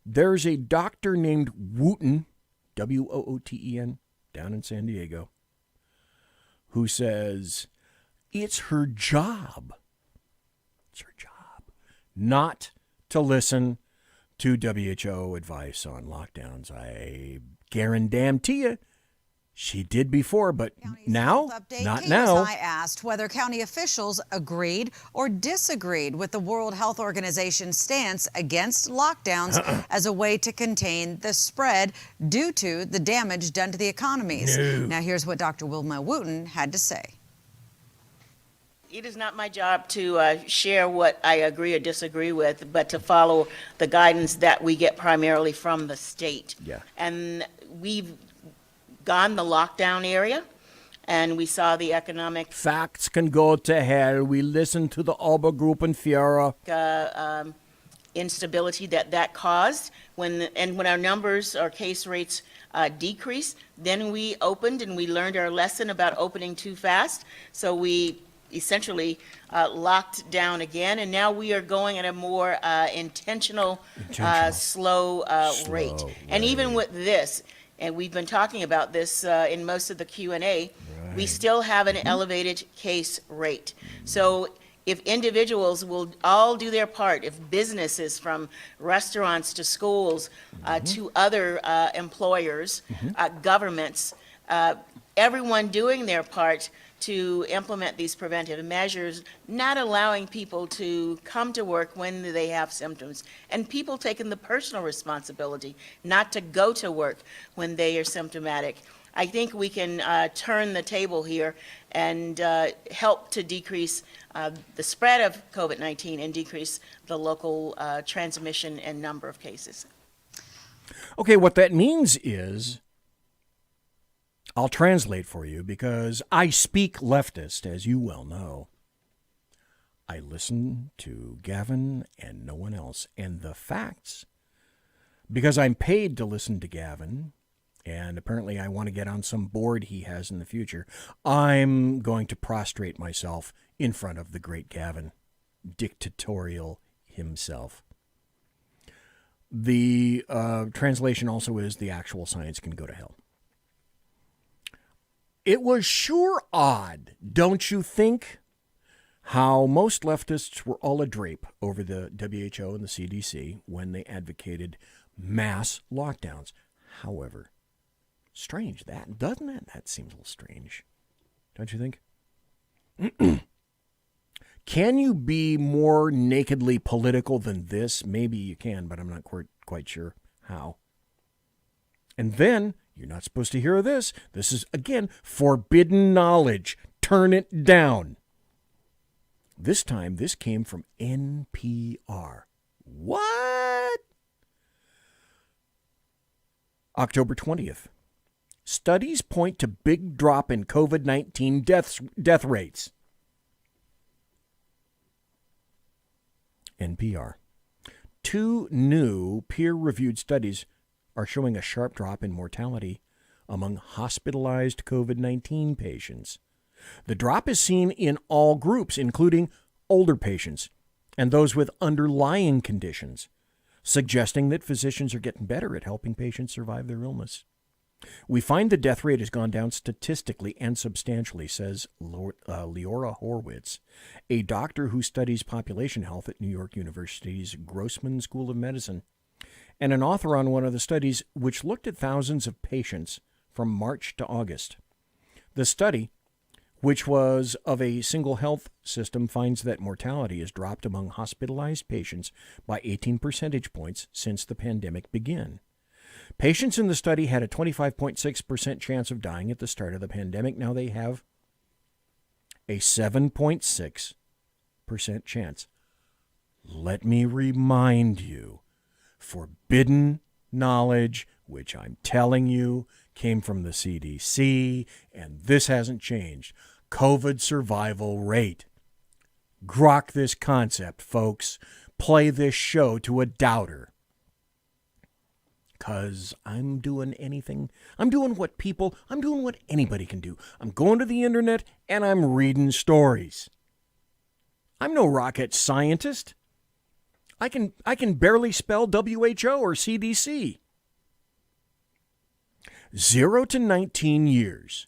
there's a doctor named Wooten, Wooten, down in San Diego. who says it's her job. It's her job not to listen to WHO advice on lockdowns. I guarantee you she did before, but now, not now. KSI asked whether county officials agreed or disagreed with the World Health Organization's stance against lockdowns as a way to contain the spread due to the damage done to the economies. No. Now, here's what Dr. Wilma Wooten had to say. It is not my job to share what I agree or disagree with, but to follow the guidance that we get primarily from the state. Yeah. And we've gone the lockdown area, and we saw the economic Facts can go to hell. We listen to the Obergruppenführer. instability that caused. When our numbers, our case rates decreased, then we opened and we learned our lesson about opening too fast. So we essentially locked down again, and now we are going at a more intentional, slow rate. And even with this, and we've been talking about this in most of the Q&A, we still have an elevated case rate. So if individuals will all do their part, if businesses from restaurants to schools to other employers, governments, everyone doing their part to implement these preventive measures, not allowing people to come to work when they have symptoms, and people taking the personal responsibility not to go to work when they are symptomatic. I think we can turn the table here and help to decrease the spread of COVID-19 and decrease the local transmission and number of cases. Okay, what that means is, I'll translate for you because I speak leftist, as you well know. I listen to Gavin and no one else. And the facts, because I'm paid to listen to Gavin, and apparently I want to get on some board he has in the future, I'm going to prostrate myself in front of the great Gavin, dictatorial himself. The translation also is the actual science can go to hell. It was sure odd, don't you think, how most leftists were all adrape over the WHO and the CDC when they advocated mass lockdowns. However, strange, doesn't it? That seems a little strange, don't you think? Can you be more nakedly political than this? Maybe you can, but I'm not quite sure how. And then, you're not supposed to hear this. This is, again, forbidden knowledge. Turn it down. This time, this came from NPR. What? October 20th. Studies point to big drop in COVID-19 death rates. NPR. 2 new peer-reviewed studies are showing a sharp drop in mortality among hospitalized COVID-19 patients. The drop is seen in all groups, including older patients and those with underlying conditions, suggesting that physicians are getting better at helping patients survive their illness. We find the death rate has gone down statistically and substantially, says Leora Horwitz, a doctor who studies population health at New York University's Grossman School of Medicine, and an author on one of the studies which looked at thousands of patients from March to August. The study, which was of a single health system, finds that mortality has dropped among hospitalized patients by 18 percentage points since the pandemic began. Patients in the study had a 25.6% chance of dying at the start of the pandemic. Now they have a 7.6% chance. Let me remind you, forbidden knowledge, which I'm telling you, came from the CDC, and this hasn't changed. COVID survival rate. Grok this concept, folks. Play this show to a doubter. Because I'm doing what anybody can do. I'm going to the internet and I'm reading stories. I'm no rocket scientist. I can barely spell WHO or CDC. 0 to 19 years.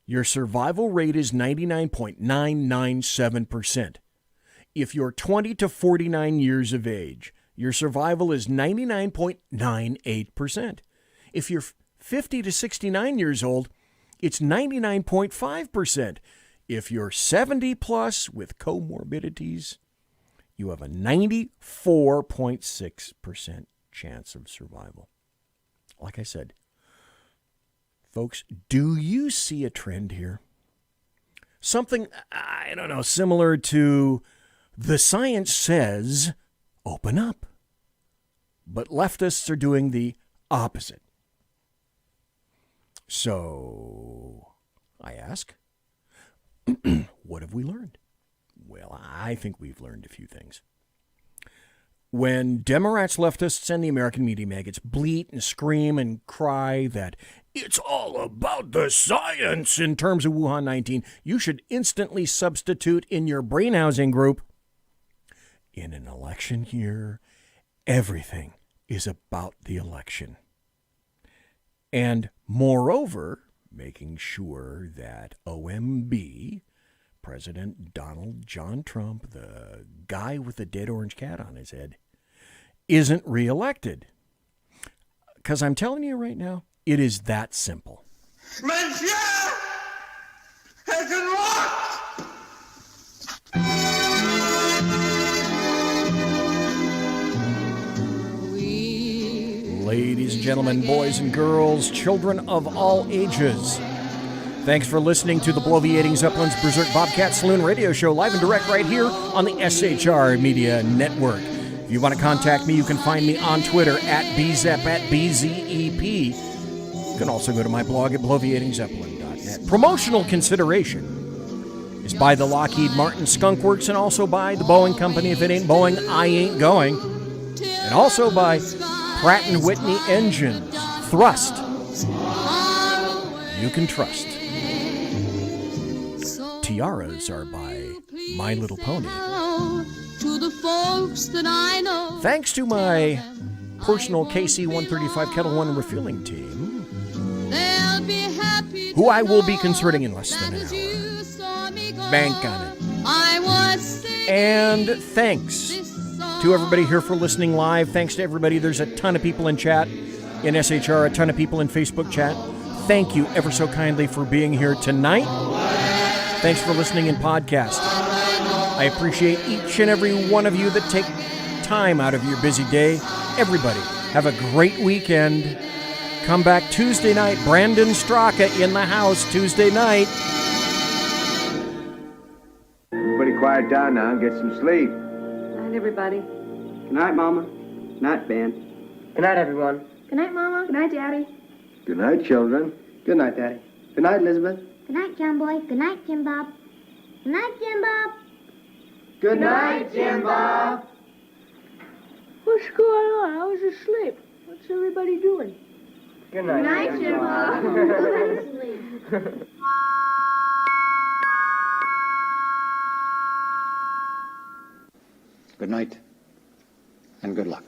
your survival rate is 99.997%. If you're 20 to 49 years of age, your survival is 99.98%. If you're 50 to 69 years old, it's 99.5%. If you're 70 plus with comorbidities, you have a 94.6% chance of survival. Like I said, folks, do you see a trend here? Something, I don't know, similar to the science says, open up. But leftists are doing the opposite. So, I ask, what have we learned? Well, I think we've learned a few things. When Democrats, leftists, and the American media maggots bleat and scream and cry that it's all about the science in terms of Wuhan 19, you should instantly substitute in your brainhousing group. In an election year, everything is about the election. And moreover, making sure that OMB, President Donald John Trump, the guy with the dead orange cat on his head, isn't reelected. Because I'm telling you right now, it is that simple. Monsieur has unlocked! Ladies and gentlemen, boys and girls, children of all ages, thanks for listening to the Bloviating Zeppelin's Berserk Bobcat Saloon radio show, live and direct right here on the SHR Media Network. If you want to contact me, you can find me on Twitter at BZEP, at BZEP. You can also go to my blog at bloviatingzeppelin.net. Promotional consideration is by the Lockheed Martin Skunk Works and also by the Boeing Company. If it ain't Boeing, I ain't going. And also by Pratt & Whitney Engines. Thrust. You can trust. Tiaras are by My Little Pony. To the folks that I know. Thanks to my personal KC-135 Kettle One refueling team, who I will be concerting in less than an hour. Bank on it. And thanks to everybody here for listening live. Thanks to everybody. There's a ton of people in chat in SHR, a ton of people in Facebook chat. Thank you ever so kindly for being here tonight. Thanks for listening in podcast. I appreciate each and every one of you that take time out of your busy day. Everybody, have a great weekend. Come back Tuesday night. Brandon Straka in the house Tuesday night. Everybody quiet down now and get some sleep. Good night, everybody. Good night, Mama. Good night, Ben. Good night, everyone. Good night, Mama. Good night, Daddy. Good night, children. Good night, Daddy. Good night, Elizabeth. Good night, John Boy. Good night, Jim Bob. Good night, Jim Bob. Good night, Jim Bob. What's going on? I was asleep. What's everybody doing? Good night, Jim Bob. Good night, and good luck.